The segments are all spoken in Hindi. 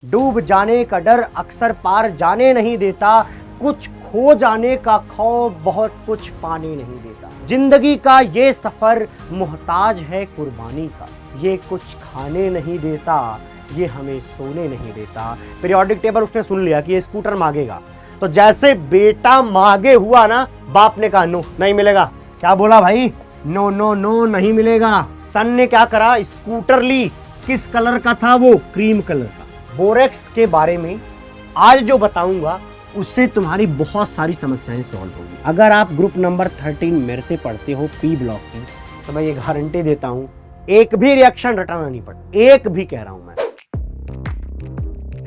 डूब जाने का डर अक्सर पार जाने नहीं देता, कुछ खो जाने का खौफ बहुत कुछ पाने नहीं देता। जिंदगी का ये सफर मोहताज है कुर्बानी का, ये कुछ खाने नहीं देता, ये हमें सोने नहीं देता। पीरियोडिक टेबल उसने सुन लिया कि ये स्कूटर मांगेगा, तो जैसे बेटा मांगे हुआ ना, बाप ने कहा नो नहीं मिलेगा। क्या बोला भाई? नो नो नो नहीं मिलेगा। सन ने क्या करा? स्कूटर ली। किस कलर का था वो? क्रीम कलर का। बोरेक्स के बारे में आज जो बताऊंगा उससे तुम्हारी बहुत सारी समस्याएं सॉल्व होगी। अगर आप ग्रुप नंबर 13 मेरे से पढ़ते हो पी ब्लॉक की, तो मैं ये गारंटी देता हूं एक भी रिएक्शन रटाना नहीं पड़ा, एक भी कह रहा हूं मैं।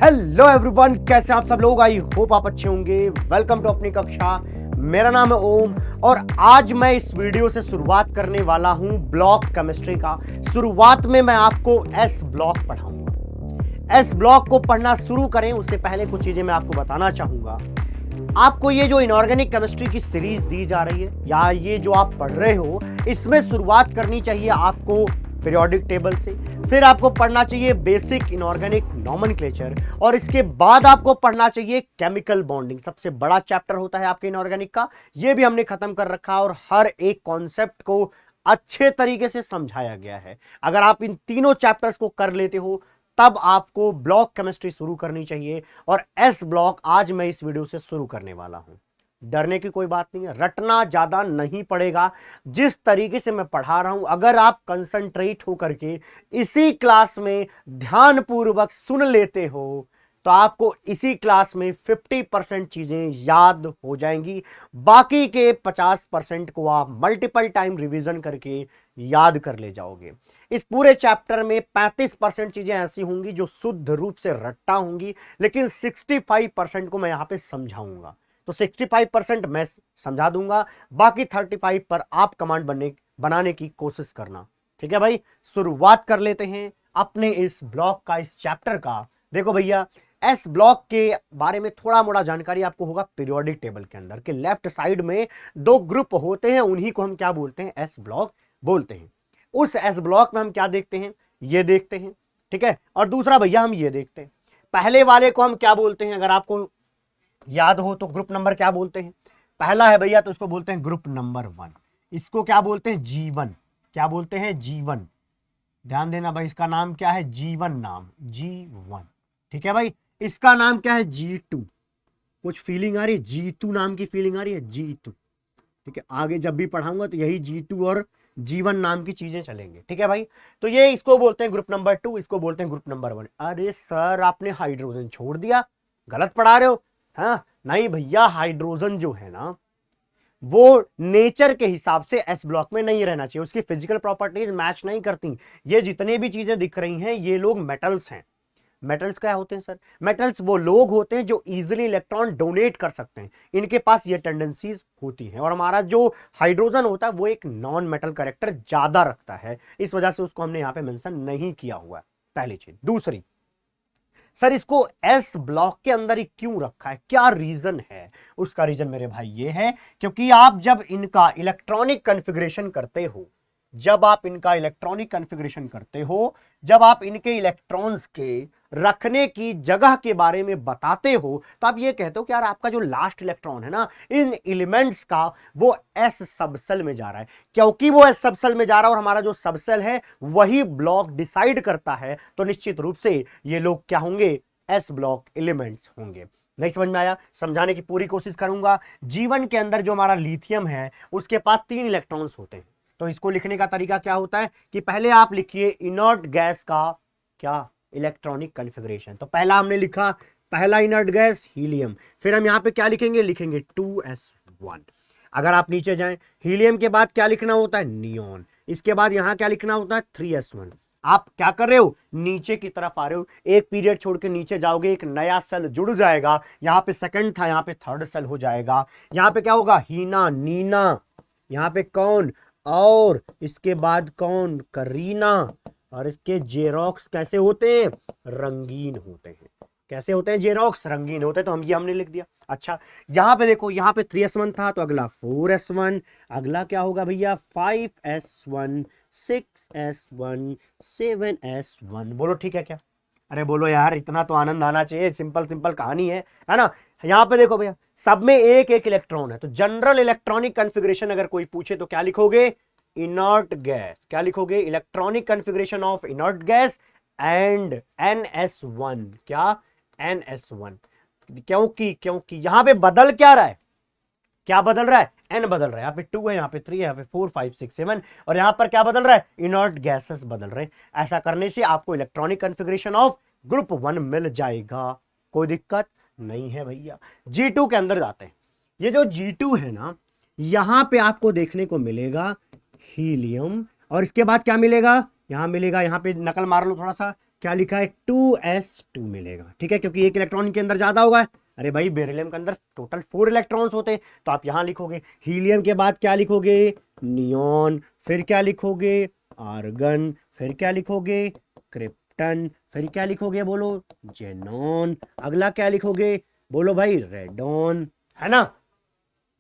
हेलो एवरीवन, कैसे आप सब लोग? आई होप आप अच्छे होंगे। वेलकम टू अपनी कक्षा। मेरा नाम है ओम और आज मैं इस वीडियो से शुरुआत करने वाला हूं ब्लॉक केमिस्ट्री का। शुरुआत में मैं आपको एस ब्लॉक पढ़ाऊंगा। एस ब्लॉक को पढ़ना शुरू करें उससे पहले कुछ चीजें मैं आपको बताना चाहूंगा। आपको ये जो इनऑर्गेनिक केमिस्ट्री की सीरीज दी जा रही है या ये जो आप पढ़ रहे हो, इसमें शुरुआत करनी चाहिए आपको पीरियोडिक टेबल से, फिर आपको पढ़ना चाहिए बेसिक इनऑर्गेनिक नॉमेनक्लेचर और इसके बाद आपको पढ़ना चाहिए केमिकल बॉन्डिंग। सबसे बड़ा चैप्टर होता है आपके इनऑर्गेनिक का, ये भी हमने खत्म कर रखा और हर एक कॉन्सेप्ट को अच्छे तरीके से समझाया गया है। अगर आप इन तीनों चैप्टर्स को कर लेते हो तब आपको ब्लॉक केमिस्ट्री शुरू करनी चाहिए और एस ब्लॉक आज मैं इस वीडियो से शुरू करने वाला हूं। डरने की कोई बात नहीं है, रटना ज्यादा नहीं पड़ेगा। जिस तरीके से मैं पढ़ा रहा हूं, अगर आप कंसंट्रेट होकर के इसी क्लास में ध्यानपूर्वक सुन लेते हो तो आपको इसी क्लास में 50% चीजें याद हो जाएंगी। बाकी के 50% को आप मल्टीपल टाइम रिवीजन करके याद कर ले जाओगे। इस पूरे चैप्टर में 35% चीजें ऐसी होंगी जो शुद्ध रूप से रट्टा होंगी, लेकिन 65% को मैं यहां पे समझाऊंगा। तो 65% मैं समझा दूंगा, बाकी 35 पर आप कमांड बनाने की कोशिश करना। ठीक है भाई, शुरुआत कर लेते हैं अपने इस ब्लॉक का, इस चैप्टर का। देखो भैया, एस ब्लॉक के बारे में थोड़ा मोड़ा जानकारी आपको होगा पीरियोडिक टेबल के अंदर, कि लेफ्ट साइड में दो ग्रुप होते हैं, उन्हीं को हम क्या बोलते हैं? एस ब्लॉक बोलते हैं। उस एस ब्लॉक में हम क्या देखते हैं? ये देखते हैं, ठीक है। और दूसरा भैया हम ये देखते हैं। पहले वाले को हम क्या बोलते हैं? अगर आपको याद हो तो ग्रुप नंबर क्या बोलते हैं? पहला है भैया तो इसको बोलते हैं ग्रुप नंबर 1। इसको क्या बोलते हैं? जीवन। क्या बोलते हैं? जीवन। ध्यान देना भाई, इसका नाम क्या है? जीवन नाम, G1। ठीक है भाई, इसका नाम क्या है? G2। कुछ फीलिंग आ रही है? G2 नाम की फीलिंग आ रही है? G2। ठीक है, आगे जब भी पढ़ाऊंगा तो यही G2 और जीवन नाम की चीजें चलेंगे। ठीक है भाई, तो ये इसको बोलते हैं ग्रुप नंबर 2, इसको बोलते हैं ग्रुप नंबर 1। अरे सर, आपने हाइड्रोजन छोड़ दिया, गलत पढ़ा रहे हो। हाँ नहीं भैया, हाइड्रोजन जो है ना, वो नेचर के हिसाब से एस ब्लॉक में नहीं रहना चाहिए, उसकी फिजिकल प्रॉपर्टीज मैच नहीं करती। ये जितने भी चीजें दिख रही हैं, ये लोग मेटल्स हैं। मेटल्स क्या होते हैं सर? मेटल्स वो लोग होते हैं जो इजीली इलेक्ट्रॉन डोनेट कर सकते हैं, इनके पास ये टेंडेंसीज होती हैं। और हमारा जो हाइड्रोजन होता है वो एक नॉन मेटल कैरेक्टर ज्यादा रखता है, इस वजह से उसको हमने यहां पे मेंशन नहीं किया हुआ है। पहली चीज। दूसरी, सर इसको एस ब्लॉक के अंदर ही क्यों रखा है? क्या रीजन है? उसका रीजन मेरे भाई ये है, क्योंकि आप जब इनका इलेक्ट्रॉनिक कॉन्फ़िगरेशन करते हो, जब आप इनका इलेक्ट्रॉनिक कॉन्फ़िगरेशन करते हो, जब आप इनके इलेक्ट्रॉन्स के रखने की जगह के बारे में बताते हो, तो आप ये कहते हो कि यार आपका जो लास्ट इलेक्ट्रॉन है ना इन एलिमेंट्स का, वो एस सबसेल में जा रहा है। क्योंकि वो एस सबसेल में जा रहा है और हमारा जो सबसेल है वही ब्लॉक डिसाइड करता है, तो निश्चित रूप से ये लोग क्या होंगे? एस ब्लॉक एलिमेंट्स होंगे। नहीं समझ में आया? समझाने की पूरी कोशिश करूंगा। जीवन के अंदर जो हमारा लिथियम है उसके पास 3 इलेक्ट्रॉन्स होते हैं। तो इसको लिखने का तरीका क्या होता है कि पहले आप लिखिए इनर्ट गैस का क्या? Electronic configuration. तो पहला हमने लिखा, पहला इनर्ट गैस हीलियम। फिर हम यहां पे क्या लिखेंगे? लिखेंगे 2s1। अगर आप नीचे जाएं, हीलियम के बाद क्या लिखना होता है? नियॉन। इसके बाद यहां क्या लिखना होता है? 3s1। आप क्या कर रहे हो? नीचे की तरफ आ रहे हो, एक पीरियड छोड़ के नीचे जाओगे, एक नया सेल जुड़ जाएगा। यहां पे सेकंड था, यहां पे थर्ड सेल हो जाएगा। यहां पे क्या होगा? हीना, नीना। यहां पे कौन? और इसके बाद कौन? करीना। और इसके जेरोक्स कैसे होते हैं? रंगीन होते हैं। कैसे होते हैं जेरोक्स? रंगीन होते हैं। तो हमने लिख दिया। अच्छा, यहां पे देखो, यहां पे 3s1 था तो अगला 4s1, अगला क्या होगा भैया? 5s1, 6s1, 7s1। बोलो ठीक है क्या? अरे बोलो यार, इतना तो आनंद आना चाहिए, सिंपल सिंपल कहानी है ना। यहां पे देखो भैया, सब में एक एक इलेक्ट्रॉन है, तो जनरल इलेक्ट्रॉनिक कॉन्फ़िगरेशन अगर कोई पूछे तो क्या लिखोगे? Inert gas. क्या लिखोगे? Electronic configuration of inert gas and NS1। क्या? NS1। क्योंकि यहां पे बदल क्या रहा है? क्या बदल रहा है? एन बदल रहा है। यहाँ पे 2 है, यहाँ पे 3 है, यहाँ पे 4 5 6 7, और यहां पर क्या बदल रहा है? इनर्ट गैसेस बदल रहे हैं। ऐसा करने से आपको इलेक्ट्रॉनिक कॉन्फ़िगरेशन ऑफ ग्रुप 1 मिल जाएगा, कोई दिक्कत नहीं है भैया। G2 के अंदर जाते हैं। ये जो G2 है ना, यहां पे आपको देखने को मिलेगा हीलियम, और इसके बाद क्या मिलेगा? यहां मिलेगा, यहां पे नकल मार लो थोड़ा सा, क्या लिखा है? 2s2 मिलेगा, ठीक है, क्योंकि एक इलेक्ट्रॉन के अंदर ज्यादा होगा। अरे भाई, बेरिलियम के अंदर टोटल 4 इलेक्ट्रॉन्स होते हैं, तो आप यहां लिखोगे। हीलियम के बाद क्या लिखोगे? नियॉन। फिर क्या लिखोगे? आर्गन। फिर क्या लिखोगे? क्रिप्टन। फिर क्या लिखोगे? बोलो, जेनॉन। अगला क्या लिखोगे? बोलो भाई, रेडॉन, है ना।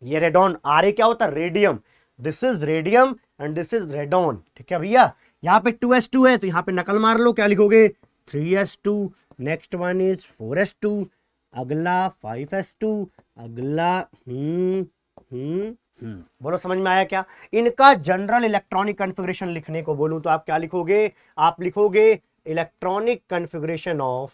ये रेडॉन, आर क्या होता है? Radium. This is radium and this is radon, ठीक है भैया। यहाँ पे 2s2 है, तो यहाँ पे नकल मार लो, क्या लिखोगे? 3s2। Next one is 4s2, अगला 5s2, अगला बोलो, समझ में आया क्या? इनका जनरल इलेक्ट्रॉनिक कॉन्फ़िगरेशन लिखने को बोलूं तो आप क्या लिखोगे? आप लिखोगे इलेक्ट्रॉनिक कॉन्फ़िगरेशन ऑफ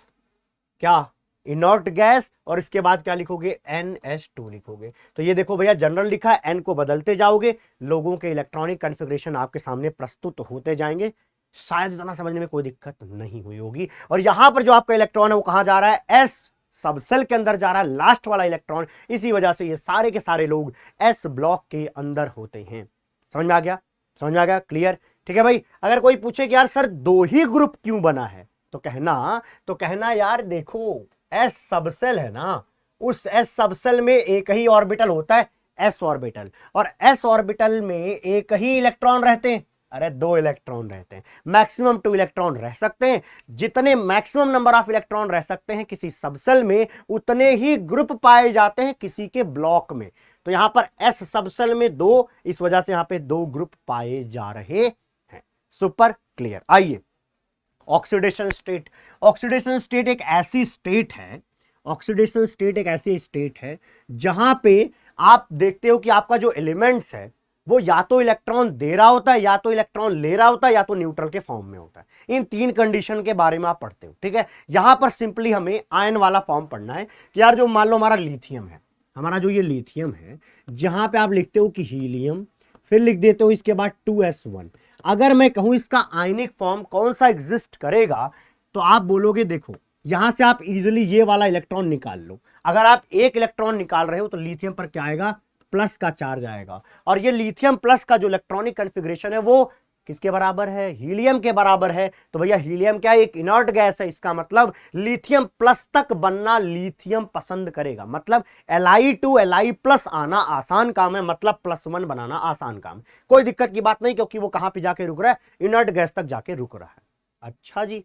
क्या? इनर्ट गैस, और इसके बाद क्या लिखोगे? NS2 लिखोगे। तो ये देखो भैया, जनरल लिखा है, N को बदलते जाओगे, लोगों के इलेक्ट्रॉनिक कॉन्फ़िगरेशन आपके सामने प्रस्तुत होते जाएंगे। शायद इतना समझने में कोई दिक्कत नहीं हुई होगी। और यहां पर जो आपका इलेक्ट्रॉन है वो कहां जा रहा है? S सबसेल के अंदर जा रहा है, लास्ट वाला इलेक्ट्रॉन। इसी वजह से ये सारे के सारे लोग S ब्लॉक के अंदर होते हैं। समझ में आ गया? समझ में आ गया? क्लियर? ठीक है भाई। अगर कोई पूछे कि यार सर 2 ही ग्रुप क्यों बना है, तो कहना यार देखो, S सबसेल है ना, उस S सबसेल में एक ही ऑर्बिटल होता है, S ऑर्बिटल, और S ऑर्बिटल में एक ही इलेक्ट्रॉन रहते हैं। अरे 2 इलेक्ट्रॉन रहते हैं, मैक्सिमम 2 इलेक्ट्रॉन रह सकते हैं। जितने मैक्सिमम नंबर ऑफ इलेक्ट्रॉन रह सकते हैं किसी सबसेल में, उतने ही ग्रुप पाए जाते हैं किसी के ब्लॉक में। तो यहां पर S सबसेल में 2, इस वजह से यहां पे 2 ग्रुप पाए जा रहे हैं। Super clear. आइए, ऑक्सीडेशन स्टेट। ऑक्सीडेशन स्टेट एक ऐसी स्टेट है, ऑक्सीडेशन स्टेट एक ऐसी स्टेट है जहां पे आप देखते हो कि आपका जो एलिमेंट्स है वो या तो इलेक्ट्रॉन दे रहा होता है, या तो इलेक्ट्रॉन ले रहा होता है, या तो न्यूट्रल के फॉर्म में होता है। इन 3 कंडीशन के बारे में आप पढ़ते हो, ठीक है। यहां पर सिंपली हमें आयन वाला फॉर्म पढ़ना है कि यार जो मान लो हमारा लिथियम है, हमारा जो ये लिथियम है, जहां पे आप लिखते हो कि हीलियम, फिर लिख देते हो इसके बाद 2s1। अगर मैं कहूं इसका आयनिक फॉर्म कौन सा एग्जिस्ट करेगा, तो आप बोलोगे देखो, यहां से आप इजीली ये वाला इलेक्ट्रॉन निकाल लो। अगर आप एक इलेक्ट्रॉन निकाल रहे हो तो लिथियम पर क्या आएगा? प्लस का चार्ज आएगा। और ये लिथियम प्लस का जो इलेक्ट्रॉनिक कॉन्फ़िगरेशन है वो किसके बराबर है? हीलियम के बराबर है। तो भैया हीलियम क्या है? एक इनर्ट गैस है, इसका मतलब लिथियम प्लस तक बनना लिथियम पसंद करेगा। मतलब Li टू Li प्लस आना आसान काम है, मतलब +1 बनाना आसान काम है। कोई दिक्कत की बात नहीं, क्योंकि वो कहां पे जाके रुक रहा है? इनर्ट गैस तक जाके रुक रहा है। अच्छा जी,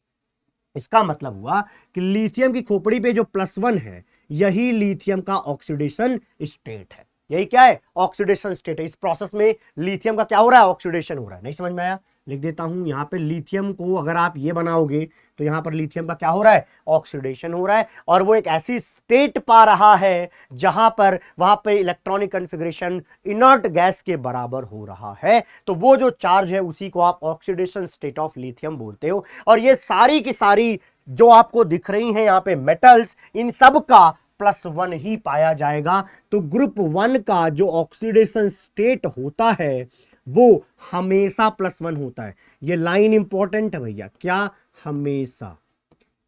इसका मतलब हुआ कि लिथियम की खोपड़ी पे जो +1 है, यही लिथियम का ऑक्सीडेशन स्टेट है। यही क्या है? ऑक्सीडेशन स्टेट है। इस प्रोसेस में लिथियम का क्या हो रहा है? ऑक्सीडेशन हो रहा है। नहीं समझ में आया? लिख देता हूं, यहां पे लिथियम को अगर आप ये बनाओगे तो यहां पर लिथियम का क्या हो रहा है? ऑक्सीडेशन हो रहा है। और वो एक ऐसी स्टेट पा रहा है जहां पर वहां पे इलेक्ट्रॉनिक कॉन्फ़िगरेशन इनर्ट गैस के बराबर हो रहा है। तो वो जो चार्ज है उसी को आप ऑक्सीडेशन स्टेट ऑफ लिथियम बोलते हो। और ये सारी की सारी जो आपको दिख रही हैं यहां पे मेटल्स, इन सब का +1 ही पाया जाएगा। तो ग्रुप 1 का जो ऑक्सीडेशन स्टेट होता है वो हमेशा +1 होता है। ये लाइन इंपॉर्टेंट है भैया, क्या? हमेशा।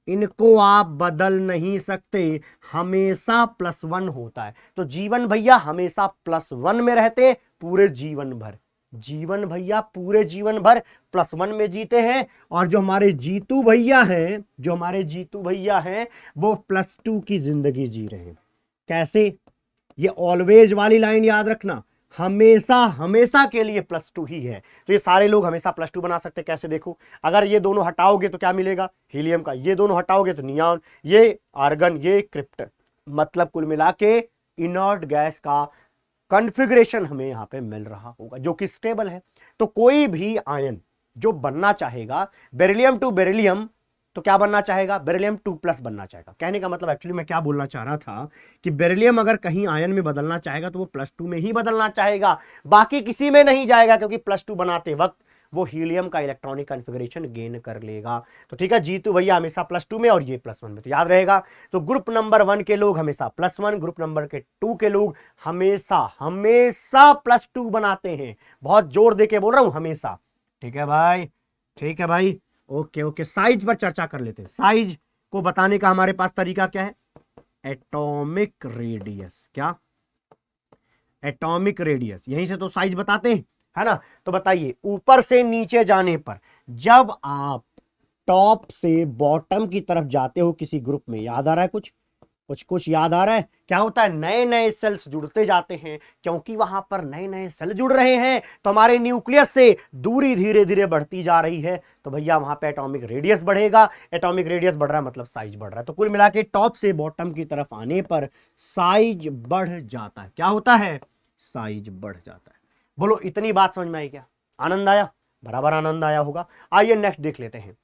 इनको आप बदल नहीं सकते, हमेशा +1 होता है। तो जीवन भैया हमेशा +1 में रहते हैं पूरे जीवन भर। जीवन भैया पूरे जीवन भर +1 में जीते हैं। और जो हमारे जीतू भैया हैं, वो +2 की जिंदगी जी रहे हैं। कैसे? ये ऑलवेज वाली लाइन याद रखना, हमेशा हमेशा के लिए +2 ही है। तो ये सारे लोग हमेशा +2 बना सकते हैं। कैसे? देखो, अगर ये दोनों हटाओगे तो क्या मिलेगा? हीलियम का। ये दोनों हटाओगे तो नियॉन, ये आर्गन, ये क्रिप्टन। मतलब कुल मिला के इनर्ट गैस का कॉन्फ़िगरेशन हमें यहां पे मिल रहा होगा, जो कि स्टेबल है। तो कोई भी आयन जो बनना चाहेगा बेरिलियम टू बेरिलियम, तो क्या बनना चाहेगा, बेरिलियम 2+ बनना चाहेगा। कहने का मतलब एक्चुअली मैं क्या बोलना चाह रहा था कि बेरिलियम अगर कहीं आयन में बदलना चाहेगा तो वो +2 में ही बदलना चाहेगा, बाकी किसी में नहीं जाएगा, क्योंकि +2 बनाते वक्त वो हीलियम का इलेक्ट्रॉनिक कॉन्फ़िगरेशन गेन कर लेगा। तो ठीक है, जीतू भैया हमेशा +2 में और ये +1 में, तो याद रहेगा। तो ग्रुप नंबर 1 के लोग हमेशा +1, ग्रुप नंबर के 2 के लोग हमेशा हमेशा +2 बनाते हैं। बहुत जोर दे के बोल रहा हूं, हमेशा। ठीक है भाई, ठीक है भाई, ओके ओके। साइज पर चर्चा कर लेते हैं। साइज को बताने का हमारे पास तरीका क्या है, एटॉमिक रेडियस। क्या, एटॉमिक रेडियस, यहीं से तो साइज बताते हैं, है ना। तो बताइए, ऊपर से नीचे जाने पर जब आप टॉप से बॉटम की तरफ जाते हो किसी ग्रुप में, याद आ रहा है कुछ कुछ कुछ याद आ रहा है, क्या होता है, नए नए सेल्स जुड़ते जाते हैं। क्योंकि वहां पर नए नए सेल जुड़ रहे हैं तो हमारे न्यूक्लियस से दूरी धीरे धीरे बढ़ती जा रही है, तो भैया वहां पे एटॉमिक रेडियस बढ़ेगा। एटॉमिक रेडियस बढ़ रहा है मतलब साइज बढ़ रहा है। तो कुल मिला के टॉप से बॉटम की तरफ आने पर साइज बढ़ जाता है। क्या होता है, साइज बढ़ जाता है। बोलो, इतनी बात समझ में आई क्या, आनंद आया, बराबर आनंद आया होगा। आइए नेक्स्ट देख लेते हैं।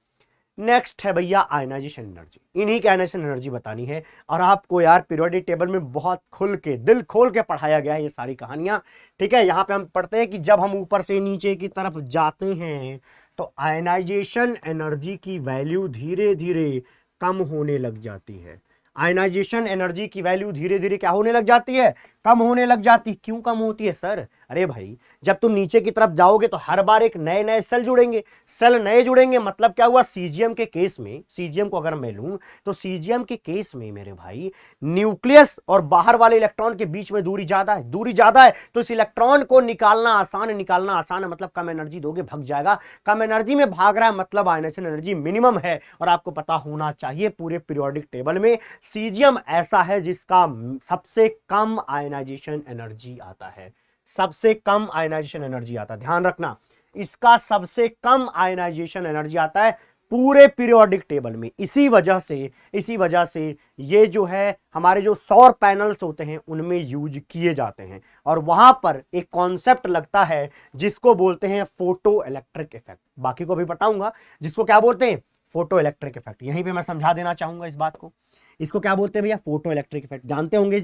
नेक्स्ट है भैया आयनाइजेशन एनर्जी। इन्हीं की आयनाइजेशन एनर्जी बतानी है, और आपको यार पीरियोडिक टेबल में बहुत खुल के, दिल खोल के पढ़ाया गया है ये सारी कहानियां। ठीक है, यहां पे हम पढ़ते हैं कि जब हम ऊपर से नीचे की तरफ जाते हैं तो आयनाइजेशन एनर्जी की वैल्यू धीरे धीरे कम होने लग जाती है। आयनाइजेशन एनर्जी की वैल्यू धीरे धीरे क्या होने लग जाती है, कम होने लग जाती। क्यों कम होती है सर, अरे भाई जब तुम नीचे की तरफ जाओगे तो हर बार एक नए नए सेल जुड़ेंगे, सेल नए जुड़ेंगे, मतलब क्या हुआ, सीजियम के केस में, सीजियम को अगर मैं लूं तो सीजियम के केस में मेरे भाई न्यूक्लियस और बाहर वाले इलेक्ट्रॉन के बीच में दूरी ज्यादा है, दूरी ज्यादा है, तो इस इलेक्ट्रॉन को निकालना आसान है, निकालना आसान है मतलब कम एनर्जी दोगे भग जाएगा। कम एनर्जी में भाग रहा है मतलब आयनाइजेशन एनर्जी मिनिमम है। और आपको पता होना चाहिए पूरे पीरियोडिक टेबल में सीजियम ऐसा है जिसका सबसे कम आयनाइजेशन एनर्जी आता है, सबसे कम आयनाइजेशन एनर्जी आता है, ध्यान रखना, इसका सबसे कम आयनाइजेशन एनर्जी आता है पूरे पीरियोडिक टेबल में। इसी वजह से ये जो है हमारे जो सौर पैनल्स होते हैं उनमें यूज किए जाते हैं, और वहां पर एक कॉन्सेप्ट लगता है जिसको बोलते हैं फोटो इलेक्ट्रिक इफेक्ट। बाकी को भी बताऊंगा जिसको क्या बोलते हैं, फोटो इलेक्ट्रिक इफेक्ट। यहीं पे मैं समझा देना चाहूंगा इस बात को, इसको क्या बोलते हैं भैया, फोटो इलेक्ट्रिक इफेक्ट। जानते होंगे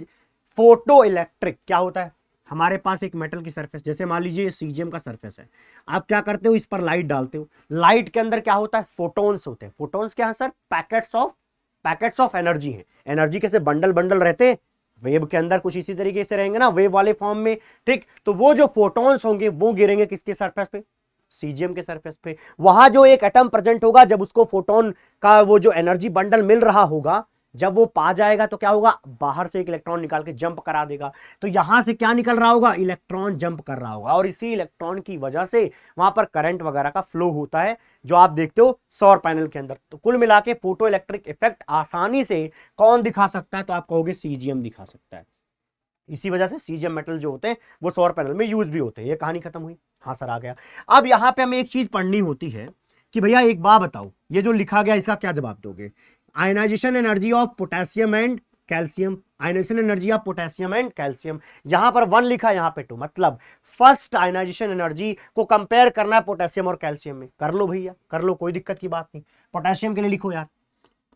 फोटो इलेक्ट्रिक क्या होता है, हमारे पास एक मेटल की सरफेस, जैसे मान लीजिए सीजियम का सरफेस है, आप क्या करते हो, इस पर लाइट डालते हो, लाइट के अंदर क्या होता है, फोटोन्स होते हैं। फोटोन्स क्या है सर, पैकेट्स ऑफ एनर्जी है। एनर्जी कैसे बंडल बंडल रहते हैं, वेव के अंदर कुछ इसी तरीके से रहेंगे ना, वेव वाले फॉर्म में, ठीक। तो वो जो फोटोन्स होंगे वो गिरेंगे किसके सरफेस पे, सीजियम के सरफेस पे। वहां जो एक एटम प्रेजेंट होगा, जब उसको फोटोन का वो जो एनर्जी बंडल मिल रहा होगा, जब वो पा जाएगा तो क्या होगा, बाहर से एक इलेक्ट्रॉन निकाल के जंप करा देगा। तो यहां से क्या निकल रहा होगा, इलेक्ट्रॉन जंप कर रहा होगा, और इसी इलेक्ट्रॉन की वजह से वहां पर करंट वगैरह का फ्लो होता है जो आप देखते हो सौर पैनल के अंदर। तो कुल मिला के फोटो इलेक्ट्रिक इफेक्ट आसानी से कौन दिखा सकता है, तो आप कहोगे सीजियम दिखा सकता है। इसी वजह से सीजियम मेटल जो होते हैं वो सौर पैनल में यूज भी होते हैं। ये कहानी खत्म हुई, हाँ सर आ गया। अब यहां पे हमें एक चीज पढ़नी होती है कि भैया एक बात बताओ, ये जो लिखा गया इसका क्या जवाब दोगे, ionization energy of potassium and calcium, ionization energy of potassium and calcium. यहां पर 1 लिखा है, यहां पे 2, मतलब फर्स्ट आयनाइजेशन एनर्जी को कंपेयर करना है पोटेशियम और कैल्शियम में। कर लो भैया, कर लो, कोई दिक्कत की बात नहीं। पोटेशियम के लिए लिखो यार,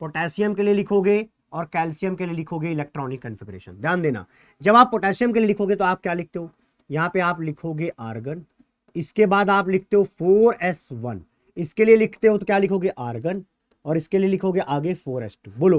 पोटेशियम के लिए लिखोगे और कैल्शियम के लिए लिखोगे इलेक्ट्रॉनिक कॉन्फ़िगरेशन। ध्यान देना, जब आप पोटेशियम के लिए लिखोगे तो आप क्या लिखते हो, यहां पे आप लिखोगे आर्गन, इसके बाद आप लिखते हो 4s1, इसके लिए लिखते हो तो क्या लिखोगे आर्गन, और इसके लिए लिखोगे आगे 4s2। बोलो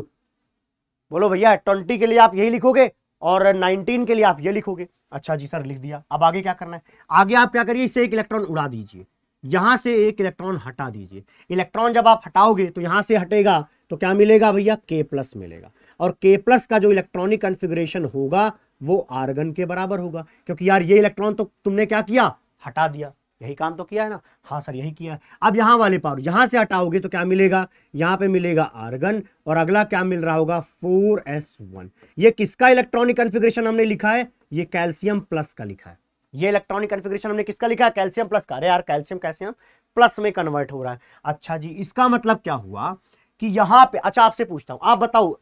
बोलो भैया, 20 के लिए आप यही लिखोगे और 19 के लिए आप ये लिखोगे। अच्छा जी सर लिख दिया, अब आगे क्या करना है, आगे आप क्या करिए, इससे एक इलेक्ट्रॉन उड़ा दीजिए, यहां से एक इलेक्ट्रॉन हटा दीजिए। इलेक्ट्रॉन जब आप हटाओगे तो यहां से हटेगा तो क्या मिलेगा भैया, K+ मिलेगा, और K+ का जो इलेक्ट्रॉनिक कॉन्फ़िगरेशन होगा वो आर्गन के बराबर होगा, क्योंकि यार ये इलेक्ट्रॉन तो तुमने क्या किया, हटा दिया, यही काम तो किया है ना, हाँ सर यही किया है। अब यहां वाले पावर यहां से हटाओगे तो क्या मिलेगा, यहां पे मिलेगा आर्गन, और अगला क्या मिल रहा होगा 4s1। ये किसका इलेक्ट्रॉनिक कॉन्फ़िगरेशन हमने लिखा है, ये कैल्शियम प्लस का लिखा है। ये इलेक्ट्रॉनिक कॉन्फ़िगरेशन हमने किसका लिखा है, कैल्शियम प्लस का। अरे यार कैल्शियम कैल्शियम प्लस में कन्वर्ट हो रहा है। अच्छा जी, इसका मतलब क्या हुआ कि यहां पे, अच्छा आपसे पूछता हूं, आप बताओ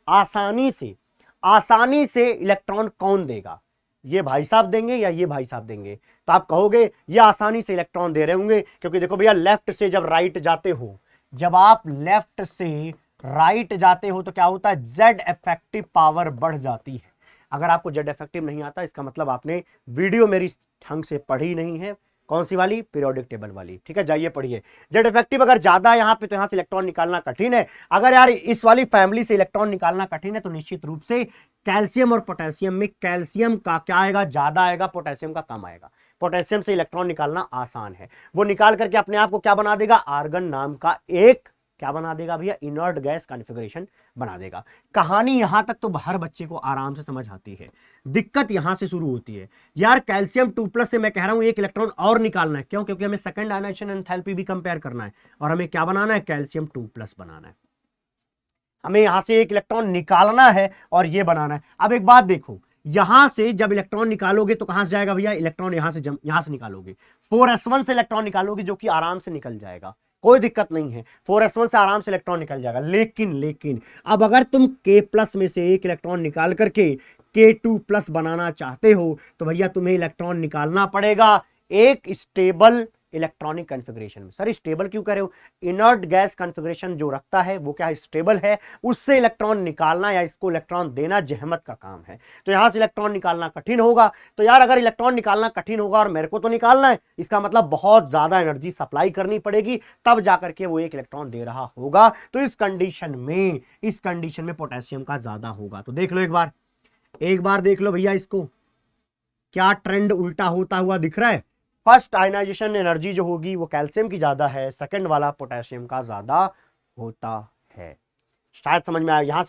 आसानी से इलेक्ट्रॉन कौन देगा, ये भाई साहब देंगे या ये भाई साहब देंगे। तो आप कहोगे ये आसानी से इलेक्ट्रॉन दे रहे होंगे, क्योंकि देखो भैया लेफ्ट से जब राइट जाते हो, जब आप लेफ्ट से राइट जाते हो तो क्या होता है, जेड इफेक्टिव पावर बढ़ जाती है। अगर आपको जेड इफेक्टिव नहीं आता, इसका मतलब आपने वीडियो मेरी ढंग से पढ़ी नहीं है। कौन सी वाली, पीरियोडिक टेबल वाली, ठीक है, जाइए पढ़िए। जेड इफेक्टिव अगर ज्यादा यहाँ पे तो यहाँ से इलेक्ट्रॉन निकालना कठिन है। अगर यार इस वाली फैमिली से इलेक्ट्रॉन निकालना कठिन है तो निश्चित रूप से कैल्शियम और पोटेशियम में कैल्शियम का क्या आएगा, ज्यादा आएगा, पोटेशियम का कम आएगा। पोटेशियम से इलेक्ट्रॉन निकालना आसान है, वो निकाल करके अपने आप को क्या बना देगा, आर्गन नाम का एक क्या बना देगा भैया, इनर्ट गैस कॉन्फ़िगरेशन बना देगा। कहानी यहां तक तो हर बच्चे को आराम से समझ आती है। दिक्कत यहां से शुरू होती है, यार कैल्शियम 2+ से मैं कह रहा हूं एक इलेक्ट्रॉन और निकालना है। क्यों? क्योंकि हमें सेकंड आयनाइजेशन एंथैल्पी भी कंपेयर करना है और हमें क्या बनाना है, कैल्शियम 2+ बनाना है। हमें यहां से एक इलेक्ट्रॉन निकालना है और ये बनाना है। अब एक बात देखो, यहां से जब इलेक्ट्रॉन निकालोगे तो कहां से जाएगा भैया, इलेक्ट्रॉन यहां से निकालोगे, 4s1 से इलेक्ट्रॉन निकालोगे जो कि आराम से निकल जाएगा, कोई दिक्कत नहीं है, 4s1 से आराम से इलेक्ट्रॉन निकल जाएगा। लेकिन अब अगर तुम K+ में से एक इलेक्ट्रॉन निकाल करके K2+ बनाना चाहते हो तो भैया तुम्हें इलेक्ट्रॉन निकालना पड़ेगा एक स्टेबल इलेक्ट्रॉनिक कॉन्फ़िगरेशन में। सर स्टेबल क्यों कह रहे हो, इनर्ट गैस कॉन्फ़िगरेशन जो रखता है वो क्या है, स्टेबल है, उससे इलेक्ट्रॉन निकालना या इसको इलेक्ट्रॉन देना जहमत का काम है। तो यहां से इलेक्ट्रॉन निकालना कठिन होगा। तो यार अगर इलेक्ट्रॉन निकालना कठिन होगा और मेरे को तो निकालना है, इसका मतलब बहुत ज्यादा एनर्जी सप्लाई करनी पड़ेगी, तब जाकर के वो एक इलेक्ट्रॉन दे रहा होगा। तो इस कंडीशन में पोटेशियम का ज्यादा होगा। तो देख लो एक बार देख लो भैया, इसको क्या ट्रेंड उल्टा होता हुआ दिख रहा है। फर्स्ट आयनाइजेशन एनर्जी जो होगी वो कैल्शियम की ज्यादा है, सेकंड वाला पोटेशियम का ज्यादा होता है। शायद समझ में आया।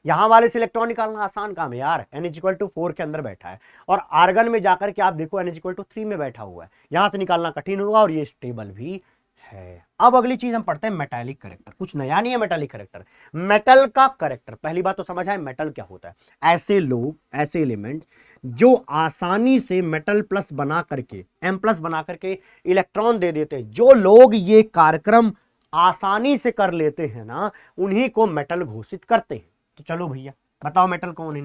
यहां वाले से इलेक्ट्रॉन निकालना आसान काम है यार, N=4 के अंदर बैठा है और आर्गन में जाकर के आप देखो N=3 में बैठा हुआ है, यहां से निकालना कठिन होगा और ये स्टेबल भी है। अब अगली चीज हम पढ़ते हैं मेटालिक करेक्टर। कुछ नया नहीं है मेटालिक करेक्टर, मेटल का करेक्टर। पहली बात तो समझ आए मेटल क्या होता है। ऐसे एलिमेंट जो आसानी से मेटल प्लस बना करके M+ बना करके इलेक्ट्रॉन दे देते हैं, जो लोग ये कार्यक्रम आसानी से कर लेते हैं ना, उन्हीं को मेटल घोषित करते हैं। तो चलो भैया बताओ मेटल कौन,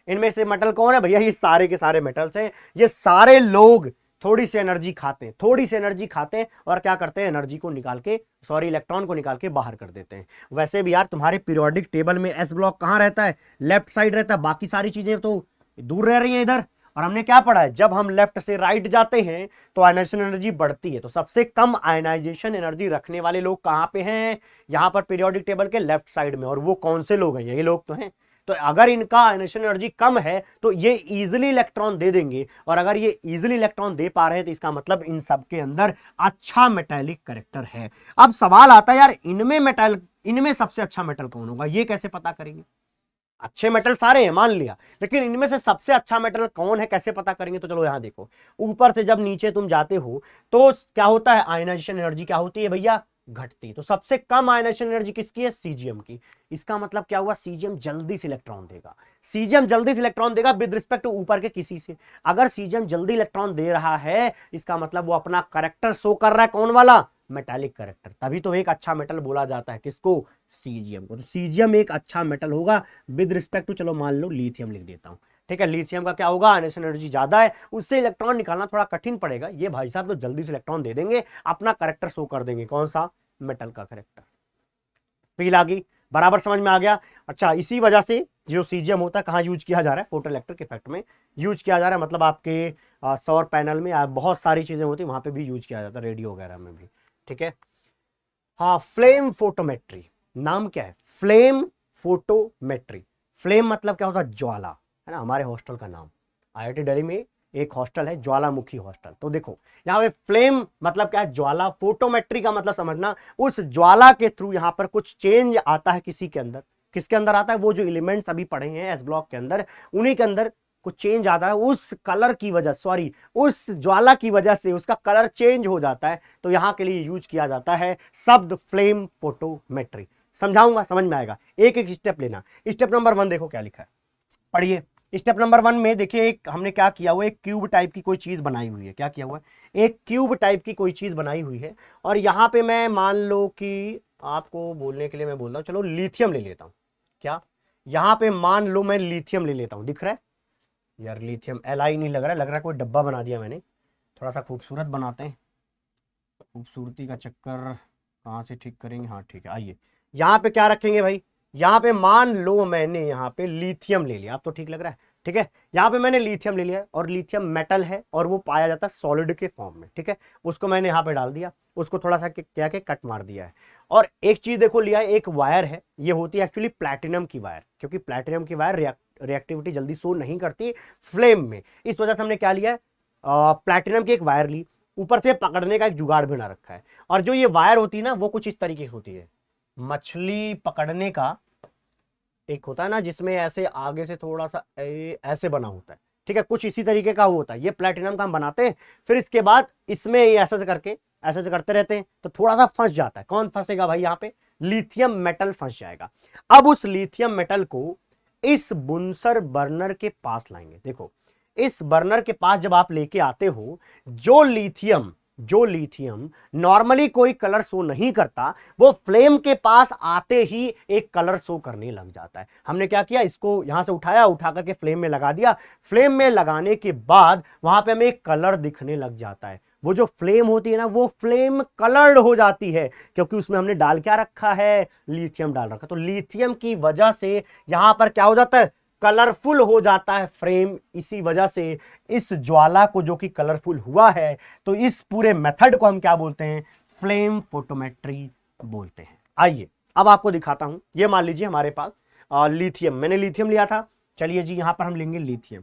इनमें से मेटल कौन है भैया, ये सारे के सारे मेटल्स हैं। ये सारे लोग थोड़ी सी एनर्जी खाते हैं और क्या करते हैं, एनर्जी को निकाल के, इलेक्ट्रॉन को निकाल के बाहर कर देते हैं। वैसे भी यार तुम्हारे पीरियोडिक टेबल में S ब्लॉक कहां रहता है, लेफ्ट साइड रहता है, बाकी सारी चीजें तो दूर रह रही हैं इधर। और हमने क्या पढ़ा है, जब हम लेफ्ट से राइट जाते हैं तो आयनाइजेशन एनर्जी बढ़ती है। तो सबसे कम आयनाइजेशन एनर्जी रखने वाले लोग कहां पे हैं, यहां पर पीरियोडिक टेबल के लेफ्ट साइड में। और वो कौन से लोग हैं, यही लोग तो हैं। तो अगर इनका आयनाइजेशन एनर्जी कम है तो ये इजीली इलेक्ट्रॉन दे देंगे, और अगर ये इजीली इलेक्ट्रॉन दे पा रहे हैं तो इसका मतलब इन सब के अंदर अच्छा मेटालिक करेक्टर है। अब सवाल आता है यार, इनमें सबसे अच्छा मेटल कौन होगा, ये कैसे पता करेंगे। अच्छे मेटल सारे हैं मान लिया, लेकिन इनमें से सबसे अच्छा मेटल कौन है कैसे पता करेंगे। तो चलो यहां देखो, ऊपर से जब नीचे तुम जाते हो तो क्या होता है, आयनाइजेशन एनर्जी क्या होती है भैया, घटती। तो सबसे कम आयनाइजेशन एनर्जी किसकी है, सीजीएम की। इसका मतलब क्या हुआ, सीजीएम जल्दी से इलेक्ट्रॉन देगा विद रिस्पेक्ट टू ऊपर के किसी से। अगर सीजीएम जल्दी इलेक्ट्रॉन दे रहा है, इसका मतलब वो अपना करेक्टर शो कर रहा है, कौन वाला, मेटालिक करेक्टर। तभी तो एक अच्छा मेटल बोला जाता है किसको, सीजीएम को। तो सीजीएम एक अच्छा मेटल होगा विद रिस्पेक्ट टू, चलो मान लो लिथियम लिख देता हूं, ठीक है। लिथियम का क्या होगा, आयनाइजेशन एनर्जी ज्यादा है, उससे इलेक्ट्रॉन निकालना थोड़ा कठिन पड़ेगा। ये भाई साहब तो जल्दी से इलेक्ट्रॉन दे देंगे, अपना करेक्टर शो कर देंगे, कौन सा, मेटल का करेक्टर। फील आ गई, बराबर समझ में आ गया। अच्छा, इसी वजह से जो सीजीएम होता है कहाँ यूज किया जा रहा है, फोटो इलेक्ट्रिक इफेक्ट में यूज किया जा रहा है। मतलब आपके सौर पैनल में बहुत सारी चीजें होती है, वहां पे भी यूज किया जाता है, रेडियो वगैरह में भी, ठीक है। हाँ, फ्लेम फोटोमेट्री, नाम क्या है, फ्लेम फोटोमेट्री। फ्लेम मतलब क्या होता है, ज्वाला, है ना। हमारे हॉस्टल का नाम, IIT दिल्ली में एक हॉस्टल है ज्वालामुखी हॉस्टल। तो देखो यहाँ पे फ्लेम मतलब क्या है, ज्वाला। फोटोमेट्री का मतलब समझना, उस ज्वाला के थ्रू यहाँ पर कुछ चेंज आता है किसी के अंदर। किसके अंदर आता है, वो जो एलिमेंट्स अभी पढ़े हैं एस ब्लॉक के अंदर, उन्हीं के अंदर कुछ चेंज आता है, उस कलर की वजह, उस ज्वाला की वजह से उसका कलर चेंज हो जाता है। तो यहां के लिए यूज किया जाता है शब्द फ्लेम फोटोमेट्री। समझाऊंगा, समझ में आएगा, एक एक स्टेप लेना। स्टेप नंबर 1 देखो क्या लिखा है, पढ़िए। स्टेप नंबर 1 में देखिए, एक हमने क्या किया हुआ है, एक क्यूब टाइप की कोई चीज बनाई हुई है। क्या किया हुआ है, एक क्यूब टाइप की कोई चीज बनाई हुई है। और यहां पे मैं मान लो कि आपको बोलने के लिए मैं बोल रहा हूं, चलो लिथियम ले लेता हूं। क्या, यहां पे मान लो मैं लिथियम ले लेता हूं, दिख रहा है यार, लिथियम Li नहीं लग रहा है कोई डब्बा बना दिया मैंने। थोड़ा सा खूबसूरत बनाते हैं, खूबसूरती का चक्कर कहाँ से ठीक करेंगे, हाँ ठीक है, आइए यहाँ पे क्या रखेंगे भाई, यहाँ पे मान लो मैंने यहाँ पे लिथियम ले लिया, अब तो ठीक लग रहा है, ठीक है। यहाँ पे मैंने लिथियम ले लिया और लिथियम मेटल है और वो पाया जाता है सॉलिड के फॉर्म में, ठीक है। उसको मैंने यहाँ पे डाल दिया, उसको थोड़ा सा क्या के कट मार दिया है। और एक चीज देखो लिया है, एक वायर है, ये होती है एक्चुअली प्लैटिनम की वायर, क्योंकि प्लैटिनम की वायर रिएक्टिविटी जल्दी शो नहीं करती फ्लेम में, इस वजह से हमने क्या लिया है, प्लैटिनम की एक वायर ली, ऊपर से पकड़ने का एक जुगाड़ बना रखा है। और जो ये वायर होती है ना वो कुछ इस तरीके की होती है, मछली पकड़ने का एक होता है ना जिसमें ऐसे आगे से थोड़ा सा ऐसे बना होता है, ठीक है, कुछ इसी तरीके का होता है। ये प्लेटिनम का हम बनाते हैं, फिर इसके बाद इसमें ये ऐसे से करके ऐसे से करते रहते हैं तो थोड़ा सा फंस जाता है। कौन फंसेगा भाई, यहाँ पे लिथियम मेटल फंस जाएगा। अब उस लिथियम मेटल को इस बुनसर बर्नर के पास लाएंगे। देखो इस बर्नर के पास जब आप लेके आते हो, जो लिथियम नॉर्मली कोई कलर शो नहीं करता, वो फ्लेम के पास आते ही एक कलर शो करने लग जाता है। हमने क्या किया, इसको यहां से उठाया, उठा करके फ्लेम में लगा दिया। फ्लेम में लगाने के बाद वहां पे हमें एक कलर दिखने लग जाता है। वो जो फ्लेम होती है ना, वो फ्लेम कलर्ड हो जाती है, क्योंकि उसमें हमने डाल क्या रखा है, लिथियम डाल रखा। तो लिथियम की वजह से यहां पर क्या हो जाता है, कलरफुल हो जाता है फ्रेम। इसी वजह से इस ज्वाला को जो कि कलरफुल हुआ है, तो इस पूरे मेथड को हम क्या बोलते हैं, फ्लेम फोटोमेट्री बोलते हैं। आइए अब आपको दिखाता हूं। ये मान लीजिए हमारे पास लिथियम, मैंने लिथियम लिया था, चलिए जी यहां पर हम लेंगे लिथियम।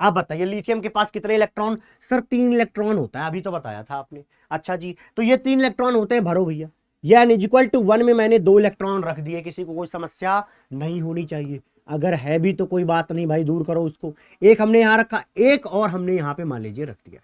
आप बताइए लिथियम के पास कितने इलेक्ट्रॉन, सर 3 इलेक्ट्रॉन होता है, अभी तो बताया था आपने। अच्छा जी, तो ये 3 इलेक्ट्रॉन होते हैं, भरो भैया। ये n=1 में मैंने 2 इलेक्ट्रॉन रख दिए, किसी को कोई समस्या नहीं होनी चाहिए। अगर है भी तो कोई बात नहीं भाई, दूर करो उसको। एक हमने यहां रखा, एक और हमने यहां पे मान लीजिए रख दिया,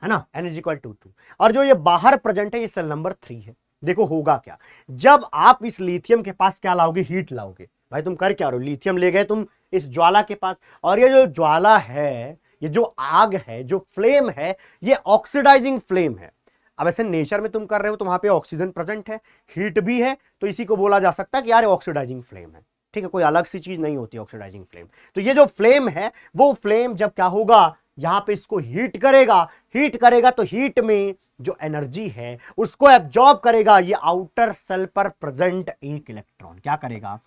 है ना, n=2। और जो ये बाहर प्रेजेंट है ये सेल नंबर 3 है। देखो होगा क्या, जब आप इस लिथियम के पास क्या लाओगे, हीट लाओगे। भाई तुम कर क्या रहे हो, लिथियम ले गए तुम इस ज्वाला के पास, और ये जो ज्वाला है, ये जो आग है, जो फ्लेम है, ये ऑक्सीडाइजिंग फ्लेम है। अब ऐसे नेचर में तुम कर रहे हो तो वहां पे ऑक्सीजन प्रेजेंट है, हीट भी है, तो इसी को बोला जा सकता है कि यार ऑक्सीडाइजिंग फ्लेम है, ठीक है, कोई अलग सी चीज नहीं होती ऑक्सीडाइजिंग फ्लेम। तो ये जो फ्लेम है, वो फ्लेम जब क्या होगा, यहां पे इसको हीट करेगा तो हीट में जो एनर्जी है उसको एब्जॉर्ब करेगा ये आउटर सेल पर प्रेजेंट एक इलेक्ट्रॉन। क्या करेगा,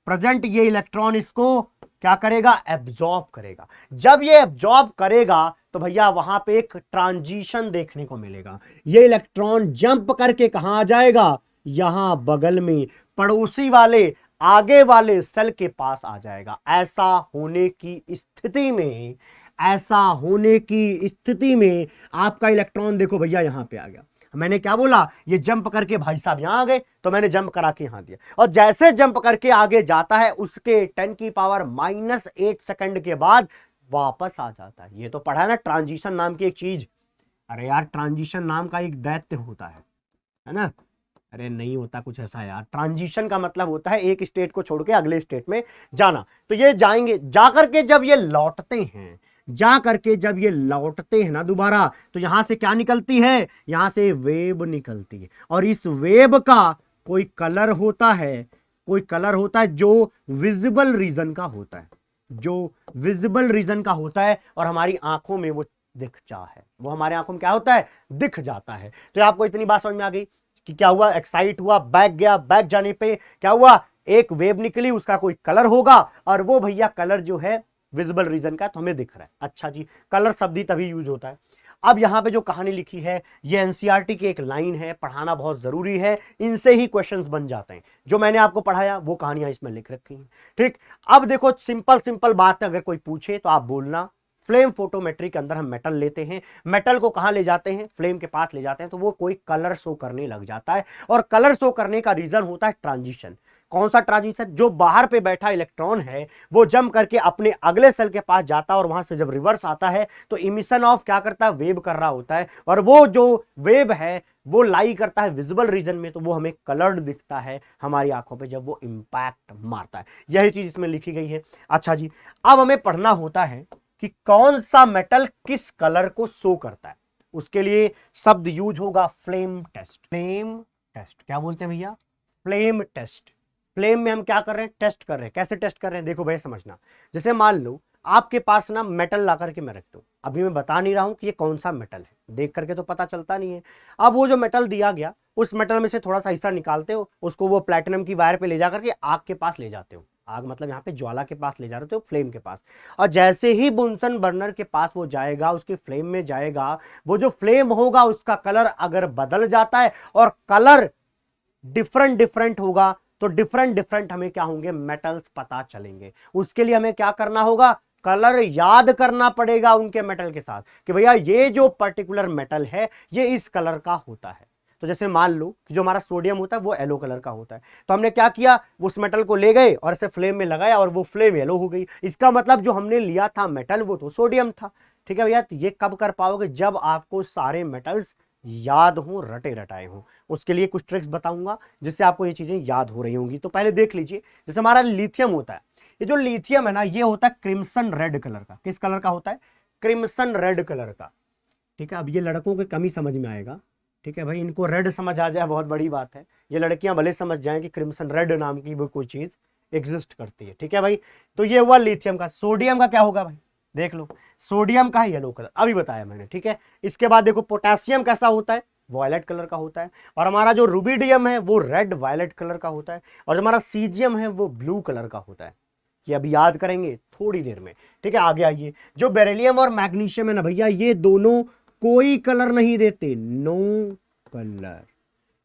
प्रेजेंट ये इलेक्ट्रॉन इसको क्या करेगा, एब्जॉर्ब करेगा। जब ये एब्जॉर्ब करेगा तो भैया वहां पे एक ट्रांजिशन देखने को मिलेगा। ये इलेक्ट्रॉन जंप करके कहां आ जाएगा, यहां बगल में पड़ोसी वाले आगे वाले सेल के पास आ जाएगा। ऐसा होने की स्थिति में आपका इलेक्ट्रॉन देखो भैया यहां पे आ गया। मैंने क्या बोला, ये जंप करके भाई साहब यहां आ गए, तो मैंने जंप करा के यहां दिया, और जैसे जंप करके आगे जाता है उसके 10⁻⁻8 सेकंड के बाद वापस आ जाता है। ये तो पढ़ा है ना, ट्रांजिशन नाम की एक चीज। अरे यार ट्रांजिशन नाम का एक दैत्य होता है ना। अरे नहीं होता कुछ ऐसा यार, ट्रांजिशन का मतलब होता है एक स्टेट को छोड़ के अगले स्टेट में जाना। तो ये जाएंगे, जाकर के जब ये लौटते हैं ना दोबारा, तो यहां से क्या निकलती है, यहां से वेव निकलती है, और इस वेव का कोई कलर होता है जो विजिबल रीजन का होता है, और हमारी आंखों में वो हमारे आंखों में क्या होता है, दिख जाता है। तो आपको इतनी बात समझ में आ गई कि क्या हुआ, एक्साइट हुआ, बैक गया, बैक जाने पे क्या हुआ, एक वेव निकली, उसका कोई कलर होगा, और वो भैया कलर जो है विजिबल रीजन का, तो हमें दिख रहा है। अच्छा जी, कलर शब्द ही तभी यूज होता है। अब यहां पे जो कहानी लिखी है ये एनसीईआरटी की एक लाइन है, पढ़ाना बहुत जरूरी है, इनसे ही क्वेश्चंस बन जाते हैं। जो मैंने आपको पढ़ाया वो कहानियां इसमें लिख रखी हैं, ठीक। अब देखो सिंपल बात है, अगर कोई पूछे तो आप बोलना, फ्लेम फोटोमेट्री के अंदर हम मेटल लेते हैं, मेटल को कहां ले जाते हैं, फ्लेम के पास ले जाते हैं, तो वो कोई कलर शो करने लग जाता है, और कलर शो करने का रीजन होता है ट्रांजिशन। कौन सा ट्रांजिशन, जो बाहर पे बैठा इलेक्ट्रॉन है वो जंप करके अपने अगले सेल के पास जाता है, और वहां से जब रिवर्स आता है तो इमिशन ऑफ क्या करता है, वेव कर रहा होता है, और वो जो वेव है वो लाई करता है विजिबल रीजन में, तो वो हमें कलर्ड दिखता है हमारी आंखों पे जब वो इंपैक्ट मारता है। यही चीज इसमें लिखी गई है। अच्छा जी, अब हमें पढ़ना होता है कि कौन सा मेटल किस कलर को शो करता है। उसके लिए शब्द यूज होगा फ्लेम टेस्ट। क्या बोलते हैं भैया, फ्लेम टेस्ट। फ्लेम में हम क्या कर रहे हैं, टेस्ट कर रहे हैं। कैसे टेस्ट कर रहे हैं, देखो भाई समझना। जैसे मान लो आपके पास ना मेटल ला करके मैं रखता हूँ, अभी मैं बता नहीं रहा हूं कि ये कौन सा मेटल है, देख करके तो पता चलता नहीं है। अब वो जो मेटल दिया गया उस मेटल में से थोड़ा सा हिस्सा निकालते हो, उसको वो प्लेटिनम की वायर पे ले जा करके आग के पास ले जाते हो, आग मतलब यहाँ पे ज्वाला के पास ले जा रहे हो, फ्लेम के पास। और जैसे ही बुनसन बर्नर के पास वो जाएगा, उसके फ्लेम में जाएगा, वो जो फ्लेम होगा उसका कलर अगर बदल जाता है और कलर डिफरेंट डिफरेंट होगा तो डिफरेंट डिफरेंट हमें क्या होंगे, मेटल्स पता चलेंगे। उसके लिए हमें क्या करना होगा, कलर याद करना पड़ेगा उनके मेटल के साथ कि भैया ये जो पर्टिकुलर मेटल है ये इस कलर का होता है। तो जैसे मान लो कि जो हमारा सोडियम होता है वो येलो कलर का होता है, तो हमने क्या किया, उस मेटल को ले गए और इसे फ्लेम में लगाया और वो फ्लेम येलो हो गई। इसका मतलब जो हमने लिया था मेटल वो तो सोडियम था। ठीक है भैया, तो ये कब कर पाओगे, जब आपको सारे मेटल्स याद हो, रटे रटाए हो। उसके लिए कुछ ट्रिक्स बताऊंगा जिससे आपको ये चीजें याद हो रही होंगी। तो पहले देख लीजिए, जैसे हमारा लिथियम होता है, ये जो लिथियम है ना ये होता है क्रिम्सन रेड कलर का। किस कलर का होता है, क्रिम्सन रेड कलर का। ठीक है, अब ये लड़कों के कम ही समझ में आएगा। ठीक है भाई, इनको रेड समझ आ जाए बहुत बड़ी बात है, ये लड़कियां भले समझ जाएं कि क्रिम्सन रेड नाम की वो कोई चीज एग्जिस्ट करती है। ठीक है भाई, तो ये हुआ लिथियम का। सोडियम का क्या होगा भाई, देख लो, सोडियम का है येलो कलर, अभी बताया मैंने। ठीक है, इसके बाद देखो पोटेशियम कैसा होता है, वायलेट कलर का होता है। और हमारा जो रुबिडियम है वो रेड वायलेट कलर का होता है। और जो हमारा सीजियम है वो ब्लू कलर का होता है। ये अभी याद करेंगे थोड़ी देर में। ठीक है, आगे आइए, जो बेरिलियम और मैग्नीशियम है ना भैया, ये दोनों कोई कलर नहीं देते, नो कलर।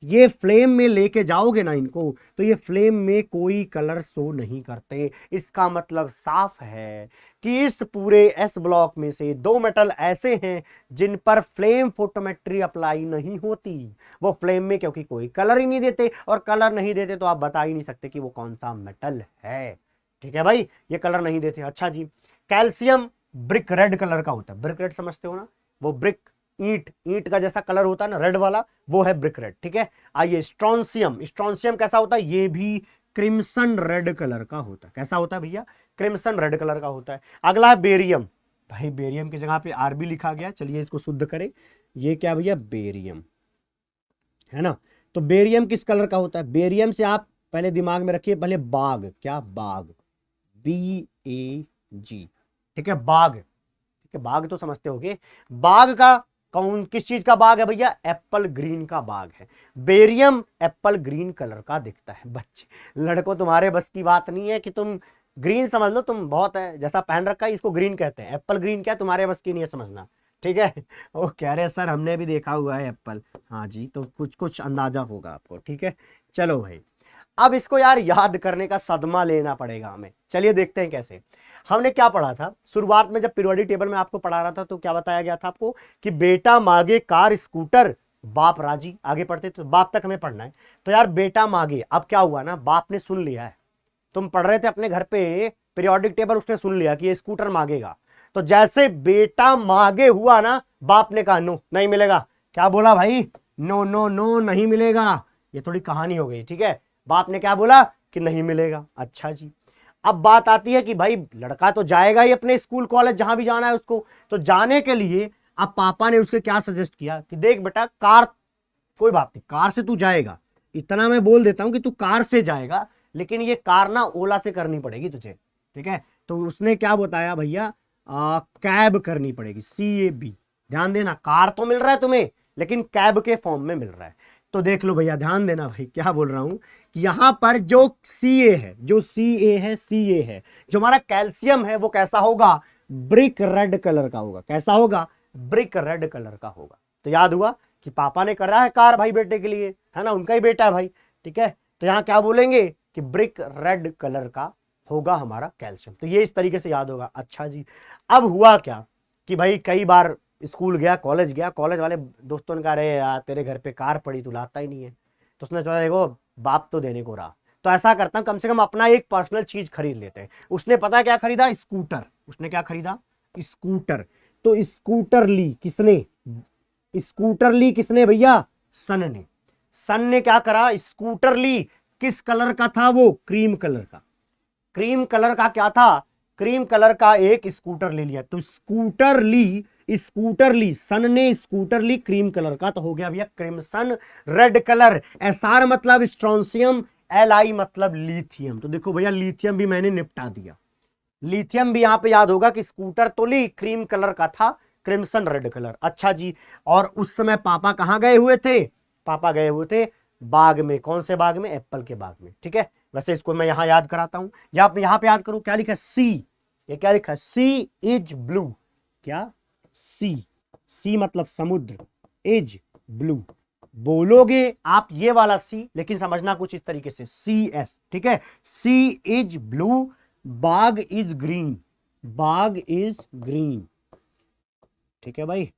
ये फ्लेम में लेके जाओगे ना इनको तो ये फ्लेम में कोई कलर शो नहीं करते। इसका मतलब साफ है कि इस पूरे एस ब्लॉक में से दो मेटल ऐसे हैं जिन पर फ्लेम फोटोमेट्री अप्लाई नहीं होती। वो फ्लेम में क्योंकि कोई कलर ही नहीं देते, और कलर नहीं देते तो आप बता ही नहीं सकते कि वो कौन सा मेटल है। ठीक है भाई, ये कलर नहीं देते। अच्छा जी, कैल्शियम ब्रिक रेड कलर का होता है। ब्रिक रेड समझते हो ना, वो ब्रिक ईंट, ईंट का जैसा कलर होता है ना रेड वाला, वो है ब्रिक रेड। ठीक है, आइए स्ट्रॉन्सियम। स्ट्रॉन्सियम कैसा होता है, ये भी क्रिम्सन रेड कलर का होता है। कैसा होता है भैया, क्रिम्सन रेड कलर का होता है। अगला है बेरियम। भाई बेरियम की जगह पे आरबी लिखा गया, चलिए इसको शुद्ध करें। ये क्या भैया, बेरियम है ना। तो बेरियम किस कलर का होता है, बेरियम से आप पहले दिमाग में रखिए, पहले बाग, क्या बाग, BAG। ठीक है, बाग। ठीक है, बाग तो समझते होगे। बाग का कौन, किस चीज का बाग है भैया, एप्पल ग्रीन का बाग है। बेरियम एप्पल ग्रीन कलर का दिखता है। बच्चे लड़कों, तुम्हारे बस की बात नहीं है कि तुम ग्रीन समझ लो, तुम बहुत है जैसा पहन रखा है इसको ग्रीन कहते हैं, एप्पल ग्रीन क्या तुम्हारे बस की नहीं है समझना। ठीक है, वो कह रहे सर हमने भी देखा हुआ है एप्पल। हाँ जी, तो कुछ कुछ अंदाजा होगा आपको। ठीक है, चलो भाई, अब इसको यार याद करने का सदमा लेना पड़ेगा हमें। चलिए देखते हैं कैसे। हमने क्या पढ़ा था शुरुआत में, जब पीरियोडिक टेबल में आपको पढ़ा रहा था तो क्या बताया गया था आपको कि बेटा मांगे कार स्कूटर, बाप राजी। आगे पढ़ते तो बाप तक हमें पढ़ना है। तो यार बेटा मांगे, अब क्या हुआ ना, बाप ने सुन लिया है, तुम पढ़ रहे थे अपने घर पे पीरियोडिक टेबल, उसने सुन लिया कि ये स्कूटर मांगेगा। तो जैसे बेटा मांगे हुआ ना, बाप ने कहा नो, नहीं मिलेगा। क्या बोला भाई, नो नो नो, नहीं मिलेगा। ये थोड़ी कहानी हो गई। ठीक है, बाप ने क्या बोला कि नहीं मिलेगा। अच्छा जी, अब बात आती है कि भाई लड़का तो जाएगा ही अपने स्कूल कॉलेज जहां भी जाना है उसको, तो जाने के लिए अब पापा ने उसके क्या सजेस्ट किया कि देख बेटा, कार, कोई बात नहीं, कार से तू जाएगा, इतना मैं बोल देता हूं कि तू कार से जाएगा, लेकिन ये कार ना ओला से करनी पड़ेगी तुझे। ठीक है, तो उसने क्या बताया भैया, कैब करनी पड़ेगी, CAB। ध्यान देना, कार तो मिल रहा है तुम्हें लेकिन कैब के फॉर्म में मिल रहा है। तो देख लो भैया, ध्यान देना भाई, क्या बोल रहा हूं कि यहां पर जो CA है, जो CA है, CA है, जो हमारा कैल्शियम है वो कैसा होगा, ब्रिक रेड कलर का होगा। कैसा होगा, ब्रिक रेड कलर का होगा। तो याद हुआ कि पापा ने करा है कार भाई बेटे के लिए, है ना, उनका ही बेटा है भाई। ठीक है, तो यहां क्या बोलेंगे कि ब्रिक रेड कलर का होगा हमारा कैल्शियम। तो ये इस तरीके से याद होगा। अच्छा जी, अब हुआ क्या कि भाई कई बार स्कूल गया, कॉलेज गया, कॉलेज वाले दोस्तों ने कहा अरे यार तेरे घर पे कार पड़ी, तू लाता ही नहीं है। तो उसने सोचा देखो बाप तो देने को रहा, तो ऐसा करता हूं कम से कम अपना एक पर्सनल चीज खरीद लेते हैं। उसने पता क्या खरीदा, स्कूटर। उसने क्या खरीदा, स्कूटर। तो स्कूटर ली किसने, स्कूटर ली किसने भैया, सन ने। सन ने क्या करा, स्कूटर ली। किस कलर का था वो, क्रीम कलर का। क्रीम कलर का क्या था, क्रीम कलर का एक स्कूटर ले लिया। तो स्कूटर ली, स्कूटर ली, सन ने स्कूटर ली क्रीम कलर का, तो हो गया भैया क्रिम्सन रेड कलर। SR मतलब स्ट्रॉन्सियम, LI मतलब लिथियम। तो देखो भैया लिथियम भी मैंने निपटा दिया। लिथियम भी यहां पे याद होगा कि स्कूटर तो ली क्रीम कलर का था, क्रिम्सन रेड कलर। अच्छा जी, और उस समय पापा कहां गए हुए थे? पापा गए हुए थे बाग में। कौन से बाग में? एप्पल के बाग में। ठीक है, वैसे इसको मैं यहां याद कराता हूं, यहां पे याद करो क्या लिखा है? सी। ये क्या लिखा है? Sea is blue. क्या? सी। सी मतलब समुद्र, इज ब्लू। बोलोगे आप ये वाला सी, लेकिन समझना कुछ इस तरीके से, सी एस। ठीक है, sea is blue, bag is green. Bag is green. ठीक है भाई,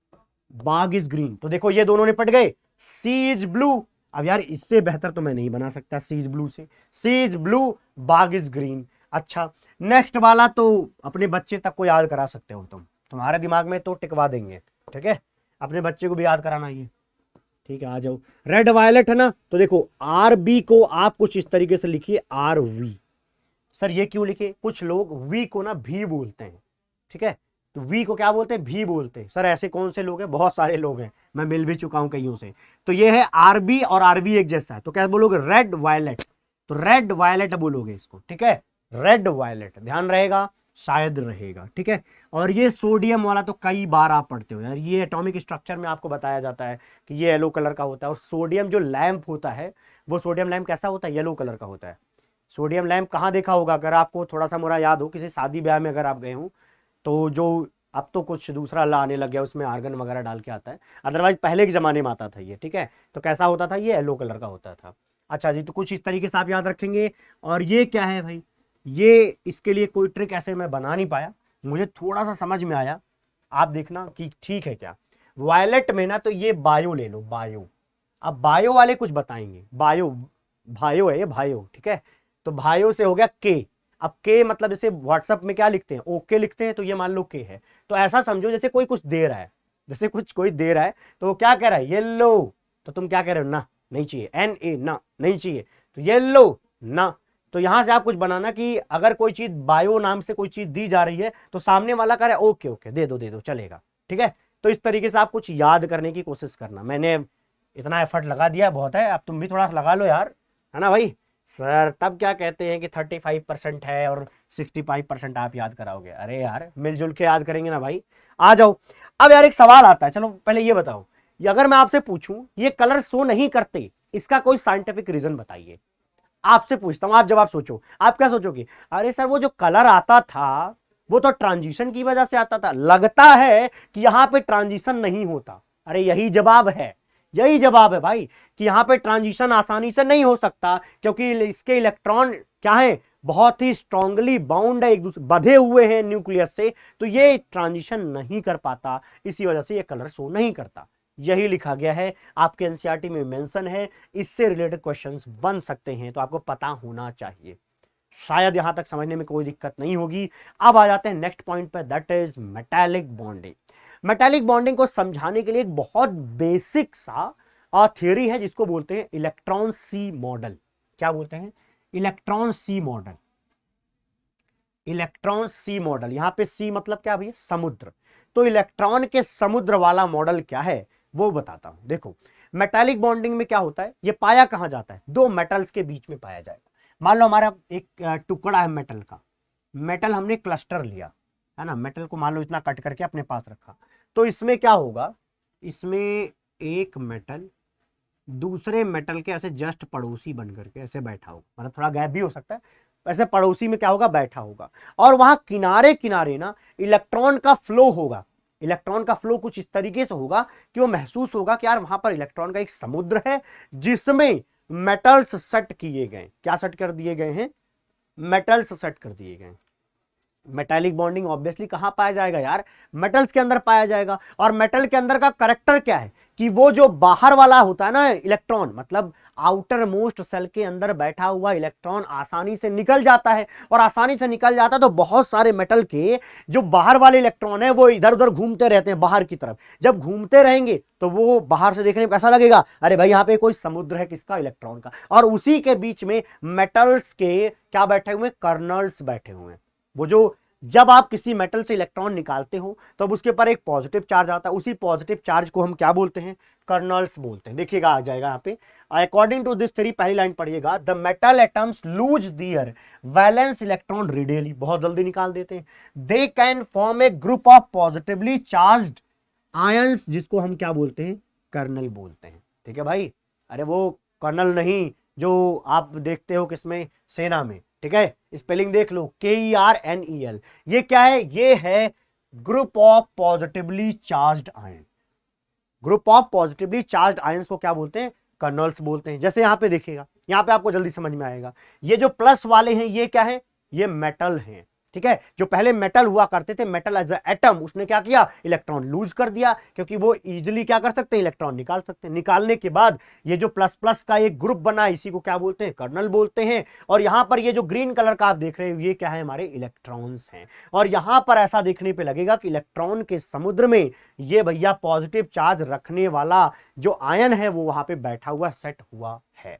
बाग इज ग्रीन। तो देखो ये दोनों निपट गए। सी इज ब्लू, अब यार इससे बेहतर तो मैं नहीं बना सकता सी इज ब्लू से। Sea is blue, bag is green. अच्छा, नेक्स्ट वाला तो अपने बच्चे तक को याद करा सकते हो तुम, तुम्हारे दिमाग में तो टिकवा देंगे। ठीक है, अपने बच्चे को भी याद कराना ये। ठीक है, आ जाओ। रेड वायलेट है ना, तो देखो आर बी को आप कुछ इस तरीके से लिखिए, आर वी। सर ये क्यों लिखे? कुछ लोग वी को ना भी बोलते हैं। ठीक है, तो वी को क्या बोलते हैं? भी बोलते हैं। सर ऐसे कौन से लोग हैं? बहुत सारे लोग हैं, मैं मिल भी चुका हूं कईयों से। तो ये है आरबी और आरवी एक जैसा है, तो क्या बोलोगे? Red violet. तो रेड वायलेट बोलोगे इसको। ठीक है, रेड वायलेट, ध्यान रहेगा, शायद रहेगा। ठीक है, और ये सोडियम वाला तो कई बार आप पढ़ते हो यार, ये एटॉमिक स्ट्रक्चर में आपको बताया जाता है कि ये येलो कलर का होता है। और सोडियम जो लैंप होता है, वो सोडियम लैंप कैसा होता है? येलो कलर का होता है। सोडियम लैंप कहाँ देखा होगा? अगर आपको थोड़ा सा मोरा याद हो, किसी शादी ब्याह में अगर आप गए हो, तो जो अब तो कुछ दूसरा ला आने लग गया, उसमें आर्गन वगैरह डाल के आता है, अदरवाइज पहले के ज़माने में आता था ये। ठीक है, तो कैसा होता था? ये येलो कलर का होता था। अच्छा जी, तो कुछ इस तरीके से आप याद रखेंगे। और ये क्या है भाई? ये इसके लिए कोई ट्रिक ऐसे मैं बना नहीं पाया, मुझे थोड़ा सा समझ में आया, आप देखना कि ठीक है क्या। वायलेट में ना, तो ये बायो ले लो, बायो। अब बायो वाले कुछ बताएंगे, बायो, भायो है ये, भायो। ठीक है, तो भायो से हो गया के। अब के मतलब जैसे व्हाट्सएप में क्या लिखते हैं? ओके लिखते हैं, तो ये मान लो के है। तो ऐसा समझो जैसे कोई कुछ दे रहा है, जैसे कुछ कोई दे रहा है, तो वो क्या कह रहा है? येलो। तो तुम क्या कह रहे हो? ना, नहीं चाहिए, एन ए, ना, नहीं चाहिए, तो येलो, ना। तो यहां से आप कुछ बनाना कि अगर कोई चीज बायो नाम से कोई चीज दी जा रही है, तो सामने वाला कह रहा है ओके ओके, दे दो दे दो, चलेगा। ठीक है, तो इस तरीके से आप कुछ याद करने की कोशिश करना। मैंने इतना एफर्ट लगा दिया, बहुत है, अब तुम भी थोड़ा सा लगा लो यार, है ना भाई? सर तब क्या कहते हैं कि 35% है और 65% आप याद कराओगे। अरे यार मिलजुल के याद करेंगे ना भाई। आ जाओ। अब यार एक सवाल आता है, चलो पहले ये बताओ, ये अगर मैं आपसे पूछूं ये कलर शो नहीं करते, इसका कोई साइंटिफिक रीजन बताइए। आपसे पूछता हूं, आप जवाब सोचो, आप क्या सोचोगे? अरे सर वो जो कलर आता था वो तो ट्रांजिशन की वजह से आता था, लगता है कि यहां पे ट्रांजिशन नहीं होता। अरे यही जवाब है, यही जवाब है भाई, कि यहां पे ट्रांजिशन आसानी से नहीं हो सकता, क्योंकि इसके इलेक्ट्रॉन क्या है? बहुत ही स्ट्रांगली बाउंड है, एक दूसरे बंधे हुए हैं न्यूक्लियस से, तो ये ट्रांजिशन नहीं कर पाता, इसी वजह से ये कलर शो नहीं करता। यही लिखा गया है, आपके एनसीईआरटी में मेंशन है, इससे रिलेटेड क्वेश्चंस बन सकते हैं, तो आपको पता होना चाहिए। शायद यहां तक समझने में कोई दिक्कत नहीं होगी। अब आ जाते हैं नेक्स्ट पॉइंट पे, that is metallic bonding. Metallic bonding को समझाने के लिए एक बहुत बेसिक सा थ्योरी है, जिसको बोलते हैं इलेक्ट्रॉन सी मॉडल। क्या बोलते हैं? इलेक्ट्रॉन सी मॉडल। इलेक्ट्रॉन सी मॉडल, यहां पे सी मतलब क्या भैया? समुद्र। तो इलेक्ट्रॉन के समुद्र वाला मॉडल क्या है वो बताता हूं। देखो मेटालिक बॉन्डिंग में क्या होता है, ये पाया कहां जाता है? दो मेटल्स के बीच में पाया जाएगा। मान लो हमारा एक टुकड़ा है मेटल का, मेटल हमने क्लस्टर लिया, है ना, मेटल को मान लो इतना कट करके अपने पास रखा, तो इसमें क्या होगा? इसमें एक मेटल दूसरे मेटल के ऐसे जस्ट पड़ोसी बन करके ऐसे बैठा होगा, मतलब थोड़ा गैप भी हो सकता है, ऐसे पड़ोसी में क्या होगा? बैठा होगा। और वहां किनारे किनारे ना इलेक्ट्रॉन का फ्लो होगा। इलेक्ट्रॉन का फ्लो कुछ इस तरीके से होगा कि वो महसूस होगा कि यार वहां पर इलेक्ट्रॉन का एक समुद्र है, जिसमें मेटल्स सेट किए गए। क्या सेट कर दिए गए हैं? मेटल्स सेट कर दिए गए। मेटालिक बॉन्डिंग ऑब्वियसली कहां पाया जाएगा यार? मेटल्स के अंदर पाया जाएगा। और मेटल के अंदर का करेक्टर क्या है कि वो जो बाहर वाला होता है ना इलेक्ट्रॉन, मतलब आउटर मोस्ट सेल के अंदर बैठा हुआ इलेक्ट्रॉन आसानी से निकल जाता है। और आसानी से निकल जाता है तो बहुत सारे मेटल के जो बाहर वाले इलेक्ट्रॉन है वो इधर उधर घूमते रहते हैं बाहर की तरफ। जब घूमते रहेंगे तो वो बाहर से देखने में कैसा लगेगा? अरे भाई यहाँ पे कोई समुद्र है, किसका? इलेक्ट्रॉन का। और उसी के बीच में मेटल्स के क्या बैठे हुए? कर्नल्स बैठे हुए हैं। वो जो जब आप किसी मेटल से इलेक्ट्रॉन निकालते हो तो अब उसके ऊपर एक पॉजिटिव चार्ज आता है, उसी पॉजिटिव चार्ज को हम क्या बोलते हैं, कर्नल्स बोलते हैं। देखिएगा आ जाएगा यहाँ पे, अकॉर्डिंग टू दिस थ्योरी, पहली लाइन पढ़िएगा, the metal atoms lose their valence electron readily, बहुत जल्दी निकाल देते हैं, they can form a group of positively charged ions, जिसको हम क्या बोलते हैं, कर्नल बोलते हैं। ठीक है भाई, अरे वो कर्नल नहीं जो आप देखते हो किसमें, सेना में। ठीक है, स्पेलिंग देख लो, KERNEL, ये क्या है, ये है group of positively charged ion. Group of positively charged ions को क्या बोलते हैं, कर्नल्स बोलते हैं। जैसे यहां पे देखिएगा, यहां पे आपको जल्दी समझ में आएगा, ये जो प्लस वाले हैं ये क्या है, ये मेटल हैं। ठीक है, जो पहले मेटल हुआ करते थे, मेटल एज एटम, उसने क्या किया, इलेक्ट्रॉन लूज कर दिया, क्योंकि वो इजीली क्या कर सकते हैं, इलेक्ट्रॉन निकाल सकते हैं। निकालने के बाद ये जो प्लस प्लस का एक ग्रुप बना, इसी को क्या बोलते हैं, कर्नल बोलते हैं। और यहां पर ये जो ग्रीन कलर का आप देख रहे हो, ये क्या है, हमारे इलेक्ट्रॉन्स हैं। और यहां पर ऐसा देखने पे लगेगा कि इलेक्ट्रॉन के समुद्र में ये भैया पॉजिटिव चार्ज रखने वाला जो आयन है वो वहां पे बैठा हुआ, सेट हुआ है।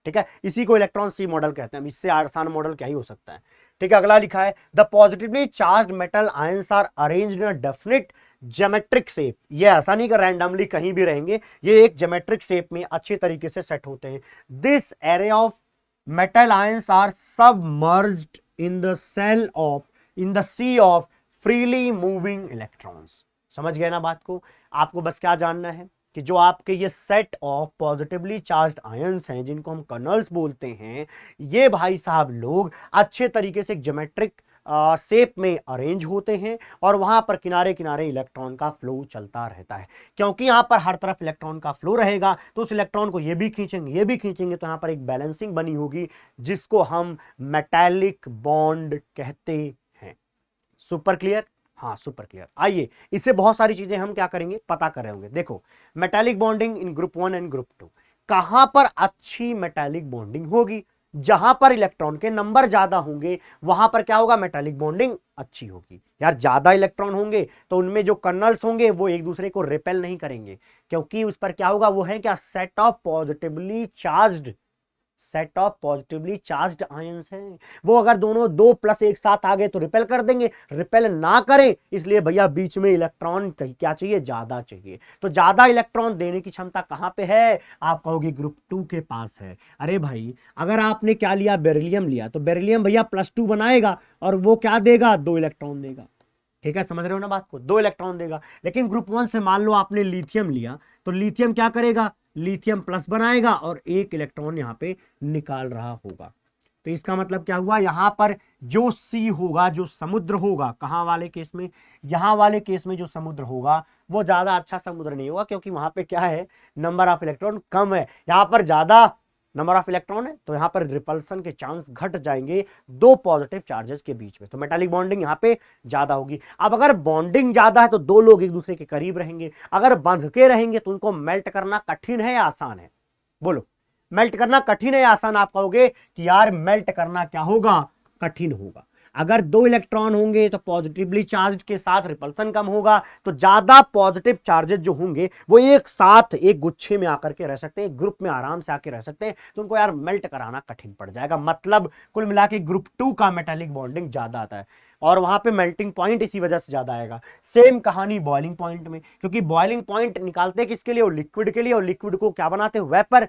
ठीक है, इसी को इलेक्ट्रॉन सी मॉडल कहते हैं। इससे आसान मॉडल क्या ही हो सकता है। ठीक है, अगला लिखा है, the positively charged metal ions are arranged in a definite geometric shape. ये ऐसा नहीं कि रैंडमली कहीं भी रहेंगे, ये एक ज्योमेट्रिक शेप में अच्छे तरीके से सेट होते हैं। This array of metal ions are submerged in the cell of, in the sea of freely moving electrons. समझ गए ना बात को? आपको बस क्या जानना है कि जो आपके ये set of positively charged ions हैं, जिनको हम कर्नल्स बोलते हैं, ये भाई साहब लोग अच्छे तरीके से ज्योमेट्रिक शेप में अरेंज होते हैं और वहां पर किनारे किनारे इलेक्ट्रॉन का फ्लो चलता रहता है। क्योंकि यहां पर हर तरफ इलेक्ट्रॉन का फ्लो रहेगा तो उस इलेक्ट्रॉन को ये भी खींचेंगे, ये भी खींचेंगे, तो यहां पर एक बैलेंसिंग बनी होगी, जिसको हम मेटालिक बॉन्ड कहते हैं। Super clear? हाँ सुपर क्लियर। आइए, इससे बहुत सारी चीजें हम क्या करेंगे, पता कर रहे होंगे। देखो, metallic bonding in group 1 and group 2, कहां पर अच्छी मेटालिक बॉन्डिंग होगी, जहां पर इलेक्ट्रॉन के नंबर ज्यादा होंगे वहां पर क्या होगा, मेटालिक बॉन्डिंग अच्छी होगी। यार ज्यादा इलेक्ट्रॉन होंगे तो उनमें जो कर्नल्स होंगे वो एक दूसरे को रिपेल नहीं करेंगे, क्योंकि उस पर क्या होगा, वो है क्या, set of positively charged, set of positively charged ions हैं। वो अगर दोनों दो प्लस एक साथ आ गए तो रिपेल कर देंगे, रिपेल ना करें इसलिए भैया बीच में इलेक्ट्रॉन क्या चाहिए, ज्यादा चाहिए। तो ज्यादा इलेक्ट्रॉन देने की क्षमता कहां पे है, आप कहोगे ग्रुप 2 के पास है। अरे भाई, अगर आपने क्या लिया, बेरिलियम लिया, तो बेरिलियम भैया +2 बनाएगा और वो क्या देगा, 2 इलेक्ट्रॉन देगा। ठीक है, समझ रहे हो ना बात को, 2 इलेक्ट्रॉन देगा। लेकिन ग्रुप 1 से मान लो आपने लिथियम लिया, तो लिथियम क्या करेगा, लिथियम प्लस बनाएगा और 1 इलेक्ट्रॉन यहां पे निकाल रहा होगा। तो इसका मतलब क्या हुआ, यहां पर जो सी होगा, जो समुद्र होगा, कहां वाले केस में, यहां वाले केस में जो समुद्र होगा वो ज्यादा अच्छा समुद्र नहीं होगा, क्योंकि वहां पे क्या है, नंबर ऑफ इलेक्ट्रॉन कम है। यहां पर ज्यादा नंबर ऑफ इलेक्ट्रॉन है तो यहां पर रिपल्सन के चांस घट जाएंगे दो पॉजिटिव चार्जेस के बीच में, तो मेटालिक बॉन्डिंग यहां पे ज्यादा होगी। अब अगर बॉन्डिंग ज्यादा है तो दो लोग एक दूसरे के करीब रहेंगे, अगर बंध के रहेंगे तो उनको मेल्ट करना कठिन है या आसान है, बोलो, मेल्ट करना कठिन है या आसान? आप कहोगे कि यार मेल्ट करना क्या होगा, कठिन होगा। अगर 2 इलेक्ट्रॉन होंगे तो पॉजिटिवली चार्ज के साथ रिपल्सन कम होगा, तो ज्यादा पॉजिटिव चार्जेस जो होंगे वो एक साथ एक गुच्छे में आकर के रह सकते हैं, ग्रुप में आराम से आके रह सकते हैं, तो उनको यार मेल्ट कराना कठिन पड़ जाएगा। मतलब कुल मिला के ग्रुप 2 का मेटालिक बॉन्डिंग ज्यादा आता है और वहां पे मेल्टिंग पॉइंट इसी वजह से ज्यादा आएगा। सेम कहानी बॉइलिंग पॉइंट में, क्योंकि बॉइलिंग पॉइंट निकालते किसके लिए, लिक्विड के लिए, और लिक्विड को क्या बनाते हैं, वेपर।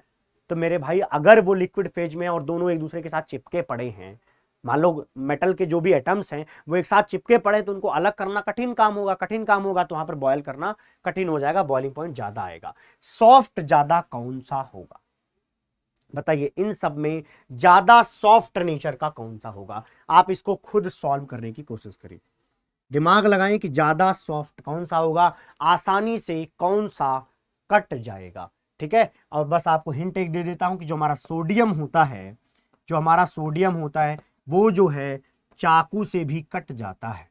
तो मेरे भाई अगर वो लिक्विड फेज में और दोनों एक दूसरे के साथ चिपके पड़े हैं, मान लो मेटल के जो भी एटम्स हैं वो एक साथ चिपके पड़े, तो उनको अलग करना कठिन काम होगा, कठिन काम होगा तो वहां पर बॉयल करना कठिन हो जाएगा, बॉइलिंग पॉइंट ज्यादा आएगा। सॉफ्ट ज्यादा कौन सा होगा, बताइए, इन सब में ज्यादा सॉफ्ट नेचर का कौन सा होगा? आप इसको खुद सॉल्व करने की कोशिश करिए, दिमाग लगाएं कि ज्यादा सॉफ्ट कौन सा होगा, आसानी से कौन सा कट जाएगा। ठीक है, और बस आपको हिंट एक दे देता हूं कि जो हमारा सोडियम होता है, जो हमारा सोडियम होता है वो जो है चाकू से भी कट जाता है,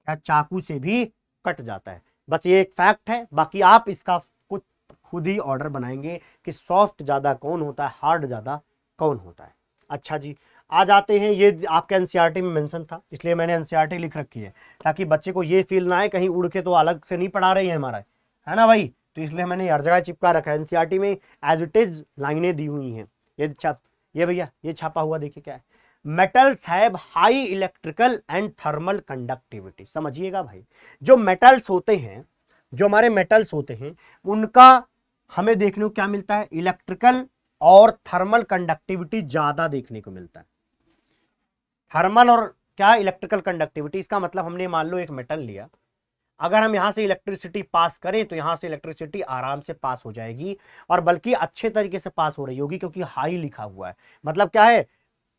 क्या चाकू से भी कट जाता है। बस ये एक फैक्ट है, बाकी आप इसका कुछ खुद ही ऑर्डर बनाएंगे कि सॉफ्ट ज्यादा कौन होता है, हार्ड ज्यादा कौन होता है। अच्छा जी, आ जाते हैं, ये आपके एनसीईआरटी में मेंशन था इसलिए मैंने एनसीईआरटी लिख रखी है, ताकि बच्चे को ये फील ना आए कहीं उड़ के तो अलग से नहीं पढ़ा रही है हमारा, है ना भाई, तो इसलिए मैंने हर जगह चिपका रखा है। एनसीईआरटी में एज इट इज लाइनें दी हुई हैं, ये भैया ये छापा हुआ देखिए क्या है, metals have high electrical and thermal conductivity. समझिएगा भाई, जो मेटल्स होते हैं, जो हमारे मेटल्स होते हैं, उनका हमें देखने को क्या मिलता है, इलेक्ट्रिकल और थर्मल कंडक्टिविटी ज्यादा देखने को मिलता है। थर्मल और क्या, इलेक्ट्रिकल कंडक्टिविटी। इसका मतलब हमने मान लो एक मेटल लिया, अगर हम यहां से इलेक्ट्रिसिटी पास करें तो यहां से इलेक्ट्रिसिटी आराम से पास हो जाएगी, और बल्कि अच्छे तरीके से पास हो रही होगी, क्योंकि हाई लिखा हुआ है। मतलब क्या है,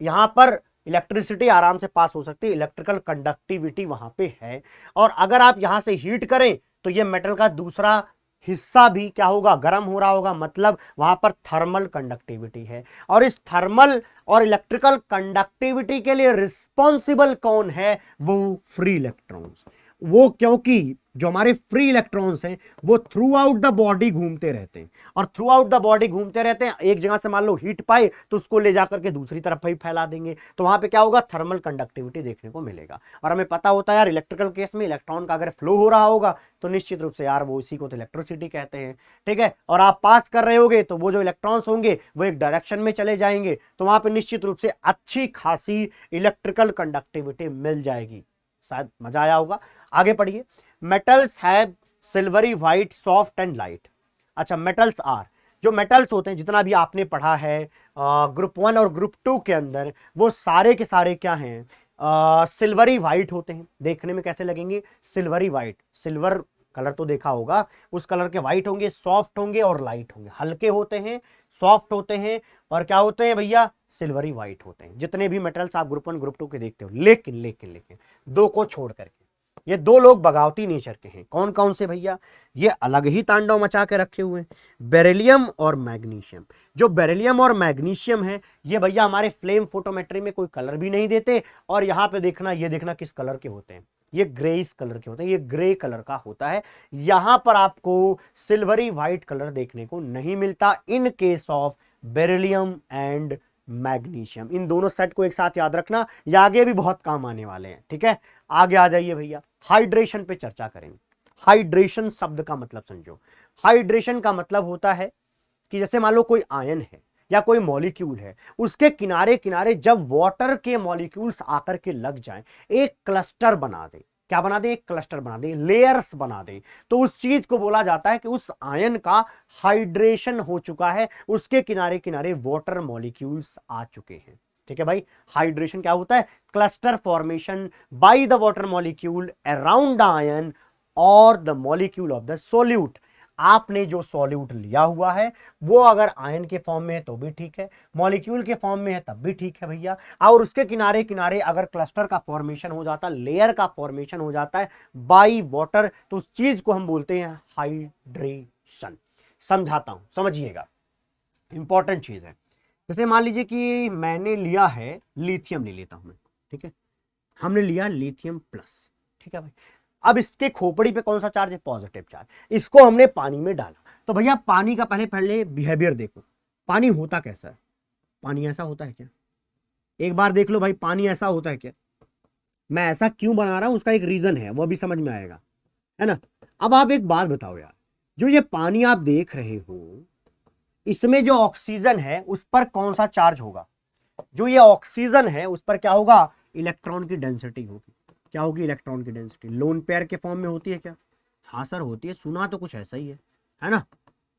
यहां पर इलेक्ट्रिसिटी आराम से पास हो सकती है, इलेक्ट्रिकल कंडक्टिविटी वहां पे है। और अगर आप यहां से हीट करें तो ये मेटल का दूसरा हिस्सा भी क्या होगा, गर्म हो रहा होगा, मतलब वहां पर थर्मल कंडक्टिविटी है। और इस थर्मल और इलेक्ट्रिकल कंडक्टिविटी के लिए रिस्पॉन्सिबल कौन है, वो फ्री इलेक्ट्रॉन्स। वो क्योंकि जो हमारे फ्री इलेक्ट्रॉन्स हैं वो थ्रू आउट द बॉडी घूमते रहते हैं, और थ्रू आउट द बॉडी घूमते रहते हैं। एक जगह से मान लो हीट पाए तो उसको ले जाकर के दूसरी तरफ ही फैला देंगे, तो वहां पे क्या होगा, थर्मल कंडक्टिविटी देखने को मिलेगा। और हमें पता होता है यार, इलेक्ट्रिकल केस में इलेक्ट्रॉन का अगर फ्लो हो रहा होगा तो निश्चित रूप से यार वो इसी को तो इलेक्ट्रिसिटी कहते हैं, ठीक है। और आप पास कर रहे होगे तो वो जो इलेक्ट्रॉन्स होंगे वो एक डायरेक्शन में चले जाएंगे, तो वहां पर निश्चित रूप से अच्छी खासी इलेक्ट्रिकल कंडक्टिविटी मिल जाएगी। शायद मजा आया होगा। आगे पढ़िए। Metals have silvery white soft and light. अच्छा, मेटल्स आर, जो मेटल्स होते हैं जितना भी आपने पढ़ा है ग्रुप 1 और ग्रुप 2 के अंदर, वो सारे के सारे क्या हैं, सिल्वरी व्हाइट होते हैं। देखने में कैसे लगेंगे, सिल्वरी व्हाइट। सिल्वर कलर तो देखा होगा, उस कलर के व्हाइट होंगे, सॉफ्ट होंगे और लाइट होंगे। हल्के होते हैं, सॉफ्ट होते हैं, और क्या होते हैं भैया, सिल्वरी व्हाइट होते हैं, जितने भी मेटल्स आप ग्रुप 1 ग्रुप 2 के देखते हो। लेकिन लेकिन लेकिन दो को छोड़ करके, ये दो लोग बगावती नेचर के हैं। कौन कौन से भैया, ये अलग ही तांडव मचा के रखे हुए हैं, बेरिलियम और मैग्नीशियम। जो बेरिलियम और मैग्नीशियम है, ये भैया हमारे फ्लेम फोटोमेट्री में कोई कलर भी नहीं देते। और यहां पे देखना, ये देखना किस कलर के होते हैं, ये ग्रेइस कलर के होते हैं, ये ग्रे कलर का होता है। यहां पर आपको सिल्वरी व्हाइट कलर देखने को नहीं मिलता in case of beryllium and magnesium. इन दोनों सेट को एक साथ याद रखना, ये आगे भी बहुत काम आने वाले हैं, ठीक है। आगे आ जाइए भैया, हाइड्रेशन पे चर्चा करेंगे। हाइड्रेशन शब्द का मतलब समझो। हाइड्रेशन का मतलब होता है कि जैसे मान लो कोई आयन है या कोई मॉलिक्यूल है, उसके किनारे किनारे जब वाटर के मॉलिक्यूल्स आकर के लग जाएं, एक क्लस्टर बना दे। क्या बना दे, एक क्लस्टर बना दे, लेयर्स बना दे, तो उस चीज को बोला जाता है कि उस आयन का हाइड्रेशन हो चुका है, उसके किनारे किनारे वाटर मॉलिक्यूल्स आ चुके हैं, ठीक है भाई। हाइड्रेशन क्या होता है, cluster formation by the water molecule around the ion और the molecule of the solute. आपने जो सॉल्यूट लिया हुआ है वो अगर आयन के फॉर्म में है तो भी ठीक है, मॉलिक्यूल के फॉर्म में है तब भी ठीक है भैया। और उसके किनारे किनारे अगर क्लस्टर का फॉर्मेशन हो जाता, लेयर का फॉर्मेशन हो जाता है बाय वाटर, तो उस चीज को हम बोलते हैं हाइड्रेशन। समझाता हूं, समझिएगा, इंपॉर्टेंट चीज है। जैसे मान लीजिए कि मैंने लिया है लिथियम, ले लेता हूं मैं, ठीक है। हमने लिया लिथियम प्लस, ठीक है भाई। अब इसके खोपड़ी पे कौन सा चार्ज है, पॉजिटिव चार्ज। इसको हमने पानी में डाला, तो भैया पानी का पहले बिहेवियर देखो। पानी होता कैसा है, पानी ऐसा होता है क्या, एक बार देख लो भाई, पानी ऐसा होता है क्या। मैं ऐसा क्यों बना रहा हूं, उसका एक रीजन है, वो भी समझ में आएगा, है ना। अब आप एक बात बताओ यार, जो ये पानी आप देख रहे हो, इसमें जो ऑक्सीजन है उस पर कौन सा चार्ज होगा, जो ये ऑक्सीजन है उस पर क्या होगा, इलेक्ट्रॉन की डेंसिटी होगी। क्या होगी, इलेक्ट्रॉन की डेंसिटी। लोन पेयर के फॉर्म में होती है क्या, हाँ सर होती है, सुना तो कुछ ऐसा ही है ना।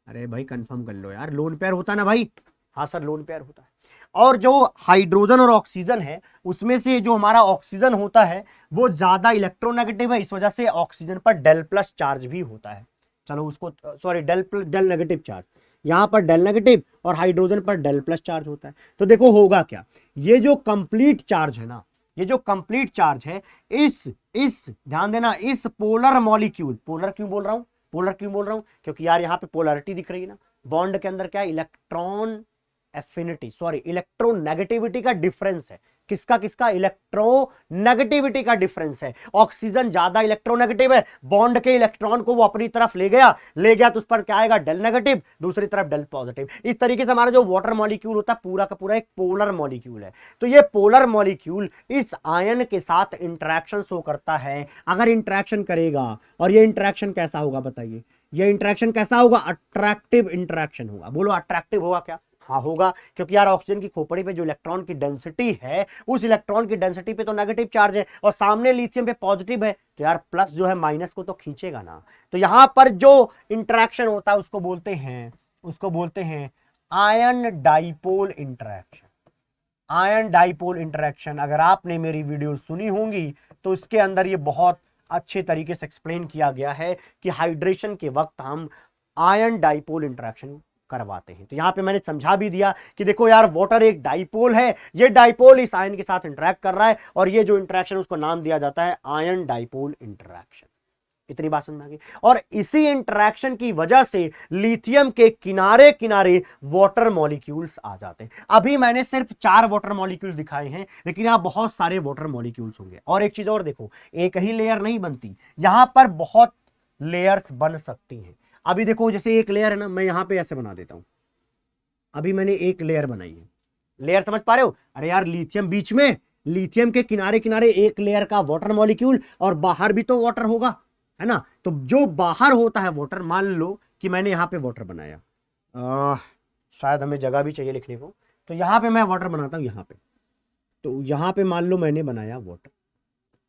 अरे भाई कंफर्म कर लो यार, लोन पेयर होता है ना भाई, हाँ सर लोन पेयर होता है। और जो हाइड्रोजन और ऑक्सीजन है, उसमें से जो हमारा ऑक्सीजन होता है वो ज्यादा इलेक्ट्रोनेगेटिव है, इस वजह से ऑक्सीजन पर डेल प्लस चार्ज भी होता है। चलो उसको, सॉरी डेल नेगेटिव चार्ज, यहां पर डेल नेगेटिव और हाइड्रोजन पर डेल प्लस चार्ज होता है। तो देखो होगा क्या, ये जो कंप्लीट चार्ज है ना, ये जो कंप्लीट चार्ज है, इस ध्यान देना, इस पोलर मॉलिक्यूल, पोलर क्यों बोल रहा हूं, पोलर क्यों बोल रहा हूं, क्योंकि यार यहां पे पोलरिटी दिख रही है ना, बॉन्ड के अंदर क्या है, इलेक्ट्रॉन एफिनिटी, सॉरी इलेक्ट्रोनेगेटिविटी का डिफरेंस है। किसका किसका, इलेक्ट्रोनेगेटिविटी का डिफरेंस है। ऑक्सीजन ज्यादा इलेक्ट्रोनेगेटिव है, बॉन्ड के इलेक्ट्रॉन को वो अपनी तरफ ले गया तो उस पर क्या आएगा, डेल नेगेटिव, दूसरी तरफ डेल पॉजिटिव। इस तरीके से हमारा जो वाटर मॉलिक्यूल होता है पूरा का पूरा एक पोलर मॉलिक्यूल है। तो ये पोलर मॉलिक्यूल इस आयन के साथ इंटरेक्शन शो करता है। अगर इंटरेक्शन करेगा, और ये इंटरेक्शन कैसा होगा बताइए, ये इंटरेक्शन कैसा होगा, अट्रैक्टिव इंटरेक्शन होगा। बोलो अट्रैक्टिव होगा क्या, हाँ होगा, क्योंकि यार ऑक्सीजन की खोपड़ी पे जो इलेक्ट्रॉन की डेंसिटी है, उस इलेक्ट्रॉन की डेंसिटी पे तो नेगेटिव चार्ज है और सामने लिथियम पे पॉजिटिव है, तो यार प्लस जो है माइनस को तो खींचेगा ना। तो यहां पर जो इंटरेक्शन होता है उसको बोलते हैं ion dipole interaction. Ion dipole interaction अगर आपने मेरी वीडियो सुनी होंगी तो इसके अंदर ये बहुत अच्छे तरीके से एक्सप्लेन किया गया है कि हाइड्रेशन के वक्त हम आयन डाइपोल इंटरेक्शन करवाते हैं। तो यहां पे मैंने समझा भी दिया कि देखो यार वाटर एक डाइपोल है, ये डाइपोल इस आयन के साथ इंटरेक्ट कर रहा है और ये जो इंटरेक्शन उसको नाम दिया जाता है आयन डाइपोल इंटरेक्शन। इतनी बात समझ में आ गई। और इसी इंटरेक्शन की वजह से लिथियम के किनारे किनारे वाटर मॉलिक्यूल्स आ जाते हैं। अभी मैंने सिर्फ 4 वाटर मॉलिक्यूल्स दिखाए हैं, लेकिन यहां बहुत सारे वाटर मॉलिक्यूल्स होंगे। और एक चीज और देखो, एक ही लेयर नहीं बनती, यहां पर बहुत लेयर्स बन सकती हैं। अभी देखो जैसे एक लेयर है ना, मैं यहां पे ऐसे बना देता हूं। अभी मैंने एक लेयर बनाई है, लेयर समझ पा रहे हो? अरे यार लिथियम बीच में, लिथियम के किनारे किनारे एक लेयर का वाटर मॉलिक्यूल और बाहर भी तो वाटर होगा, है ना। तो जो बाहर होता है वाटर, मान लो कि मैंने यहां पे वाटर बनाया, शायद हमें जगह भी चाहिए लिखने को, तो यहां पे मैं वाटर बनाता हूं यहां पे। तो यहां पे मान लो मैंने बनाया वाटर,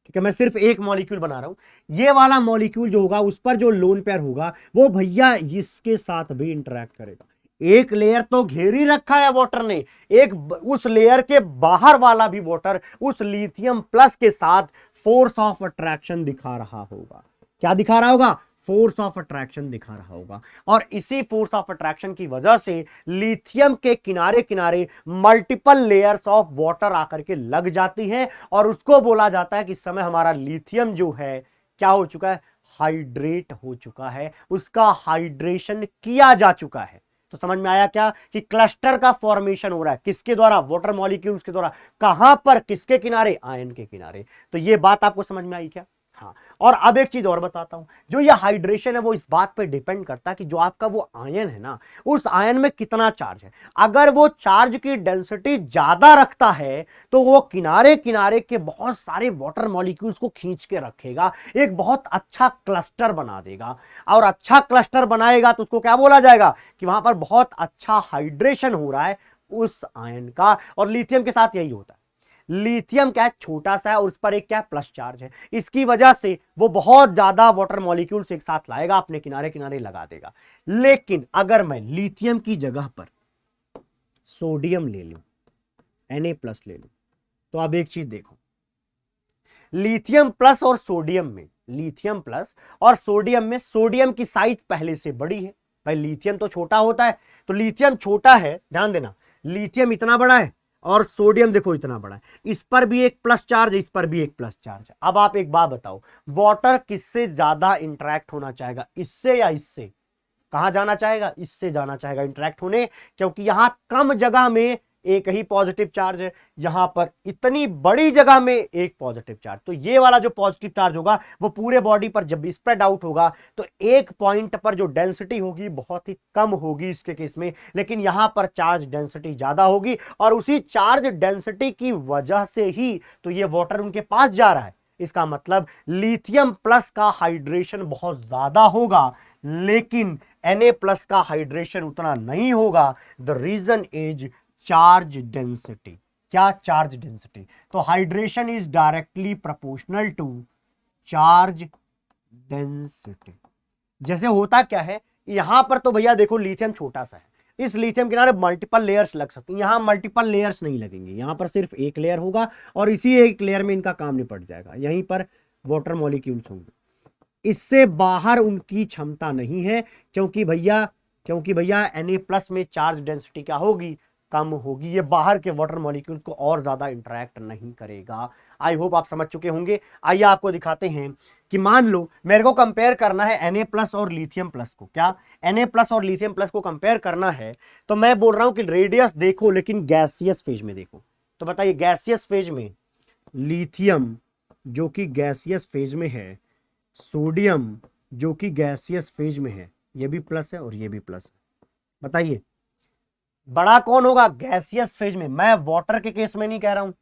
ठीक है, मैं सिर्फ एक मॉलिक्यूल बना रहा हूं। ये वाला मॉलिक्यूल जो होगा उस पर जो लोन पेयर होगा वो भैया इसके साथ भी इंटरेक्ट करेगा। एक लेयर तो घेर ही रखा है वाटर ने, एक उस लेयर के बाहर वाला भी वाटर उस लिथियम प्लस के साथ फोर्स ऑफ अट्रैक्शन दिखा रहा होगा। क्या दिखा रहा होगा? फोर्स ऑफ अट्रैक्शन दिखा रहा होगा। और इसी फोर्स ऑफ अट्रैक्शन की वजह से लिथियम के किनारे किनारे मल्टीपल लेयर्स ऑफ वाटर आकर के लग जाती हैं और उसको बोला जाता है कि इस समय हमारा लिथियम जो है क्या हो चुका है? हाइड्रेट हो चुका है, उसका हाइड्रेशन किया जा चुका है। तो समझ में आया क्या कि क्लस्टर का फॉर्मेशन हो रहा है किसके द्वारा? वाटर मॉलिक्यूल्स के द्वारा। कहां पर? किसके किनारे? आयन के किनारे। तो यह बात आपको समझ में आई क्या? हाँ। और अब एक चीज और बताता हूं, जो ये हाइड्रेशन है वो इस बात पे डिपेंड करता है कि जो आपका वो आयन है ना, उस आयन में कितना चार्ज है। अगर वो चार्ज की डेंसिटी ज्यादा रखता है तो वो किनारे किनारे के बहुत सारे वाटर मॉलिक्यूल्स को खींच के रखेगा, एक बहुत अच्छा क्लस्टर बना देगा। और अच्छा क्लस्टर बनाएगा तो उसको क्या बोला जाएगा कि वहां पर बहुत अच्छा हाइड्रेशन हो रहा है उस आयन का। और लिथियम के साथ यही होता है। लिथियम क्या है? छोटा सा है और उस पर एक क्या है? प्लस चार्ज है। इसकी वजह से वो बहुत ज्यादा वाटर मॉलिक्यूल्स एक साथ लाएगा, अपने किनारे किनारे लगा देगा। लेकिन अगर मैं लिथियम की जगह पर सोडियम ले लूं, Na+ ले लूं, तो अब एक चीज देखो, लिथियम प्लस और सोडियम में, लिथियम प्लस और सोडियम में सोडियम की साइज पहले से बड़ी है। भाई लिथियम तो छोटा होता है, तो लिथियम छोटा है, ध्यान देना, लिथियम इतना बड़ा है और सोडियम देखो इतना बड़ा है। इस पर भी एक प्लस चार्ज है, इस पर भी एक प्लस चार्ज है। अब आप एक बात बताओ, वाटर किससे ज्यादा इंटरेक्ट होना चाहेगा, इससे या इससे? कहां जाना चाहेगा? इससे जाना चाहेगा इंटरेक्ट होने, क्योंकि यहां कम जगह में एक ही पॉजिटिव चार्ज है, यहां पर इतनी बड़ी जगह में एक पॉजिटिव चार्ज। तो ये वाला जो पॉजिटिव चार्ज होगा वो पूरे बॉडी पर जब स्प्रेड आउट होगा तो एक पॉइंट पर जो डेंसिटी होगी बहुत ही कम होगी इसके केस में, लेकिन यहां पर चार्ज डेंसिटी ज्यादा होगी और उसी चार्ज डेंसिटी की वजह से ही तो ये वाटर उनके पास जा रहा है। इसका मतलब लिथियम प्लस का हाइड्रेशन बहुत ज्यादा होगा, लेकिन Na+ का हाइड्रेशन उतना नहीं होगा। The reason is charge density. क्या? Charge density. तो hydration is directly proportional to charge density. जैसे होता क्या है, यहां पर तो भैया देखो लिथियम छोटा सा है, इस लिथियम किनारे मल्टीपल लेयर्स लग सकती हैं, यहां मल्टीपल लेयर्स नहीं लगेंगे, यहां पर सिर्फ एक लेयर होगा और इसी एक लेयर में इनका काम निपट जाएगा। यहीं पर वाटर मॉलिक्यूल्स होंगे, इससे बाहर उनकी क्षमता नहीं है, क्योंकि भैया Na+ में चार्ज डेंसिटी क्या होगी? कम होगी। ये बाहर के वाटर मॉलिक्यूल्स को और ज्यादा इंटरेक्ट नहीं करेगा। आई होप आप समझ चुके होंगे। आइए आपको दिखाते हैं कि मान लो मेरे को कंपेयर करना है Na+ और लिथियम प्लस को। क्या? Na+ और लिथियम प्लस को कंपेयर करना है, तो मैं बोल रहा हूं कि रेडियस देखो लेकिन गैसियस फेज में देखो। तो बताइए, गैसियस फेज में लिथियम जो कि गैसियस फेज में है, सोडियम जो कि गैसियस फेज में है, ये भी प्लस है और ये भी प्लस है। बताइए बड़ा कौन होगा? गैसियस फेज में। मैं वाटर के केस में नहीं कह रहा हूं,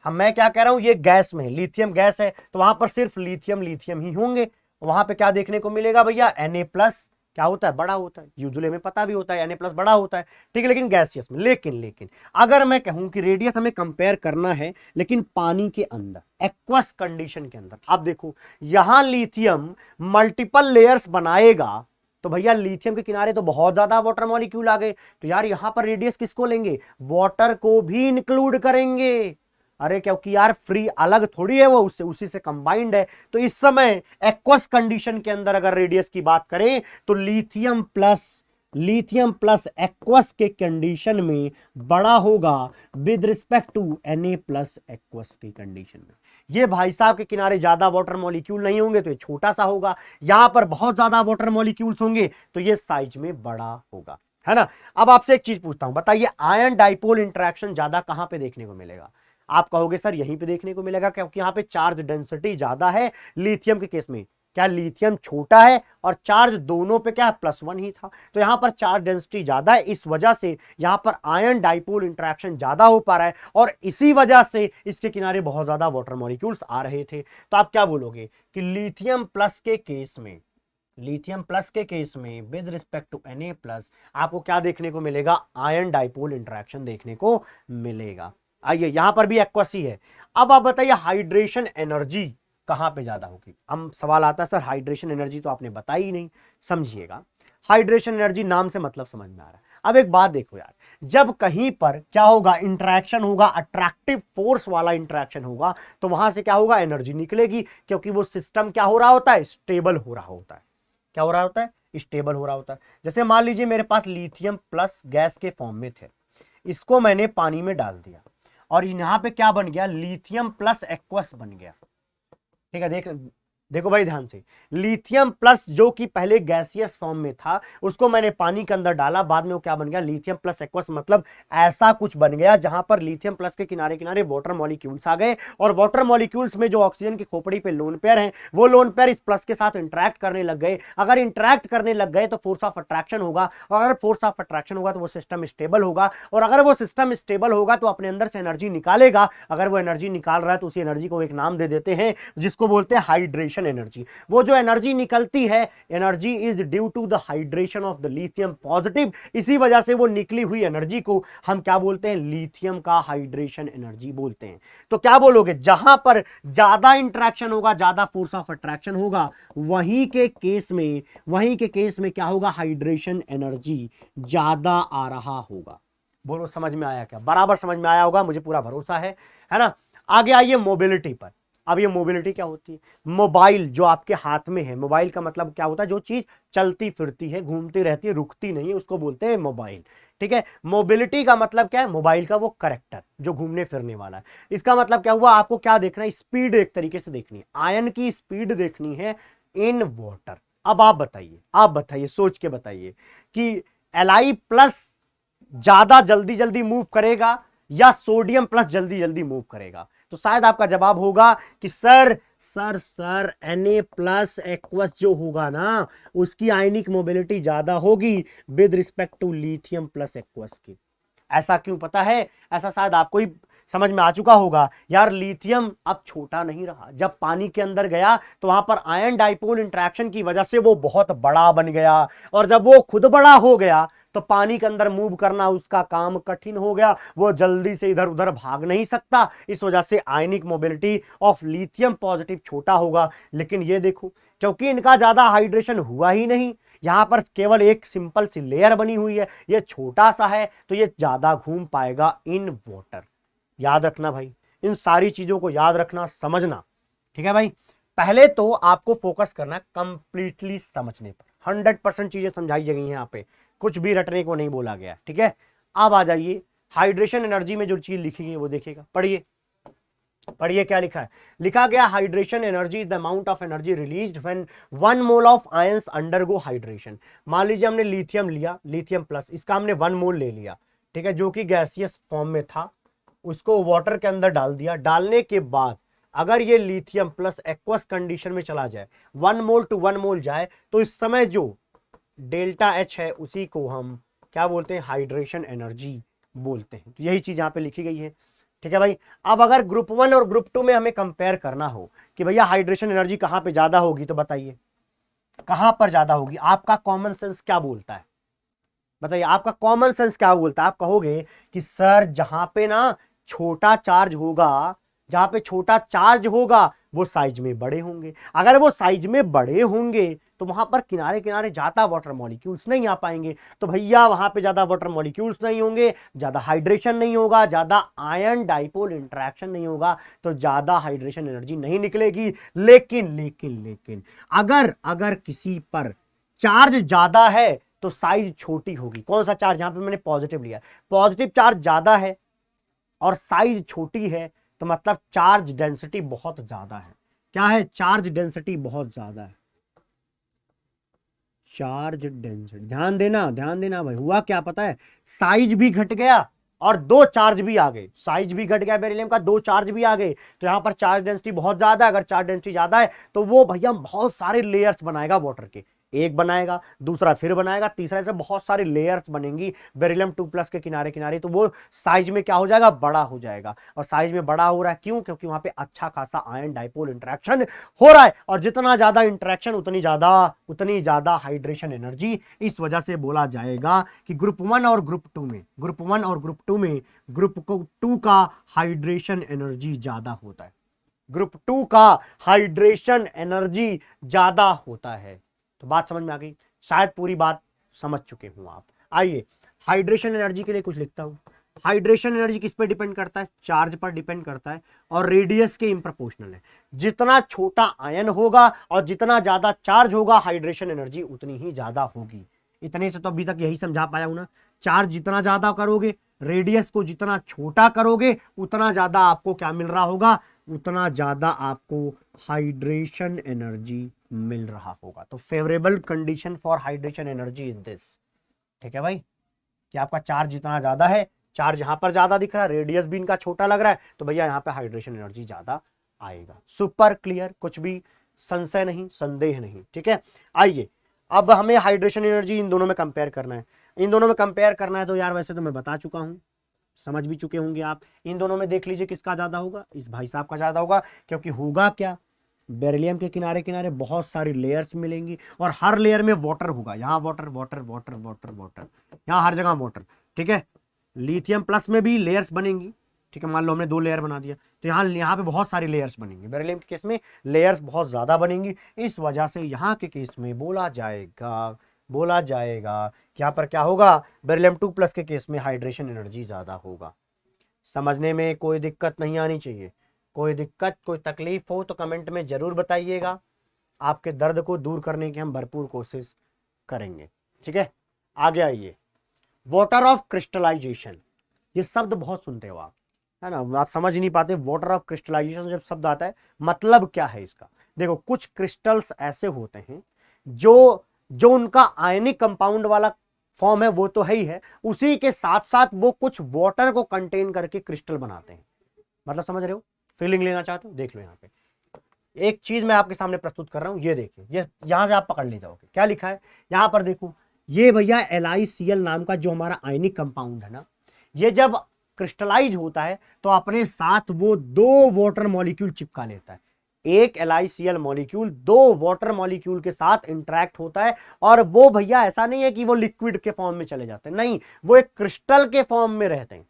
मैं क्या कह रहा हूं, ये गैस में, लिथियम गैस है तो वहां पर सिर्फ लिथियम ही होंगे। वहां पे क्या देखने को मिलेगा भैया? Na+ क्या होता है, बड़ा होता है। यूजुअली हमें पता भी होता है Na प्लस बड़ा होता है, ठीक है। लेकिन गैसियस में, लेकिन अगर मैं कहूं कि रेडियस हमें कंपेयर करना है लेकिन पानी के अंदर, एक्वस कंडीशन के अंदर, आप देखो यहां लिथियम मल्टीपल लेयर्स बनाएगा तो भैया लिथियम के किनारे तो बहुत ज्यादा वाटर मॉलिक्यूल आ गए, तो यार यहां पर रेडियस किसको लेंगे, वाटर को भी इंक्लूड करेंगे। अरे क्योंकि यार फ्री अलग थोड़ी है, वो उससे उसी से कंबाइंड है। तो इस समय एक्वस कंडीशन के अंदर अगर रेडियस की बात करें तो लिथियम प्लस एक्वस के कंडीशन में बड़ा होगा with respect to Na plus aqueous की कंडीशन में। ये भाई साहब के किनारे ज्यादा वाटर मॉलिक्यूल नहीं होंगे तो ये छोटा सा होगा, यहां पर बहुत ज्यादा वाटर मॉलिक्यूल्स होंगे तो ये साइज में बड़ा होगा, है ना। अब आपसे एक चीज पूछता हूं, बताइए आयन डाइपोल इंटरेक्शन ज्यादा कहां पे देखने को मिलेगा। आप कहोगे सर यहीं पे देखने को मिलेगा, क्योंकि यहां पे चार्ज डेंसिटी ज्यादा है लिथियम के केस में। क्या लिथियम छोटा है और चार्ज दोनों पे क्या है, +1 ही था, तो यहां पर चार्ज डेंसिटी ज्यादा है, इस वजह से यहां पर आयन डाइपोल इंटरेक्शन ज्यादा हो पा रहा है और इसी वजह से इसके किनारे बहुत ज्यादा वाटर मॉलिक्यूल्स आ रहे थे। तो आप क्या बोलोगे कि लिथियम प्लस के केस में with respect to Na plus आपको क्या देखने को मिलेगा, आयन डाइपोल इंटरेक्शन देखने को मिलेगा। आइए यहां पर भी एक्वस ही है। अब आप बताइए हाइड्रेशन एनर्जी कहां पे ज्यादा होगी। हम सवाल आता है सर हाइड्रेशन एनर्जी तो आपने बताई ही नहीं। समझिएगा, हाइड्रेशन एनर्जी नाम से मतलब समझ में आ रहा है। अब एक बात देखो यार, जब कहीं पर क्या होगा, इंटरेक्शन होगा, अट्रैक्टिव फोर्स वाला इंटरेक्शन होगा, तो वहां से क्या होगा, एनर्जी निकलेगी, क्योंकि वो सिस्टम क्या हो रहा होता है, स्टेबल हो रहा होता है। क्या हो रहा होता है, स्टेबल हो रहा होता है। जैसे मान लीजिए मेरे पास लिथियम प्लस गैस के फॉर्म में थे, इसको मैंने पानी में डाल दिया और यहां पे क्या बन गया, लिथियम प्लस एक्वस बन गया। ठीक है, देखो भाई ध्यान से, लिथियम प्लस जो कि पहले गैसियस फॉर्म में था उसको मैंने पानी के अंदर डाला, बाद में वो क्या बन गया, लिथियम प्लस एक्वस, मतलब ऐसा कुछ बन गया जहां पर लिथियम प्लस के किनारे किनारे वाटर मॉलिक्यूल्स आ गए और वाटर मॉलिक्यूल्स में जो ऑक्सीजन की खोपड़ी पे लोन पेयर हैं वो लोन पेयर इस प्लस के साथ इंटरेक्ट करने लग गए। अगर इंटरेक्ट करने लग गए तो फोर्स ऑफ अट्रैक्शन होगा, और अगर फोर्स ऑफ अट्रैक्शन होगा तो वो सिस्टम स्टेबल होगा, और अगर वो सिस्टम स्टेबल होगा तो अपने अंदर से एनर्जी निकालेगा। अगर वो एनर्जी निकाल रहा है तो उसी एनर्जी को एक नाम दे देते हैं जिसको बोलते हैं हाइड्रेशन एनर्जी। वो जो एनर्जी निकलती है, energy is due to the hydration of the lithium positive, इसी वजह से वो निकली हुई एनर्जी को हम क्या बोलते हैं, लिथियम का हाइड्रेशन एनर्जी बोलते हैं। तो क्या बोलोगे, जहां पर ज्यादा इंटरेक्शन होगा, ज्यादा फोर्स ऑफ अट्रैक्शन होगा, वहीं के केस में क्या होगा, हाइड्रेशन एनर्जी ज्यादा आ रहा होगा। बोलो समझ में आया क्या, बराबर समझ में आया होगा, मुझे पूरा भरोसा है ना। आगे आइए मोबिलिटी पर। अब ये मोबिलिटी क्या होती है, मोबाइल जो आपके हाथ में है, मोबाइल का मतलब क्या होता है, जो चीज चलती फिरती है, घूमती रहती है, रुकती नहीं है, उसको बोलते हैं मोबाइल। ठीक है, मोबिलिटी का मतलब क्या है, मोबाइल का वो करेक्टर जो घूमने फिरने वाला है। इसका मतलब क्या हुआ, आपको क्या देखना है, स्पीड एक तरीके से देखनी है, आयन की स्पीड देखनी है इन वाटर। अब आप बताइए सोच के बताइए कि Li प्लस ज्यादा जल्दी जल्दी मूव करेगा या सोडियम प्लस जल्दी जल्दी मूव करेगा। तो शायद आपका जवाब होगा कि सर Na प्लस एक्वस जो होगा ना उसकी आयनिक मोबिलिटी ज्यादा होगी with respect to lithium plus aqueous की। ऐसा क्यों पता है, ऐसा शायद आपको ही समझ में आ चुका होगा। यार लिथियम अब छोटा नहीं रहा, जब पानी के अंदर गया तो वहां पर आयन डाइपोल इंटरेक्शन की वजह से वो बहुत बड़ा बन गया, और जब वो खुद बड़ा हो गया तो पानी के अंदर मूव करना उसका काम कठिन हो गया, वो जल्दी से इधर उधर भाग नहीं सकता, इस वजह से आयनिक मोबिलिटी ऑफ लिथियम पॉजिटिव छोटा होगा। लेकिन ये देखो, क्योंकि इनका ज्यादा हाइड्रेशन हुआ ही नहीं, यहां पर केवल एक सिंपल सी लेयर बनी हुई है, ये छोटा सा है, तो ये ज्यादा घूम पाएगा इन वाटर। याद रखना भाई, इन सारी चीजों को याद रखना, समझना, ठीक है भाई। पहले तो आपको फोकस करना कंप्लीटली समझने पर, 100% चीजें समझाई गई हैं यहाँ पे, कुछ भी रटने को नहीं बोला गया, ठीक है। अब आ जाइए हाइड्रेशन एनर्जी में जो चीज लिखी गई वो देखिएगा, पढ़िए क्या लिखा है। लिखा गया hydration energy is the amount of energy released when 1 mole of ions undergo hydration. मान लीजिए हमने लिथियम लिया, लिथियम प्लस, इसका हमने 1 मोल ले लिया, ठीक है, जो कि गैसियस फॉर्म में था, उसको वाटर के अंदर डाल दिया। डालने के बाद अगर ये लिथियम प्लस एक्वस कंडीशन में चला जाए, 1 मोल टू 1 मोल जाए, तो इस समय जो डेल्टा H है उसी को हम क्या बोलते हैं, हाइड्रेशन एनर्जी बोलते हैं। तो यही चीज यहां पे लिखी गई है, ठीक है भाई। अब अगर ग्रुप 1 और ग्रुप 2 में हमें कंपेयर करना हो कि भैया हाइड्रेशन एनर्जी कहां पे ज्यादा होगी, तो बताइए कहां पर ज्यादा होगी? आपका कॉमन सेंस क्या बोलता है? बताइए, आपका कॉमन सेंस क्या बोलता है? आप कहोगे कि सर जहां पे ना छोटा चार्ज होगा, जहां पे छोटा चार्ज होगा वो साइज में बड़े होंगे। अगर वो साइज में बड़े होंगे तो वहां पर किनारे किनारे ज्यादा वाटर मॉलिक्यूल्स नहीं आ पाएंगे। तो भैया वहां पे ज्यादा वाटर मॉलिक्यूल्स नहीं होंगे, ज्यादा हाइड्रेशन नहीं होगा, ज्यादा आयन डाइपोल इंटरेक्शन नहीं होगा, तो ज्यादा हाइड्रेशन एनर्जी नहीं निकलेगी। लेकिन लेकिन लेकिन अगर अगर किसी पर चार्ज ज्यादा है तो साइज छोटी होगी। कौन सा चार्ज? यहां पे मैंने पॉजिटिव लिया, पॉजिटिव चार्ज ज्यादा है और साइज छोटी है, तो मतलब चार्ज डेंसिटी बहुत ज्यादा है। क्या है? चार्ज डेंसिटी बहुत ज्यादा है। चार्ज डेंसिटी, ध्यान देना भाई। हुआ क्या पता है? साइज भी घट गया और दो चार्ज भी आ गए। साइज भी घट गया बेरिलियम का, दो चार्ज भी आ गए। तो यहां पर चार्ज डेंसिटी बहुत ज्यादा है। अगर चार्ज डेंसिटी ज्यादा है तो वो भैया बहुत सारे लेयर्स बनाएगा वाटर के। एक बनाएगा, दूसरा फिर बनाएगा, तीसरा, से बहुत सारी लेयर्स बनेंगी बेरिलियम 2+ के किनारे किनारे। तो वो साइज में क्या हो जाएगा? बड़ा हो जाएगा। और साइज में बड़ा हो रहा है क्यों? क्योंकि वहां पे अच्छा खासा आयन डाइपोल इंटरेक्शन हो रहा है। और जितना ज्यादा इंटरेक्शन उतनी ज्यादा हाइड्रेशन एनर्जी। इस वजह से बोला जाएगा कि ग्रुप 1 और ग्रुप 2 में, ग्रुप 2 का हाइड्रेशन एनर्जी ज्यादा होता है। ग्रुप 2 का हाइड्रेशन एनर्जी ज्यादा होता है। तो बात समझ में आ गई? शायद पूरी बात समझ चुके हूं आप। आइए, हाइड्रेशन एनर्जी के लिए कुछ लिखता हूं। हाइड्रेशन एनर्जी किस पे डिपेंड करता है? चार्ज पर डिपेंड करता है और रेडियस के इम्प्रपोर्शनल है। जितना छोटा आयन होगा और जितना ज्यादा चार्ज होगा, हाइड्रेशन एनर्जी उतनी ही ज्यादा होगी। इतने से तो अभी तक यही समझा पाया हूं ना। चार्ज जितना ज्यादा करोगे, रेडियस को जितना छोटा करोगे, उतना ज्यादा आपको क्या मिल रहा होगा? उतना ज्यादा आपको हाइड्रेशन एनर्जी मिल रहा होगा। तो favourable condition for hydration energy is this. ठीक है भाई, कि आपका चार्ज जितना ज्यादा है, चार्ज यहां पर ज्यादा दिख रहा है, रेडियस भी इनका छोटा लग रहा है, तो भैया यहां पे हाइड्रेशन एनर्जी ज्यादा आएगा। सुपर क्लियर, कुछ भी संशय नहीं, संदेह नहीं। ठीक है, आइए अब हमें हाइड्रेशन एनर्जी इन दोनों में कंपेयर करना है। इन दोनों में कंपेयर करना है तो यार वैसे तो मैं बता चुका हूं, समझ भी चुके होंगे आप। इन दोनों में देख लीजिए किसका ज्यादा होगा? इस भाई साहब का ज्यादा होगा। क्योंकि होगा क्या? बेरिलियम के किनारे किनारे बहुत सारी लेयर्स मिलेंगी और हर लेयर में वाटर होगा। यहाँ water water water water water, यहाँ हर जगह वाटर। ठीक है, लिथियम प्लस में भी लेयर्स बनेंगी। ठीक है, मान लो हमने 2 लेयर बना दिया, तो यहाँ पे बहुत सारी लेयर्स बनेंगी। बेरिलियम के केस में लेयर्स बहुत ज्यादा बनेंगी। इस वजह से यहाँ के केस में बोला जाएगा कि यहाँ पर क्या होगा? बेरिलियम 2+ के केस में हाइड्रेशन एनर्जी ज्यादा होगा। समझने में कोई दिक्कत नहीं आनी चाहिए। कोई दिक्कत, कोई तकलीफ हो तो कमेंट में जरूर बताइएगा। आपके दर्द को दूर करने की हम भरपूर कोशिश करेंगे। ठीक है, आगे आइए। वाटर ऑफ क्रिस्टलाइजेशन, ये शब्द बहुत सुनते हो आप, है ना? आप समझ नहीं पाते वाटर ऑफ क्रिस्टलाइजेशन जब शब्द आता है मतलब क्या है इसका। देखो, कुछ क्रिस्टल्स ऐसे होते हैं जो उनका आयनिक कंपाउंड वाला फॉर्म है वो तो है ही है, उसी के साथ साथ वो कुछ वाटर को कंटेन करके क्रिस्टल बनाते हैं। मतलब समझ रहे हो? फीलिंग लेना चाहते हो? देख लो, यहाँ पे एक चीज मैं आपके सामने प्रस्तुत कर रहा हूं, ये देखिए, ये यहां से आप पकड़ ले जाओगे। क्या लिखा है यहां पर? देखो, ये भैया LiCl नाम का जो हमारा आयनिक कंपाउंड है ना, ये जब क्रिस्टलाइज होता है तो अपने साथ वो 2 वाटर मॉलिक्यूल चिपका लेता है। एक LiCl मॉलिक्यूल 2 वाटर मॉलिक्यूल के साथ इंटरेक्ट होता है। और वो भैया ऐसा नहीं है कि वो लिक्विड के फॉर्म में चले जाते हैं, नहीं, वो एक क्रिस्टल के फॉर्म में रहते हैं।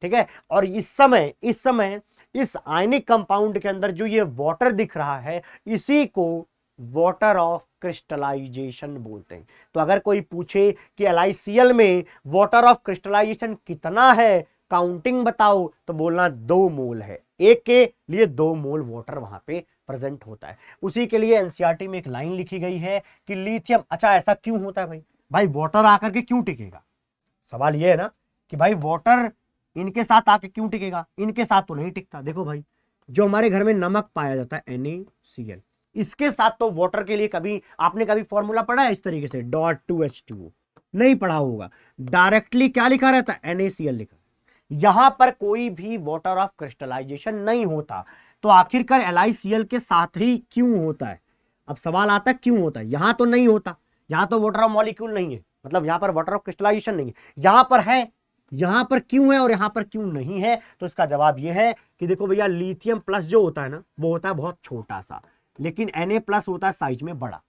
ठीक है, और इस समय इस आयनिक कंपाउंड के अंदर जो ये वाटर दिख रहा है, इसी को वाटर ऑफ क्रिस्टलाइजेशन बोलते हैं। तो अगर कोई पूछे कि LiCl में वाटर ऑफ क्रिस्टलाइजेशन कितना है, काउंटिंग बताओ, तो बोलना 2 मोल है। एक के लिए 2 मोल वाटर वहां पे प्रेजेंट होता है। उसी के लिए एनसीईआरटी में एक लाइन लिखी गई है कि लिथियम, अच्छा ऐसा क्यों होता है भाई वाटर आकर के क्यों टिकेगा? सवाल ये है ना कि भाई वाटर इनके साथ आके क्यों टिकेगा? इनके साथ तो नहीं टिकता। देखो भाई, जो हमारे घर में नमक पाया जाता है NaCl, इसके साथ तो वाटर के लिए कभी आपने कभी फॉर्मूला पढ़ा है इस तरीके से .2H2O? नहीं पढ़ा होगा। डायरेक्टली क्या लिखा रहता है? NaCl लिखा। यहां पर कोई भी वाटर ऑफ क्रिस्टलाइजेशन नहीं होता, तो आखिरकार LiCl के साथ ही क्यों होता है? अब सवाल आता है क्यों होता है? यहां तो नहीं होता, यहां तो वाटर ऑफ मॉलिक्यूल नहीं है, मतलब यहां पर वाटर ऑफ क्रिस्टलाइजेशन नहीं है, यहां पर है। यहां पर क्यों है और यहां पर क्यों नहीं है? तो इसका जवाब यह है कि देखो भैया, लिथियम प्लस जो होता है ना, वो होता है बहुत छोटा सा, लेकिन Na+ होता है साइज में बड़ा।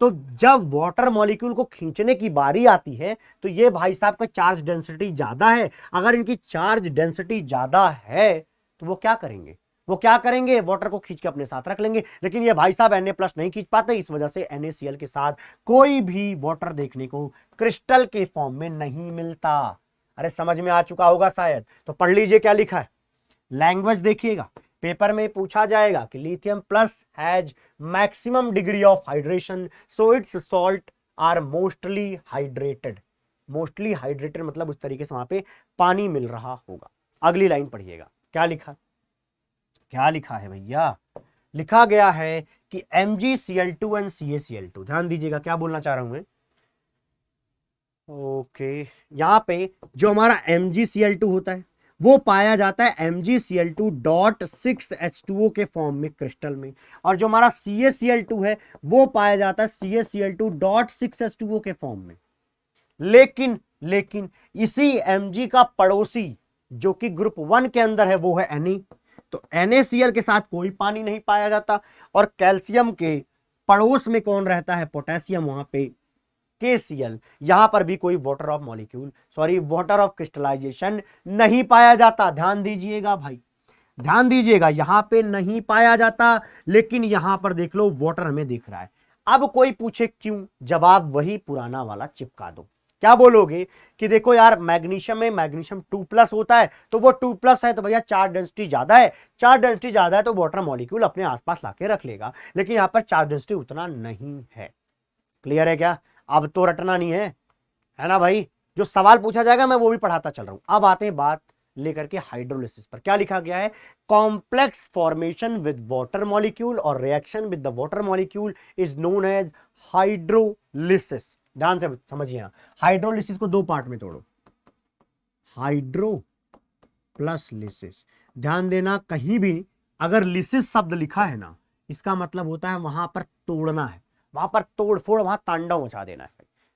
तो जब वाटर मॉलिक्यूल को खींचने की बारी आती है तो ये भाई साहब का चार्ज डेंसिटी ज्यादा है। अगर इनकी चार्ज डेंसिटी ज्यादा है तो वो क्या करेंगे, वो क्या करेंगे, वाटर को खींच के अपने साथ रख लेंगे। लेकिन ये भाई साहब Na+ नहीं खींच पाते, इस वजह से NaCl के साथ कोई भी वाटर देखने को क्रिस्टल के फॉर्म में नहीं मिलता। अरे समझ में आ चुका होगा शायद, तो पढ़ लीजिए क्या लिखा है। लैंग्वेज देखिएगा, पेपर में पूछा जाएगा कि lithium plus has maximum degree of hydration so its salt are mostly hydrated. Mostly hydrated मतलब उस तरीके से वहां पे पानी मिल रहा होगा। अगली लाइन पढ़िएगा, क्या लिखा, क्या लिखा है भैया, लिखा गया है कि MgCl2 एंड CaCl2। ध्यान दीजिएगा क्या बोलना चाह रहा हूं मैं। ओके, यहां पे जो हमारा MgCl2 होता है वो पाया जाता है Mgcl2.6H2O के फॉर्म में क्रिस्टल में, और जो हमारा CaCl2 है वो पाया जाता है CaCl2.6H2O के फॉर्म में। लेकिन इसी Mg का पड़ोसी जो कि ग्रुप 1 के अंदर है वो है Na, तो NaCl के साथ कोई पानी नहीं पाया जाता। और कैल्शियम के पड़ोस में कौन रहता है, पोटेशियम, वहां पे KCl, यहां पर भी कोई water of molecule water of crystallization नहीं पाया जाता। ध्यान दीजिएगा भाई, ध्यान दीजिएगा, यहां पे नहीं पाया जाता, लेकिन यहां पर देख लो वाटर हमें दिख रहा है। अब कोई पूछे क्यों, जवाब वही पुराना वाला चिपका दो। क्या बोलोगे कि देखो यार मैग्नीशियम में मैग्नीशियम 2+ होता है, तो वो 2+ है तो भैया चार्ज डेंसिटी ज्यादा है, चार्ज डेंसिटी ज्यादा है तो वाटर मॉलिक्यूल अपने आसपास लाके रख लेगा, लेकिन यहां पर चार्ज डेंसिटी उतना नहीं है। क्लियर है क्या, अब तो रटना नहीं है ना भाई, जो सवाल पूछा जाएगा मैं वो भी पढ़ाता चल रहा हूं। अब आते हैं बात लेकर के हाइड्रोलिसिस पर। क्या लिखा गया है, complex formation with water molecule और reaction with the water molecule is known as hydrolysis. ध्यान से समझिए, हाइड्रोलिसिस को दो पार्ट में तोड़ो, हाइड्रो प्लस लिसिस। ध्यान देना, कहीं भी अगर लिसिस शब्द लिखा है ना, इसका मतलब होता है वहां पर तोड़ना है, वहां पर तोड़ फोड़, वहां तांडव मचा देना है।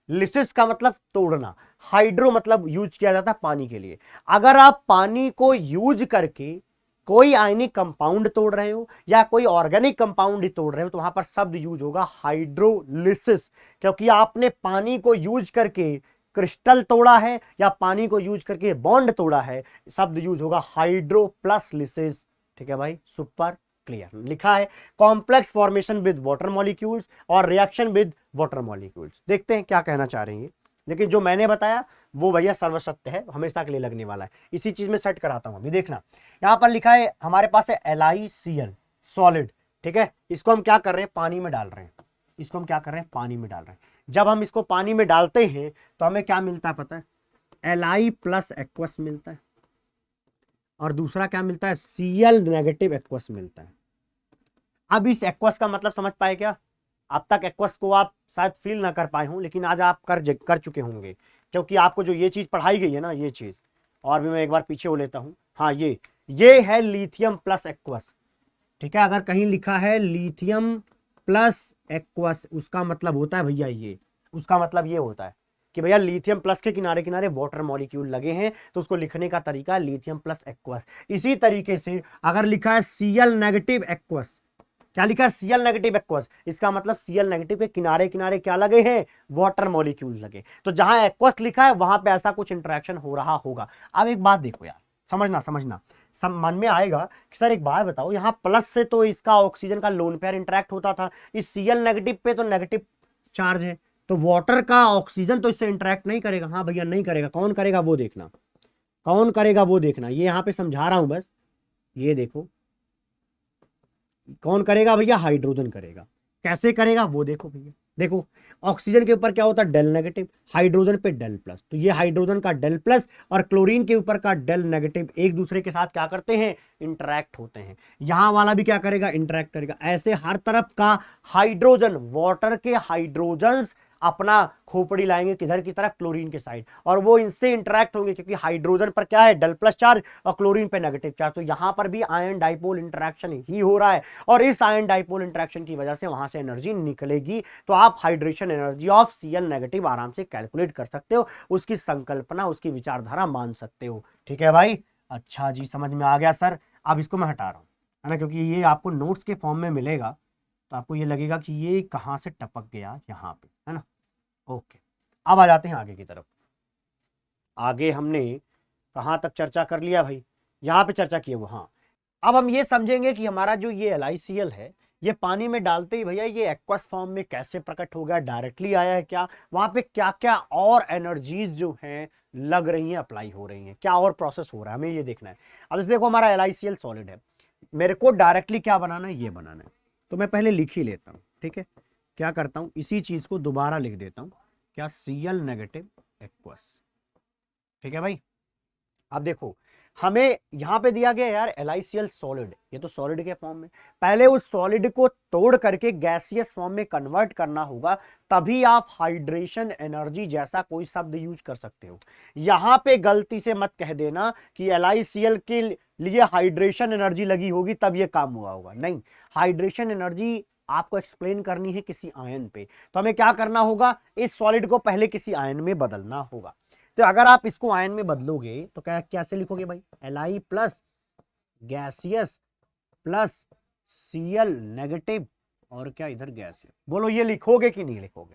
लिसिस का मतलब तोड़ना, हाइड्रो मतलब यूज किया जाता है पानी के लिए। अगर आप पानी को यूज करके कोई आयनिक कंपाउंड तोड़ रहे हो या कोई ऑर्गेनिक कंपाउंड ही तोड़ रहे हो तो वहां पर शब्द यूज होगा हाइड्रोलिसिस, क्योंकि आपने पानी को यूज करके क्रिस्टल तोड़ा है या पानी को यूज करके बॉन्ड तोड़ा है, शब्द यूज होगा हाइड्रो प्लस लिसिस। ठीक है भाई, सुपर क्लियर। लिखा है complex formation with water molecules और रिएक्शन विद वाटर मॉलिक्यूल्स। देखते हैं क्या कहना चाह रहे हैं, लेकिन जो मैंने बताया वो भैया सर्वसत्य है, हमेशा के लिए लगने वाला है। इसी चीज में सेट कराता हूं अभी, देखना यहां पर लिखा है हमारे पास है LiCl सॉलिड। ठीक है, इसको हम क्या कर रहे हैं, पानी में डाल रहे हैं, इसको हम क्या कर रहे हैं, पानी में डाल रहे हैं। जब हम इसको पानी में डालते हैं तो हमें क्या मिलता है पता है, Li प्लस एक्वस मिलता है, और दूसरा क्या मिलता है, Cl नेगेटिव एक्वस मिलता है। अब इस एक्वस का मतलब समझ पाए क्या, अब तक एक्वस को आप शायद फील ना कर पाए हों, लेकिन आज आप कर चुके होंगे, क्योंकि आपको जो ये चीज पढ़ाई गई है ना, ये चीज, और भी मैं एक बार पीछे हो लेता हूं। हाँ, ये है लिथियम प्लस एक्वस। ठीक है, अगर कहीं लिखा है लिथियम प्लस एक्वस, उसका मतलब होता है भैया ये, उसका मतलब ये होता है कि भैया लिथियम प्लस के किनारे किनारे वाटर मॉलिक्यूल लगे हैं, तो उसको लिखने का तरीका लिथियम प्लस एक्वस। इसी तरीके से अगर लिखा है Cl नेगेटिव एक्वस, क्या लिखा है, Cl नेगेटिव एक्वस, इसका मतलब Cl नेगेटिव के किनारे किनारे क्या लगे हैं, वाटर मॉलिक्यूल लगे। तो जहां एक्वस लिखा है वहां पे ऐसा कुछ इंटरेक्शन हो रहा होगा। अब एक बात देखो यार, समझना सब मन में आएगा कि सर एक बात बताओ, यहाँ प्लस से तो इसका ऑक्सीजन का लोन पेयर इंटरेक्ट होता था, इस Cl नेगेटिव पे तो नेगेटिव चार्ज है, तो वाटर का ऑक्सीजन तो इससे इंटरेक्ट नहीं करेगा। हाँ भैया नहीं करेगा, कौन करेगा वो देखना, कौन करेगा वो देखना, ये यहां पे समझा रहा हूं बस, ये देखो कौन करेगा भैया, हाइड्रोजन करेगा। कैसे करेगा वो देखो भैया, देखो ऑक्सीजन के ऊपर क्या होता है, डेल नेगेटिव, हाइड्रोजन पे डेल प्लस, तो ये हाइड्रोजन का डेल प्लस और क्लोरीन के ऊपर का डेल नेगेटिव एक दूसरे के साथ क्या करते हैं, इंटरैक्ट होते हैं। यहां वाला भी क्या करेगा, इंटरैक्ट करेगा। ऐसे हर तरफ का हाइड्रोजन, वाटर के हाइड्रोजन्स अपना खोपड़ी लाएंगे किधर की तरफ, क्लोरीन के साइड, और वो इनसे इंटरैक्ट होंगे, क्योंकि हाइड्रोजन पर क्या है, डेल प्लस चार्ज, और क्लोरीन पे नेगेटिव चार्ज। तो यहां पर भी आयन डाइपोल इंटरैक्शन ही हो रहा है, और इस आयन डाइपोल इंटरैक्शन की वजह से वहां से एनर्जी निकलेगी। तो आप hydration energy of Cl negative आराम से कैलकुलेट कर सकते हो, उसकी संकल्पना, उसकी विचारधारा मान सकते हो। ठीक है भाई, अच्छा जी, समझ में आ गया सर। अब इसको मैं हटा रहा हूं, है ना, क्योंकि ये आपको नोट्स के फॉर्म में मिलेगा, तो आपको ये लगेगा कि ये कहाँ से टपक गया, यहाँ पे, है ना। ओके, अब आ जाते हैं आगे की तरफ। आगे हमने कहाँ तक चर्चा कर लिया भाई, यहाँ पे चर्चा किए वो। हाँ, अब हम ये समझेंगे कि हमारा जो ये LiCl है, ये पानी में डालते ही भैया ये एक्वस फॉर्म में कैसे प्रकट हो गया, डायरेक्टली आया है क्या, वहां पे क्या क्या और एनर्जीज जो हैं लग रही हैं, अप्लाई हो रही हैं, क्या और प्रोसेस हो रहा है, हमें ये देखना है। अब इस देखो हमारा LiCl सॉलिड है, मेरे को डायरेक्टली क्या बनाना है, ये बनाना है। तो मैं पहले लिख ही लेता हूं, ठीक है। क्या करता हूं, इसी चीज को दोबारा लिख देता हूं, क्या, Cl नेगेटिव एक्वस, ठीक है भाई। अब देखो हमें यहां पे दिया गया यार LiCl सॉलिड, ये तो सॉलिड के फॉर्म में, पहले उस सॉलिड को तोड़ करके गैसियस फॉर्म में कन्वर्ट करना होगा, तभी आप हाइड्रेशन एनर्जी जैसा कोई शब्द यूज कर सकते हो। यहां पे गलती से मत कह देना कि LiCl के लिए हाइड्रेशन एनर्जी लगी होगी तब ये काम हुआ होगा, नहीं। हाइड्रेशन एनर्जी आपको एक्सप्लेन करनी है किसी आयन पे, तो हमें क्या करना होगा, इस सॉलिड को पहले किसी आयन में बदलना होगा। तो अगर आप इसको आयन में बदलोगे तो क्या कैसे लिखोगे भाई, Li plus gaseous plus Cl negative, और क्या इधर गैसियस, बोलो ये लिखोगे कि नहीं लिखोगे।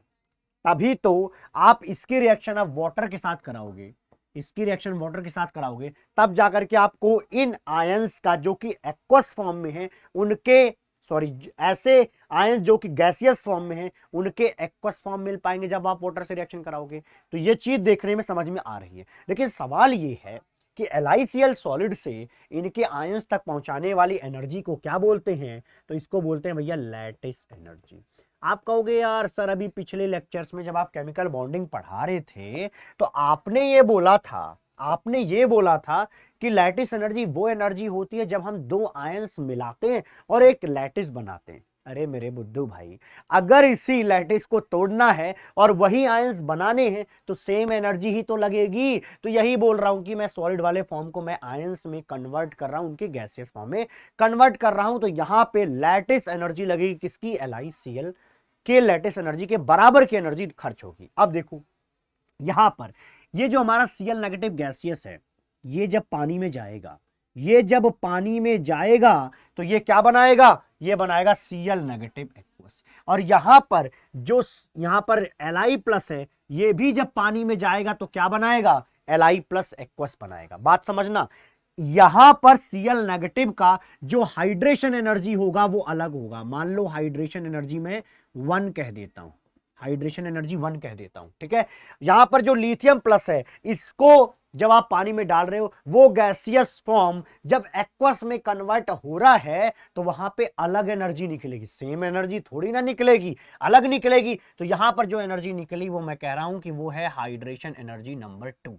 तभी तो आप इसकी रिएक्शन आप वाटर के साथ कराओगे, इसकी रिएक्शन वाटर के साथ कराओगे, तब जाकर के आपको इन आयंस का जो कि एक्वस फॉर्म में है उनके, सॉरी, ऐसे आयंस जो कि गैसियस फॉर्म में है उनके एक्वस फॉर्म मिल पाएंगे जब आप वाटर से रिएक्शन कराओगे। तो ये चीज देखने में समझ में आ रही है, लेकिन सवाल ये है कि LiCl सॉलिड से इनके आयंस तक पहुंचाने वाली एनर्जी को क्या बोलते हैं, तो इसको बोलते हैं भैया लैटिस एनर्जी। आप कहोगे यार सर अभी पिछले लेक्चर्स में जब आप केमिकल बॉन्डिंग पढ़ा रहे थे तो आपने ये बोला था कि लैटिस एनर्जी वो एनर्जी होती है जब हम दो आयंस मिलाते हैं और एक लैटिस बनाते हैं। अरे मेरे बुद्धू भाई, अगर इसी लैटिस को तोड़ना है और वही आयंस बनाने हैं तो सेम एनर्जी ही तो लगेगी। तो यही बोल रहा हूं कि मैं सॉलिड वाले फॉर्म को मैं आयंस में कन्वर्ट कर रहा हूं, उनके गैसियस फॉर्म में कन्वर्ट कर रहा हूं, तो यहां पे लैटिस एनर्जी लगेगी किसकी, LiCl के लैटिस एनर्जी के बराबर की एनर्जी खर्च होगी। अब देखो यहां पर ये जो हमारा Cl नेगेटिव गैसियस है, ये जब पानी में जाएगा, तो ये क्या बनाएगा, ये बनाएगा Cl नेगेटिव एक्वस। और यहां पर Li प्लस है, ये भी जब पानी में जाएगा तो क्या बनाएगा, Li प्लस एक्वस बनाएगा। बात समझना, यहां पर Cl नेगेटिव का जो हाइड्रेशन एनर्जी होगा वो अलग होगा। मान लो हाइड्रेशन एनर्जी में 1 कह देता हूं, ठीक है। यहां पर जो लिथियम प्लस है, इसको जब आप पानी में डाल रहे हो, वो गैसियस फॉर्म जब एक्वस में कन्वर्ट हो रहा है तो वहां पे अलग एनर्जी निकलेगी, सेम एनर्जी थोड़ी ना निकलेगी, अलग निकलेगी। तो यहां पर जो एनर्जी निकली वो मैं कह रहा हूं कि वो है हाइड्रेशन एनर्जी नंबर 2,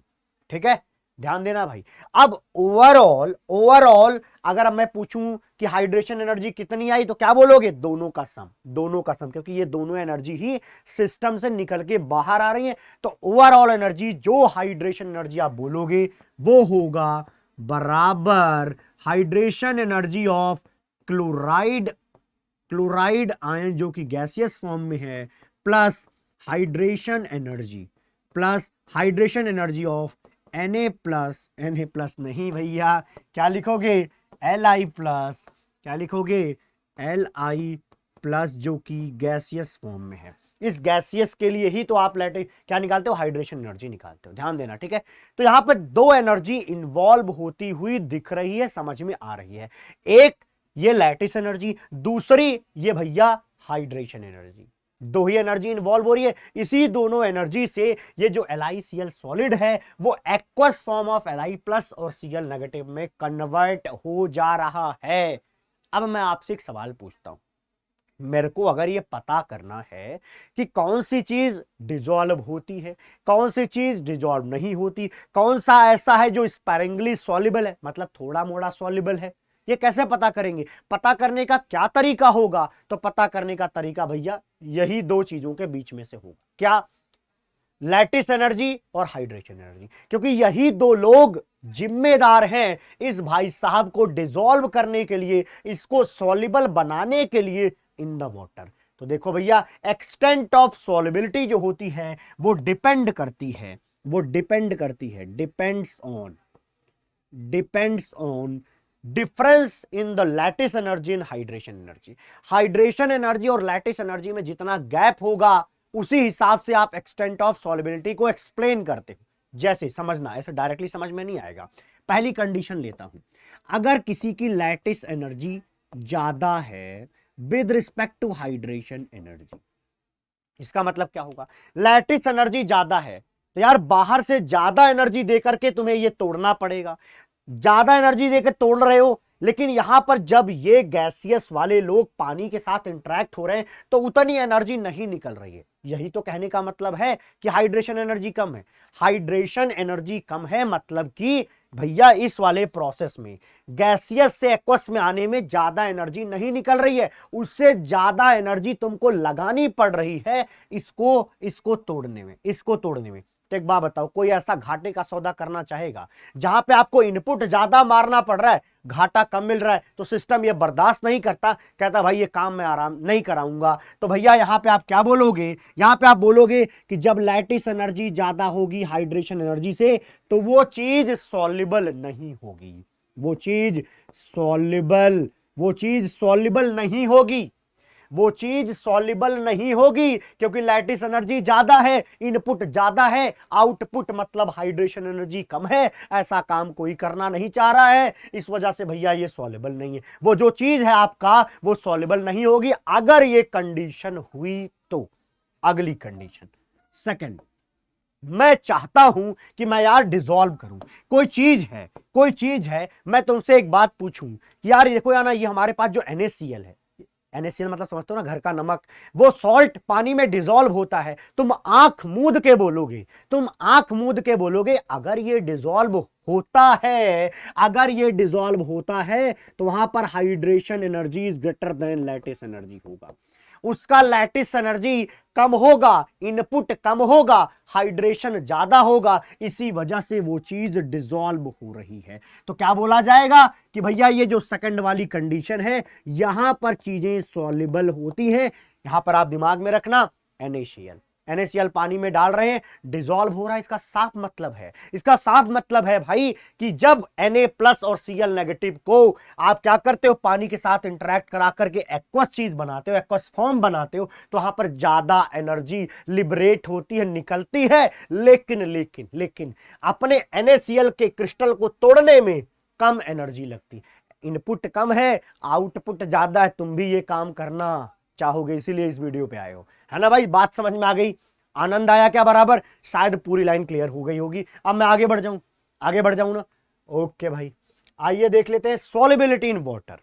ठीक है, ध्यान देना भाई। अब ओवरऑल अगर मैं पूछूं कि हाइड्रेशन एनर्जी कितनी आई तो क्या बोलोगे, दोनों का सम, क्योंकि ये दोनों एनर्जी ही सिस्टम से निकल के बाहर आ रही है। तो ओवरऑल एनर्जी जो हाइड्रेशन एनर्जी आप बोलोगे वो होगा बराबर hydration energy of chloride ion जो कि गैसियस फॉर्म में है, plus hydration energy of Na plus नहीं भैया, क्या लिखोगे, Li प्लस जो कि गैसियस फॉर्म में है। इस गैसियस के लिए ही तो आप क्या निकालते हो, हाइड्रेशन एनर्जी निकालते हो, ध्यान देना, ठीक है। तो यहां पर दो एनर्जी इन्वॉल्व होती हुई दिख रही है, समझ में आ रही है। एक ये लैटिस एनर्जी, दूसरी ये भैया हाइड्रेशन एनर्जी, दो ही एनर्जी इन्वॉल्व हो रही है। इसी दोनों एनर्जी से ये जो LiCl सॉलिड है वो aqueous form of Li plus और Cl नेगेटिव में कन्वर्ट हो जा रहा है। अब मैं आपसे एक सवाल पूछता हूं, मेरे को अगर ये पता करना है कि कौन सी चीज डिजॉल्व होती है, कौन सी चीज डिजॉल्व नहीं होती, कौन सा ऐसा है जो स्पैरिंगली सॉल्युबल है, मतलब थोड़ा मोड़ा सॉल्युबल है, ये कैसे पता करेंगे, पता करने का क्या तरीका होगा, तो पता करने का तरीका भैया यही दो चीजों के बीच में से होगा, क्या, लैटिस एनर्जी और हाइड्रेशन एनर्जी, क्योंकि यही दो लोग जिम्मेदार हैं इस भाई साहब को डिसॉल्व करने के लिए, इसको सॉल्युबल बनाने के लिए इन द वाटर। तो देखो भैया, एक्सटेंट ऑफ सॉल्युबिलिटी जो होती है वो डिपेंड करती है, depends on difference in the lattice energy and hydration energy. Hydration energy और लैटिस एनर्जी में जितना गैप होगा उसी हिसाब से आप एक्सटेंट ऑफ सॉल्युबिलिटी को एक्सप्लेन करते हो। जैसे समझना, ऐसे डायरेक्टली समझ में नहीं आएगा। पहली कंडीशन लेता हूं, अगर किसी की लैटिस एनर्जी ज्यादा है with respect to hydration energy, इसका मतलब क्या होगा? लैटिस एनर्जी ज्यादा है तो यार बाहर से ज्यादा एनर्जी देकर के तुम्हें ये तोड़ना पड़ेगा। ज्यादा एनर्जी देकर तोड़ रहे हो, लेकिन यहां पर जब ये गैसियस वाले लोग पानी के साथ इंटरेक्ट हो रहे हैं तो उतनी एनर्जी नहीं निकल रही है। यही तो कहने का मतलब है कि हाइड्रेशन एनर्जी कम है। हाइड्रेशन एनर्जी कम है मतलब कि भैया इस वाले प्रोसेस में गैसियस से एक्वस में आने में ज्यादा एनर्जी नहीं निकल रही है, उससे ज्यादा एनर्जी तुमको लगानी पड़ रही है इसको तोड़ने में। तो एक बात बताओ, कोई ऐसा घाटे का सौदा करना चाहेगा जहां पे आपको इनपुट ज्यादा मारना पड़ रहा है, घाटा कम मिल रहा है, तो सिस्टम ये बर्दाश्त नहीं करता, कहता भाई ये काम मैं आराम नहीं कराऊंगा। तो भैया यहां पे आप क्या बोलोगे? यहां पे आप बोलोगे कि जब लैटिस एनर्जी ज्यादा होगी हाइड्रेशन एनर्जी से तो वो चीज सॉल्युबल नहीं होगी, वो चीज सॉल्युबल नहीं होगी, वो चीज सॉल्युबल नहीं होगी, क्योंकि लैटिस एनर्जी ज्यादा है, इनपुट ज्यादा है, आउटपुट मतलब हाइड्रेशन एनर्जी कम है। ऐसा काम कोई करना नहीं चाह रहा है, इस वजह से भैया ये सॉल्युबल नहीं है। वो जो चीज है आपका वो सॉल्युबल नहीं होगी। अगर ये कंडीशन हुई तो अगली कंडीशन सेकंड, मैं चाहता हूं कि मैं यार डिसॉल्व करूं। कोई चीज है, मैं तुमसे एक बात पूछूं कि यार देखो यार ना, ये हमारे पास जो NaCl है, NaCl मतलब समझते हो ना, घर का नमक, वो सॉल्ट पानी में डिसॉल्व होता है। तुम आंख मूंद के बोलोगे अगर ये डिसॉल्व होता है तो वहां पर hydration energy is greater than lattice energy होगा। उसका लैटिस एनर्जी कम होगा, इनपुट कम होगा, हाइड्रेशन ज्यादा होगा, इसी वजह से वो चीज डिसॉल्व हो रही है। तो क्या बोला जाएगा कि भैया ये जो सेकंड वाली कंडीशन है यहां पर चीजें सॉल्युबल होती हैं। यहां पर आप दिमाग में रखना, NaCl पानी में डाल रहे हैं, डिसॉल्व हो रहा है। इसका साफ मतलब है भाई कि जब Na+ और Cl- को आप क्या करते हो, पानी के साथ इंटरेक्ट करा करके एक्वस चीज बनाते हो, एक्वस फॉर्म बनाते हो, तो वहां पर ज्यादा एनर्जी लिबरेट होती है, निकलती है। लेकिन अपने NaCl के क्रिस्टल को तोड़ने में कम एनर्जी लगती। इनपुट कम है, आउटपुट ज्यादा है। तुम भी ये काम करना चाहोगे, इसीलिए इस वीडियो पे आए हो, है ना भाई? बात समझ में आ गई? आनंद आया क्या बराबर? शायद पूरी लाइन क्लियर हो गई होगी। अब मैं आगे बढ़ जाऊं ना? ओके भाई, आइए देख लेते हैं solubility in water.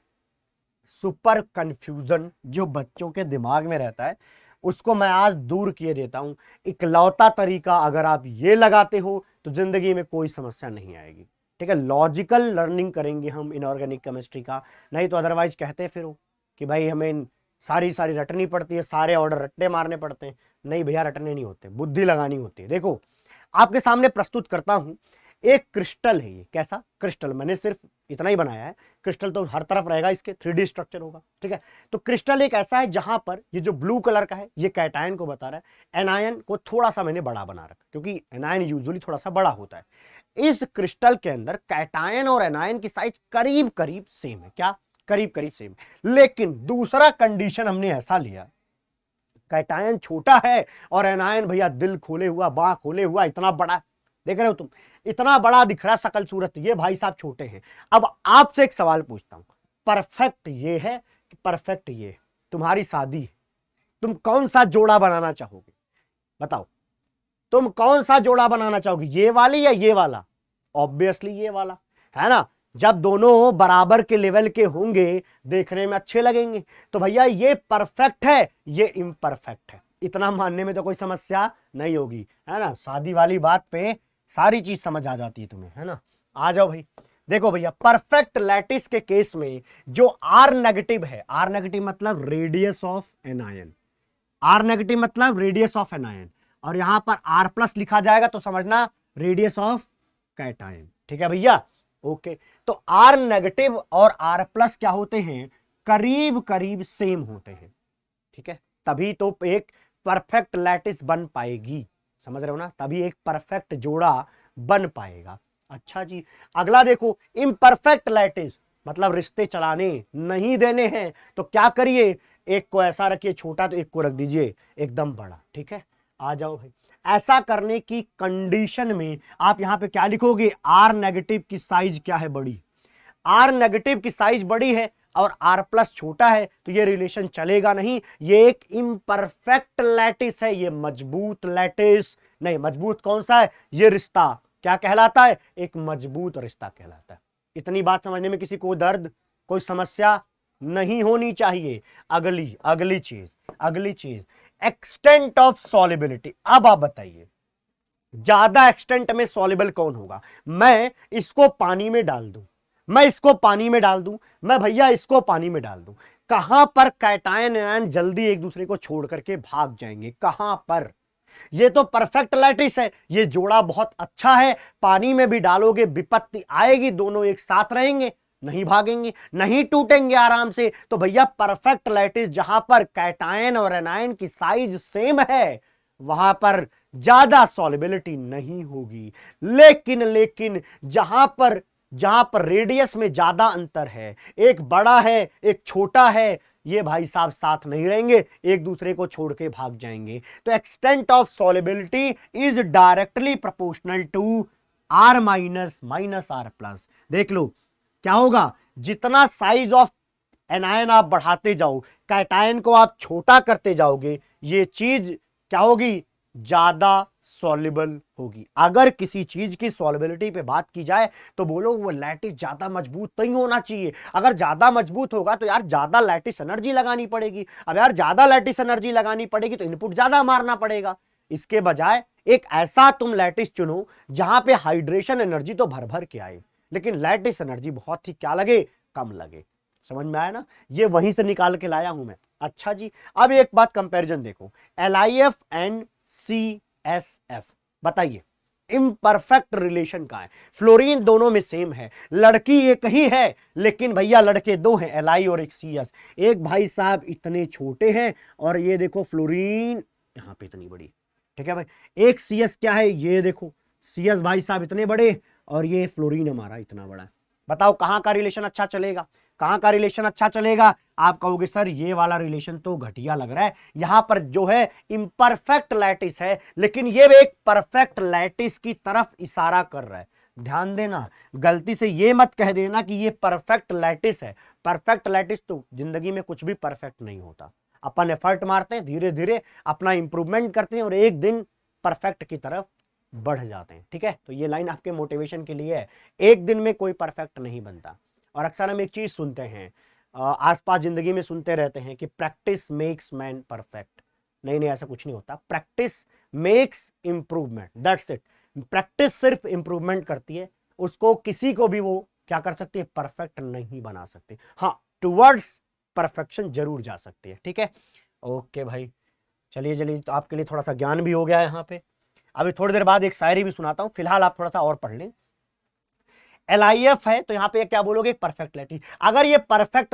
Super confusion जो बच्चों के दिमाग में रहता है उसको मैं आज दूर किए देता हूं। इकलौता तरीका अगर आप ये लगाते हो तो जिंदगी में कोई समस्या नहीं आएगी। ठीक है, लॉजिकल लर्निंग करेंगे हम इनऑर्गेनिक केमिस्ट्री का, नहीं तो अदरवाइज कहते फिर कि भाई हमें सारी रटनी पड़ती है, सारे ऑर्डर रट्टे मारने पड़ते हैं। नहीं भैया, रटने नहीं होते, बुद्धि लगानी होती है। देखो आपके सामने प्रस्तुत करता हूं, एक क्रिस्टल है। ये कैसा क्रिस्टल? मैंने सिर्फ इतना ही बनाया है, क्रिस्टल तो हर तरफ रहेगा, इसके 3D स्ट्रक्चर होगा। ठीक है, तो क्रिस्टल एक ऐसा है जहां पर ये जो ब्लू कलर का है ये कैटायन को बता रहा है, एनायन को थोड़ा सा मैंने बड़ा बना रखा क्योंकि एनायन यूजुअली थोड़ा सा बड़ा होता है। इस क्रिस्टल के अंदर कैटायन और एनायन की साइज करीब करीब सेम है। क्या? करीब सेम। लेकिन दूसरा कंडीशन हमने ऐसा लिया, कैटायन छोटा है और एनायन भैया दिल खोले हुआ, बाह खोले हुआ, इतना बड़ा, देख रहे हो तुम, इतना बड़ा दिख रहा शकल सूरत, ये भाई साहब छोटे हैं। अब आपसे एक सवाल पूछता हूं, परफेक्ट ये है कि परफेक्ट ये है? तुम्हारी शादी है, तुम कौन सा जोड़ा बनाना चाहोगे? बताओ, तुम कौन सा जोड़ा बनाना चाहोगे, ये वाली या ये वाला? ऑब्वियसली ये वाला, है ना? जब दोनों बराबर के लेवल के होंगे देखने में अच्छे लगेंगे। तो भैया ये परफेक्ट है, ये इम्परफेक्ट है, इतना मानने में तो कोई समस्या नहीं होगी, है ना? शादी वाली बात पे सारी चीज समझ आ जाती है तुम्हें, है ना? आ जाओ भाई। देखो भैया, परफेक्ट लैटिस के केस में जो R नेगेटिव है, R नेगेटिव मतलब radius of anion, R negative मतलब रेडियस ऑफ एनायन, और यहां पर R+ लिखा जाएगा तो समझना रेडियस ऑफ कैटायन। ठीक है भैया, ओके। तो R नेगेटिव और R+ क्या होते हैं? करीब करीब सेम होते हैं। ठीक है, तभी तो एक परफेक्ट लैटिस बन पाएगी, समझ रहे हो ना? तभी एक परफेक्ट जोड़ा बन पाएगा। अच्छा जी, अगला देखो, इम्परफेक्ट लैटिस। मतलब रिश्ते चलाने नहीं देने हैं तो क्या करिए, एक को ऐसा रखिए छोटा तो एक को रख दीजिए एकदम बड़ा। ठीक है, आ जाओ भाई। ऐसा करने की कंडीशन में आप यहां पे क्या लिखोगे, आर नेगेटिव की साइज क्या है, बड़ी। आर नेगेटिव की साइज बड़ी है और आर प्लस छोटा है तो ये रिलेशन चलेगा नहीं। ये एक इम्परफेक्ट लैटिस है, ये मजबूत लैटिस नहीं। मजबूत कौन सा है, ये रिश्ता क्या कहलाता है, एक मजबूत रिश्ता कहलाता है। इतनी बात समझने में किसी को दर्द, कोई समस्या नहीं होनी चाहिए। अगली चीज एक्सटेंट ऑफ सॉलिबिलिटी। अब आप बताइए ज्यादा एक्सटेंट में सॉल्युबल कौन होगा। मैं इसको पानी में डाल दूं, मैं भैया इसको पानी में डाल दूं, कहां पर कैटायन एनायन जल्दी एक दूसरे को छोड़ करके भाग जाएंगे, कहां पर। ये तो परफेक्ट लैटिस है, ये जोड़ा बहुत अच्छा है, पानी में भी डालोगे विपत्ति आएगी, दोनों एक साथ रहेंगे, नहीं भागेंगे, नहीं टूटेंगे आराम से। तो भैया परफेक्ट लैटिस जहां पर कैटायन और एनायन की साइज सेम है वहां पर ज्यादा सॉल्युबिलिटी नहीं होगी। लेकिन जहां पर रेडियस में ज्यादा अंतर है, एक बड़ा है एक छोटा है, ये भाई साहब साथ नहीं रहेंगे, एक दूसरे को छोड़ के भाग जाएंगे। तो extent of solubility is directly proportional to r minus minus r plus. देख लो क्या होगा, जितना साइज ऑफ एनायन आप बढ़ाते जाओ, कैटायन को आप छोटा करते जाओगे, ये चीज क्या होगी, ज्यादा सॉल्युबल होगी। अगर किसी चीज की सॉल्युबिलिटी पे बात की जाए तो बोलो वो लैटिस ज्यादा मजबूत नहीं होना चाहिए। अगर ज्यादा मजबूत होगा तो यार ज्यादा लैटिस एनर्जी लगानी पड़ेगी। अब यार ज्यादा लैटिस एनर्जी लगानी पड़ेगी तो इनपुट ज्यादा मारना पड़ेगा। इसके बजाय एक ऐसा तुम लैटिस चुनो जहां पे हाइड्रेशन एनर्जी तो भर भर के आए लेकिन लैटिस एनर्जी बहुत ही क्या लगे, कम लगे। समझ में आया ना, ये वहीं से निकाल के लाया हूं मैं। अच्छा जी, अब एक बात कंपैरिजन देखो, LiF एंड CSF, बताइए इम्परफेक्ट रिलेशन का है। फ्लोरीन दोनों में सेम है, लड़की एक ही है लेकिन भैया लड़के दो हैं, Li और एक CS। एक भाई साहब इतने छोटे हैं और ये देखो फ्लोरीन यहां पे इतनी बड़ी। ठीक है भाई, एक CS क्या है, ये देखो CS भाई साहब इतने बड़े और ये फ्लोरीन हमारा इतना बड़ा है। बताओ कहां का रिलेशन अच्छा चलेगा, कहां का रिलेशन अच्छा चलेगा। आप कहोगे सर ये वाला रिलेशन तो घटिया लग रहा है, यहां पर जो है इम्परफेक्ट लैटिस है लेकिन ये एक परफेक्ट लैटिस की तरफ इशारा कर रहा है। ध्यान देना, गलती से ये मत कह देना कि ये परफेक्ट लैटिस है। परफेक्ट लैटिस तो जिंदगी में कुछ भी परफेक्ट नहीं होता। अपन एफर्ट मारते हैं, धीरे धीरे अपना इंप्रूवमेंट करते हैं और एक दिन परफेक्ट की तरफ बढ़ जाते हैं। ठीक है, तो ये लाइन आपके मोटिवेशन के लिए है, एक दिन में कोई परफेक्ट नहीं बनता। और अक्सर हम एक चीज सुनते हैं, आसपास जिंदगी में सुनते रहते हैं कि प्रैक्टिस मेक्स मैन परफेक्ट। नहीं, ऐसा कुछ नहीं होता। Practice makes improvement, that's it. Practice सिर्फ इंप्रूवमेंट करती है, उसको किसी को भी वो क्या कर सकती है, परफेक्ट नहीं बना सकती। हाँ, टुवर्ड्स परफेक्शन जरूर जा सकती है। ठीक है, ओके भाई, चलिए तो आपके लिए थोड़ा सा ज्ञान भी हो गया है यहाँ पे। अभी थोड़ी देर बाद एक शायरी भी सुनाता हूं, फिलहाल आप थोड़ा सा और पढ़ लें। LiF है तो यहां पे क्या बोलोगे, परफेक्ट लैटिस। अगर ये परफेक्ट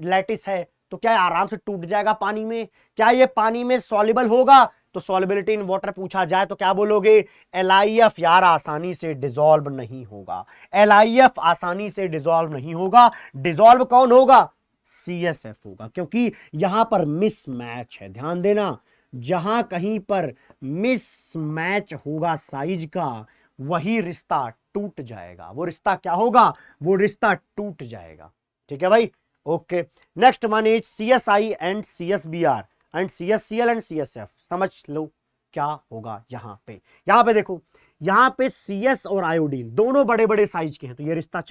लैटिस है तो क्या आराम से टूट जाएगा पानी में, क्या ये पानी में सॉल्युबल होगा। तो सॉल्युबिलिटी इन वाटर पूछा जाए तो क्या बोलोगे, LiF यार आसानी से डिसॉल्व नहीं होगा। LiF आसानी से डिसॉल्व नहीं होगा। डिसॉल्व कौन होगा, CSF होगा, क्योंकि यहां पर मिसमैच है। ध्यान देना, जहां कहीं पर मिसमैच होगा साइज का, वही रिश्ता टूट जाएगा। वो रिश्ता क्या होगा, वो रिश्ता टूट जाएगा। ठीक है भाई, okay. Next one is CSI and CSBR and CSCl and CSF। समझ लो क्या होगा यहां पे देखो, यहां पे CS और आयोडीन दोनों बड़े बड़े साइज के हैं तो ये रिश्ता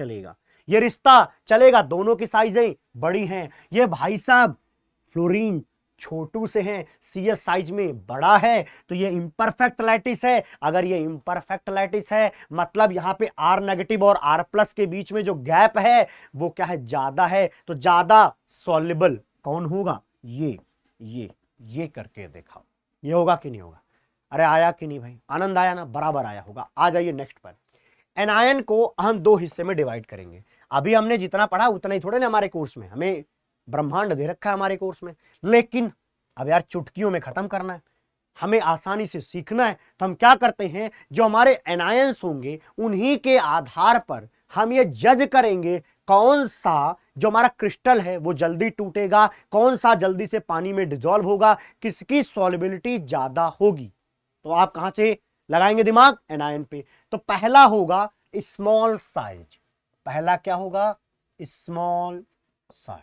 चलेगा, दोनों की साइजें बड़ी हैं। ये भाई साहब फ्लोरीन छोटू से हैं, CS साइज में बड़ा है तो ये इम्परफेक्ट लैटिस है। अगर ये इम्परफेक्ट लैटिस है मतलब यहां पे R नेगेटिव और R प्लस के बीच में जो गैप है वो क्या है, ज्यादा है। तो ज्यादा सॉल्युबल कौन होगा, ये करके देखा, ये होगा कि नहीं होगा। अरे आया कि नहीं भाई, आनंद आया ना, बराबर आया होगा। आ जाइए नेक्स्ट पर। एनायन को हम दो हिस्से में डिवाइड करेंगे। अभी हमने जितना पढ़ा उतना ही थोड़े ना हमारे कोर्स में, हमें ब्रह्मांड दे रखा है हमारे कोर्स में, लेकिन अब यार चुटकियों में खत्म करना है, हमें आसानी से सीखना है। तो हम क्या करते हैं, जो हमारे एनायंस होंगे उन्हीं के आधार पर हम ये जज करेंगे कौन सा जो हमारा क्रिस्टल है वो जल्दी टूटेगा, कौन सा जल्दी से पानी में डिजॉल्व होगा, किसकी सॉल्युबिलिटी ज्यादा होगी। तो आप कहां से लगाएंगे दिमाग? एनायन पे। तो पहला होगा स्मॉल साइज। पहला क्या होगा? Small size.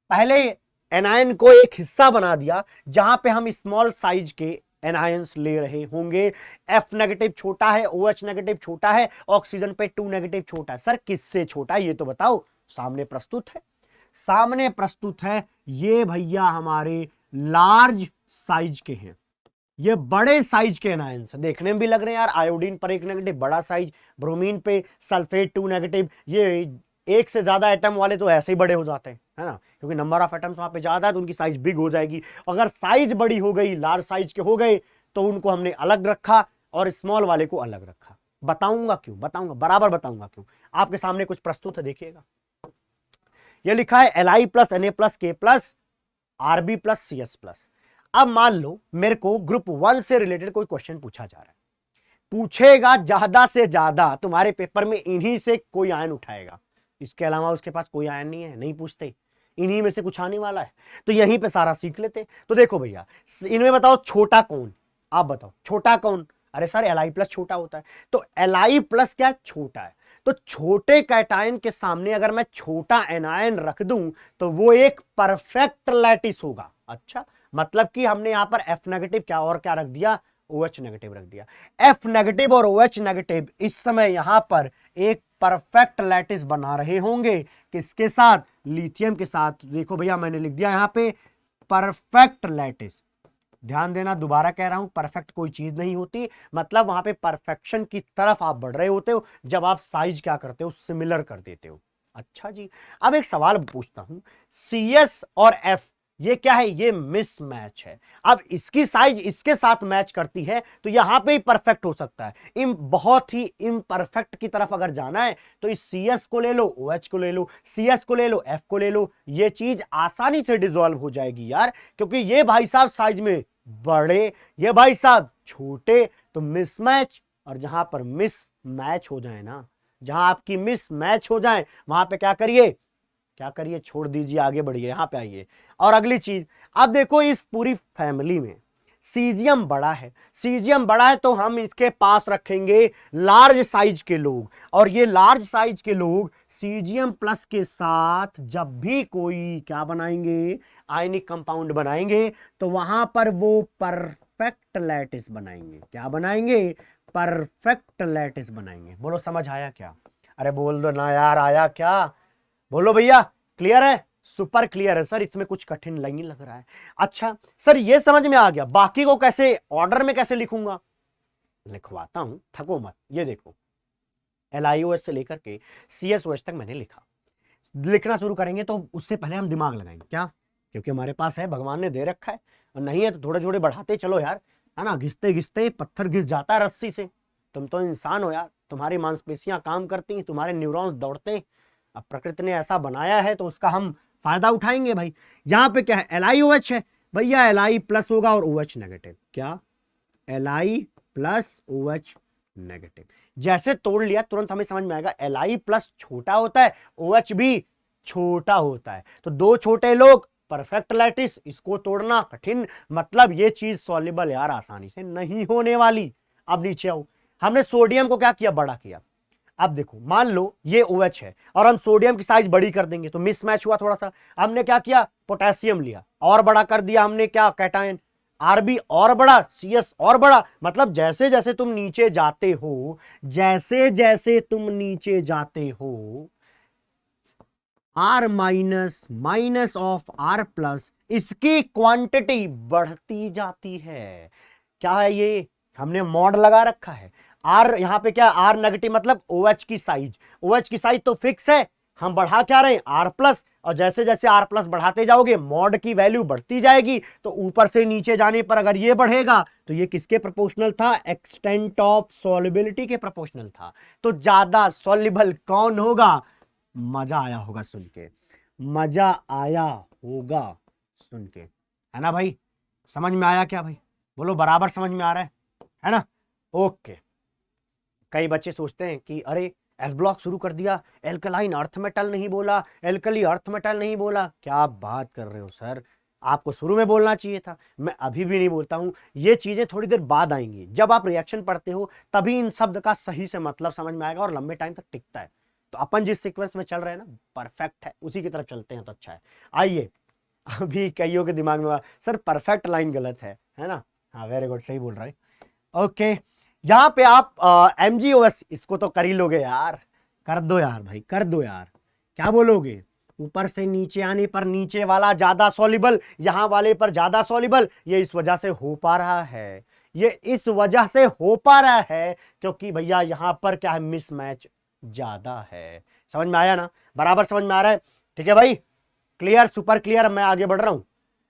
पहले एनायन को एक हिस्सा बना दिया जहां पे हम स्मॉल साइज के एनायंस ले रहे होंगे। F नेगेटिव छोटा है, OH नेगेटिव छोटा है, ऑक्सीजन पे 2 नेगेटिव छोटा है। सर किससे छोटा है ये तो बताओ। सामने प्रस्तुत है, सामने प्रस्तुत है। ये भैया हमारे लार्ज साइज के हैं, ये बड़े साइज के एनायंस देखने में भी लग रहे हैं यार। आयोडीन पर 1 नेगेटिव, बड़ा साइज। ब्रोमीन पे सल्फेट 2 नेगेटिव। ये एक से ज्यादा एटम वाले तो ऐसे ही बड़े हो जाते हैं, है ना, क्योंकि नंबर ऑफ एटम्स वहां पे ज्यादा है तो उनकी साइज बिग हो जाएगी। अगर साइज बड़ी हो गई, लार्ज साइज के हो गए, तो उनको हमने अलग रखा और स्मॉल वाले को अलग रखा। बताऊंगा क्यों, बताऊंगा, बराबर बताऊंगा क्यों। आपके सामने कुछ प्रस्तुत है, देखिएगा। ये लिखा है Li plus Na plus K plus Rb plus CS plus. अब मान लो मेरे को ग्रुप 1 से रिलेटेड कोई क्वेश्चन पूछा जा रहा है, पूछेगा ज्यादा से ज्यादा तुम्हारे पेपर में इन्हीं से कोई आयन उठाएगा, इसके अलावा उसके पास कोई आयन नहीं है, नहीं पूछते, इन्हीं में से कुछ आने वाला है, तो यहीं पे सारा सीख लेते। तो देखो भैया, इनमें बताओ छोटा कौन, आप बताओ छोटा कौन। अरे सर Li प्लस छोटा होता है, तो Li प्लस क्या छोटा है, तो छोटे कैटायन के सामने अगर मैं छोटा एनायन रख दूं तो वो एक परफेक्ट लैटिस होगा। अच्छा, मतलब कि हमने यहां पर F नेगेटिव क्या और क्या रख दिया, OH नेगेटिव रख दिया। F नेगेटिव और OH नेगेटिव इस समय यहां पर एक परफेक्ट लैटिस बना रहे होंगे, किसके साथ? लिथियम के साथ। देखो भैया मैंने लिख दिया यहां पे परफेक्ट लैटिस। ध्यान देना, दोबारा कह रहा हूं, परफेक्ट कोई चीज नहीं होती, मतलब वहां पे परफेक्शन की तरफ आप बढ़ रहे होते हो जब आप साइज क्या करते हो, सिमिलर कर देते हो। अच्छा जी, अब एक सवाल पूछता हूं, CS और F ये क्या है? ये मिसमैच है। अब इसकी साइज इसके साथ मैच करती है तो यहां पे ही परफेक्ट हो सकता है। बहुत ही इम्परफेक्ट की तरफ अगर जाना है तो इस CS को ले लो, OH को ले लो, CS को ले लो, F को ले लो, ये चीज आसानी से डिसॉल्व हो जाएगी यार, क्योंकि ये भाई साहब साइज में बड़े, ये भाई साहब छोटे। तो मिसमैच, और जहां पर मिस मैच हो जाए ना, जहां आपकी मिस मैच हो जाए वहां पे क्या करिए, क्या करिए, छोड़ दीजिए, आगे बढ़िए, यहां पे आइए। और अगली चीज, अब देखो इस पूरी फैमिली में सीजियम बड़ा है, सीजियम बड़ा है तो हम इसके पास रखेंगे लार्ज साइज के लोग, और ये लार्ज साइज के लोग सीजियम प्लस के साथ जब भी कोई क्या बनाएंगे, आयनिक कंपाउंड बनाएंगे, तो वहां पर वो परफेक्ट लैटिस बनाएंगे। क्या बनाएंगे? परफेक्ट लैटिस बनाएंगे। बोलो समझ आया क्या? अरे बोल दो ना यार, आया क्या? बोलो भैया, क्लियर है? सुपर क्लियर है सर, इसमें कुछ कठिन नहीं लग रहा है। अच्छा सर, ये समझ में आ गया, बाकी को कैसे ऑर्डर में कैसे लिखूंगा? लिखवाता हूं, थको मत। ये देखो, LiOH से लेकर के CSOH तक मैंने लिखा। लिखना शुरू करेंगे तो उससे पहले हम दिमाग लगाएंगे क्या, क्योंकि हमारे पास है, भगवान ने दे रखा है, और नहीं है तो थोड़े थोड़े बढ़ाते चलो यार, है ना। घिसते घिसते पत्थर घिस जाता है रस्सी से। तुम तो इंसान हो यार, तुम्हारी मांसपेशियां काम करती हैं, तुम्हारे न्यूरॉन्स दौड़ते हैं। अब प्रकृति ने ऐसा बनाया है तो उसका हम फायदा उठाएंगे भाई। यहां पे क्या है? LiOH है भैया, Li प्लस होगा और OH नेगेटिव। क्या? Li plus OH negative. जैसे तोड़ लिया तुरंत हमें समझ में आएगा, Li प्लस छोटा होता है, OH भी छोटा होता है, तो दो छोटे लोग, परफेक्ट लैटिस, इसको तोड़ना कठिन, मतलब ये चीज सॉल्युबल यार आसानी से नहीं होने वाली। अब नीचे आओ, हमने सोडियम को क्या किया? बड़ा किया। अब देखो, मान लो ये OH है और हम सोडियम की साइज बड़ी कर देंगे तो मिसमैच हुआ थोड़ा सा। हमने क्या किया? पोटेशियम लिया और बड़ा कर दिया हमने, क्या? कैटायन। Rb और बड़ा, CS और बड़ा, मतलब जैसे जैसे तुम नीचे जाते हो, जैसे जैसे तुम नीचे जाते हो, R minus minus of R plus, इसकी क्वांटिटी बढ़ती जाती है। क्या है ये? हमने मॉड लगा रखा है। R यहां पे क्या? R नेगेटिव मतलब OH की साइज, OH की साइज तो फिक्स है, हम बढ़ा क्या रहे हैं? R प्लस, और जैसे जैसे R प्लस बढ़ाते जाओगे मॉड की वैल्यू बढ़ती जाएगी, तो ऊपर से नीचे जाने पर अगर ये बढ़ेगा तो ये किसके प्रोपोर्शनल था? एक्सटेंट ऑफ सॉल्युबिलिटी के प्रोपोर्शनल था। तो ज्यादा सॉल्युबल कौन होगा? मजा आया होगा सुन के, मजा आया होगा सुन के, है ना भाई? समझ में आया क्या भाई? बोलो बराबर समझ में आ रहा है ना? ओके। कई बच्चे सोचते हैं कि अरे एस ब्लॉक शुरू कर दिया, एल्कलाइन अर्थ मेटल नहीं बोला, एल्कली अर्थ मेटल नहीं बोला। क्या बात कर रहे हो सर, आपको शुरू में बोलना चाहिए था। मैं अभी भी नहीं बोलता हूं, ये चीजें थोड़ी देर बाद आएंगी। जब आप रिएक्शन पढ़ते हो तभी इन शब्द का सही से मतलब समझ में आएगा और लंबे टाइम तक टिकता है। तो अपन जिस सीक्वेंस में चल रहे हैं ना, परफेक्ट है, उसी की तरफ चलते हैं तो अच्छा है। आइए, अभी कईयों के दिमाग में सर परफेक्ट लाइन गलत है ना? हाँ, वेरी गुड, सही बोल रहा है। ओके, यहां पे आप MgOS इसको तो कर ही लोगे यार, कर दो यार भाई, कर दो यार। क्या बोलोगे? ऊपर से नीचे आने पर नीचे वाला ज्यादा सॉल्युबल, यहां वाले पर ज्यादा सॉल्युबल। ये इस वजह से हो पा रहा है, ये इस वजह से हो पा रहा है क्योंकि भैया यहां पर क्या है, मिसमैच ज्यादा है। समझ में आया ना? बराबर समझ में आ रहा है? ठीक है भाई, क्लियर, सुपर क्लियर। मैं आगे बढ़ रहा हूं।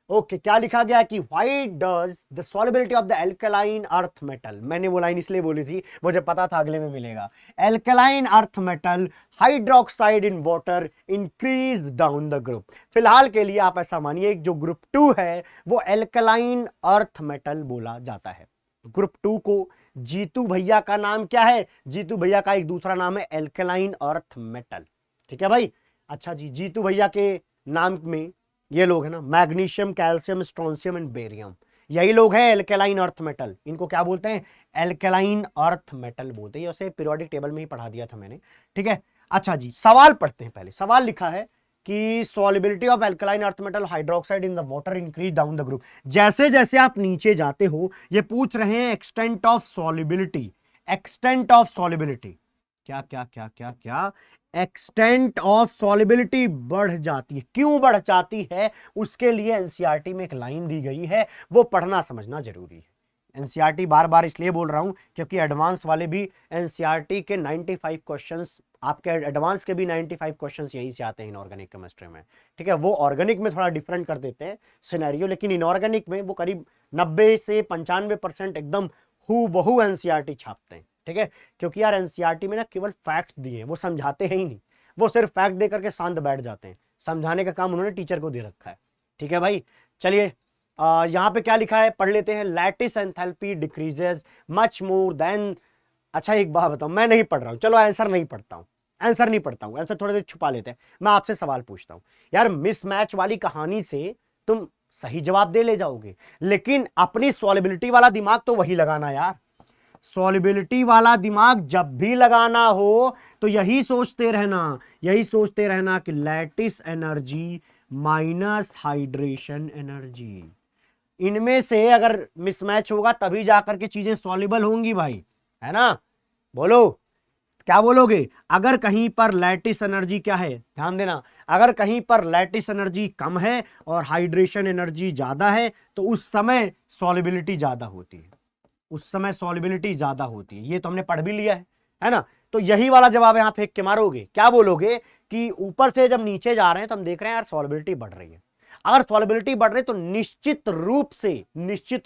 ओके, क्या लिखा गया कि why does the solubility of the alkaline earth metal, मैंने वो लाइन इसलिए बोली थी, मुझे पता था अगले में मिलेगा। Alkaline earth metal hydroxide in water increase down the group. फिलहाल के लिए आप ऐसा मानिए जो ग्रुप 2 है वो एल्कलाइन अर्थ मेटल बोला जाता है। ग्रुप 2 को जीतू भैया का नाम क्या है? जीतू भैया का एक दूसरा नाम है एल्कलाइन अर्थ मेटल। ठीक है भाई? अच्छा जी, जीतू भैया के नाम में ये लोग है ना, magnesium, calcium, strontium and barium, यही लोग हैं एल्केलाइन अर्थ मेटल। इनको क्या बोलते हैं? एल्केलाइन अर्थ मेटल बोलते हैं। ये उसे पीरियोडिक टेबल में ही पढ़ा दिया था मैंने। ठीक है, अच्छा जी, सवाल पढ़ते हैं। पहले सवाल लिखा है कि solubility of alkaline earth metal hydroxide in the water increase down the group. जैसे जैसे आप नीचे जाते हो, ये पूछ रहे हैं extent of solubility. Extent of solubility क्या क्या क्या क्या क्या? एक्सटेंट ऑफ सॉल्युबिलिटी बढ़ जाती है। क्यों बढ़ जाती है? उसके लिए एनसीईआरटी में एक लाइन दी गई है, वो पढ़ना समझना जरूरी है। एनसीईआरटी बार बार इसलिए बोल रहा हूं क्योंकि एडवांस वाले भी एनसीईआरटी के 95 क्वेश्चंस, आपके एडवांस के भी 95 क्वेश्चंस यहीं से आते हैं इनऑर्गेनिक केमिस्ट्री में। ठीक है, वो ऑर्गेनिक में थोड़ा डिफरेंट कर देते हैं सिनेरियो, लेकिन इनऑर्गेनिक में वो करीब 90 से 95% एकदम हूबहू एनसीईआरटी छापते हैं। ठीक है, क्योंकि यार एनसीईआरटी में ना केवल फैक्ट दिए हैं, वो समझाते हैं ही नहीं। वो सिर्फ फैक्ट दे करके शांत बैठ जाते हैं, समझाने का काम उन्होंने टीचर को दे रखा है। ठीक है भाई, चलिए यहाँ पे क्या लिखा है पढ़ लेते हैं। Lattice enthalpy decreases much more than. अच्छा एक बात बताऊं, मैं नहीं पढ़ रहा हूं, चलो आंसर नहीं पढ़ता हूं, आंसर नहीं पढ़ता हूं, आंसर थोड़ी देर छुपा लेते हैं। मैं आपसे सवाल पूछता हूं यार, मिसमैच वाली कहानी से तुम सही जवाब दे ले जाओगे, लेकिन अपनी सॉल्युबिलिटी वाला दिमाग तो वही लगाना यार। सॉल्युबिलिटी वाला दिमाग जब भी लगाना हो तो यही सोचते रहना कि lattice energy minus hydration energy, इनमें से अगर मिसमैच होगा तभी जाकर के चीजें सॉल्युबल होंगी भाई, है ना? बोलो क्या बोलोगे? अगर कहीं पर लैटिस एनर्जी क्या है, ध्यान देना, अगर कहीं पर लैटिस एनर्जी कम है और हाइड्रेशन एनर्जी ज्यादा है तो उस समय सॉल्युबिलिटी ज्यादा होती है, उस समय सॉल्युबिलिटी ज्यादा होती है। ये तो हमने पढ़ भी लिया है ना? तो यही वाला जवाब यहां फेंक के मारोगे। क्या बोलोगे कि ऊपर से जब नीचे जा रहे हैं तो हम देख रहे हैं यार सॉल्युबिलिटी बढ़ रही है। अगर सॉल्युबिलिटी बढ़ रही है तो निश्चित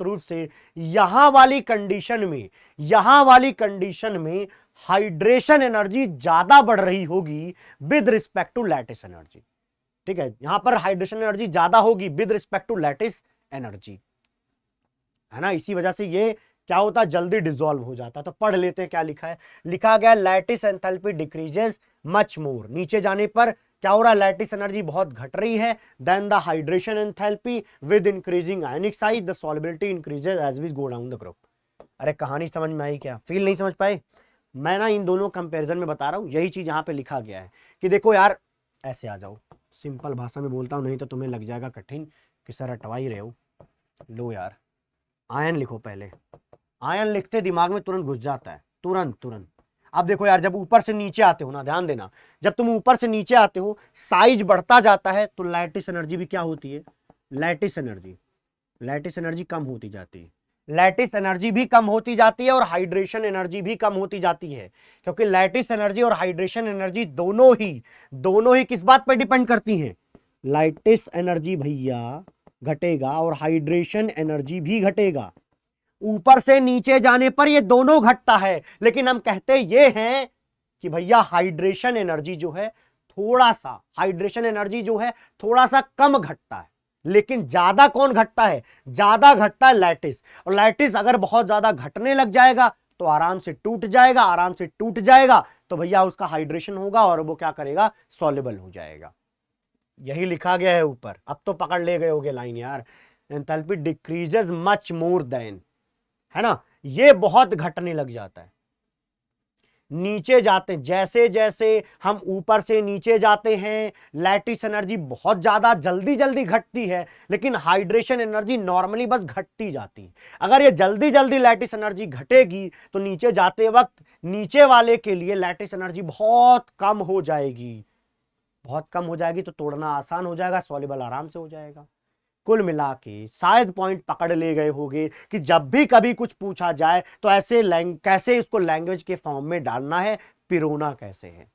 रूप से यहां वाली कंडीशन में हाइड्रेशन एनर्जी ज्यादा बढ़ रही होगी with respect to lattice energy. ठीक है, यहां पर हाइड्रेशन एनर्जी ज्यादा होगी with respect to lattice energy, है ना? इसी वजह से ये क्या होता है, जल्दी डिसॉल्व हो जाता है। तो पढ़ लेते हैं क्या लिखा है। लिखा गया lattice enthalpy decreases much more. नीचे जाने पर क्या हो रहा है, लैटिस एनर्जी बहुत घट रही है then the hydration enthalpy with increasing ionic size the solubility increases as we go down the group. अरे कहानी समझ में आई क्या? फील नहीं समझ पाए? मैं ना इन दोनों कंपैरिजन में बता रहा हूं, यही चीज यहां पे लिखा गया है कि देखो यार, ऐसे आ जाओ, सिंपल भाषा में बोलता हूं, नहीं तो तुम्हें लग जाएगा कठिन कि सर हटवा ही रहे हो। लो यार, आयन लिखो पहले। आयन लिखते दिमाग में तुरंत घुस जाता है, तुरंत। अब देखो यार, जब ऊपर से नीचे आते हो ना, ध्यान देना, जब तुम ऊपर से नीचे आते हो साइज बढ़ता जाता है तो लैटिस एनर्जी भी क्या होती है, लैटिस एनर्जी कम होती जाती है। लैटिस एनर्जी भी कम होती जाती है और हाइड्रेशन एनर्जी भी कम होती जाती है, क्योंकि लैटिस एनर्जी और हाइड्रेशन एनर्जी दोनों ही किस बात पर डिपेंड करती हैं? लैटिस एनर्जी भैया घटेगा और हाइड्रेशन एनर्जी भी घटेगा। ऊपर से नीचे जाने पर ये दोनों घटता है, लेकिन हम कहते ये हैं कि भैया हाइड्रेशन एनर्जी जो है थोड़ा सा कम घटता है। लेकिन ज्यादा कौन घटता है? ज्यादा घटता है लैटिस। और लैटिस अगर बहुत ज्यादा घटने लग जाएगा तो आराम से टूट जाएगा, तो भैया उसका हाइड्रेशन होगा और वो क्या करेगा, सॉल्युबल हो जाएगा। यही लिखा गया है ऊपर। अब तो पकड़ ले गए होगे लाइन यार, enthalpy decreases much more than, है ना, ये बहुत घटने लग जाता है। नीचे जाते जैसे जैसे हम ऊपर से नीचे जाते हैं, लैटिस एनर्जी बहुत ज्यादा जल्दी जल्दी घटती है, लेकिन हाइड्रेशन एनर्जी नॉर्मली बस घटती जाती है। अगर ये जल्दी जल्दी लैटिस एनर्जी घटेगी तो नीचे जाते वक्त नीचे वाले के लिए लैटिस एनर्जी बहुत कम हो जाएगी, बहुत कम हो जाएगी, तो तोड़ना आसान हो जाएगा, सॉल्युबल आराम से हो जाएगा। कुल मिला के शायद पॉइंट पकड़ ले गए होंगे कि जब भी कभी कुछ पूछा जाए तो ऐसे कैसे इसको लैंग्वेज के फॉर्म में डालना है, पिरोना कैसे है।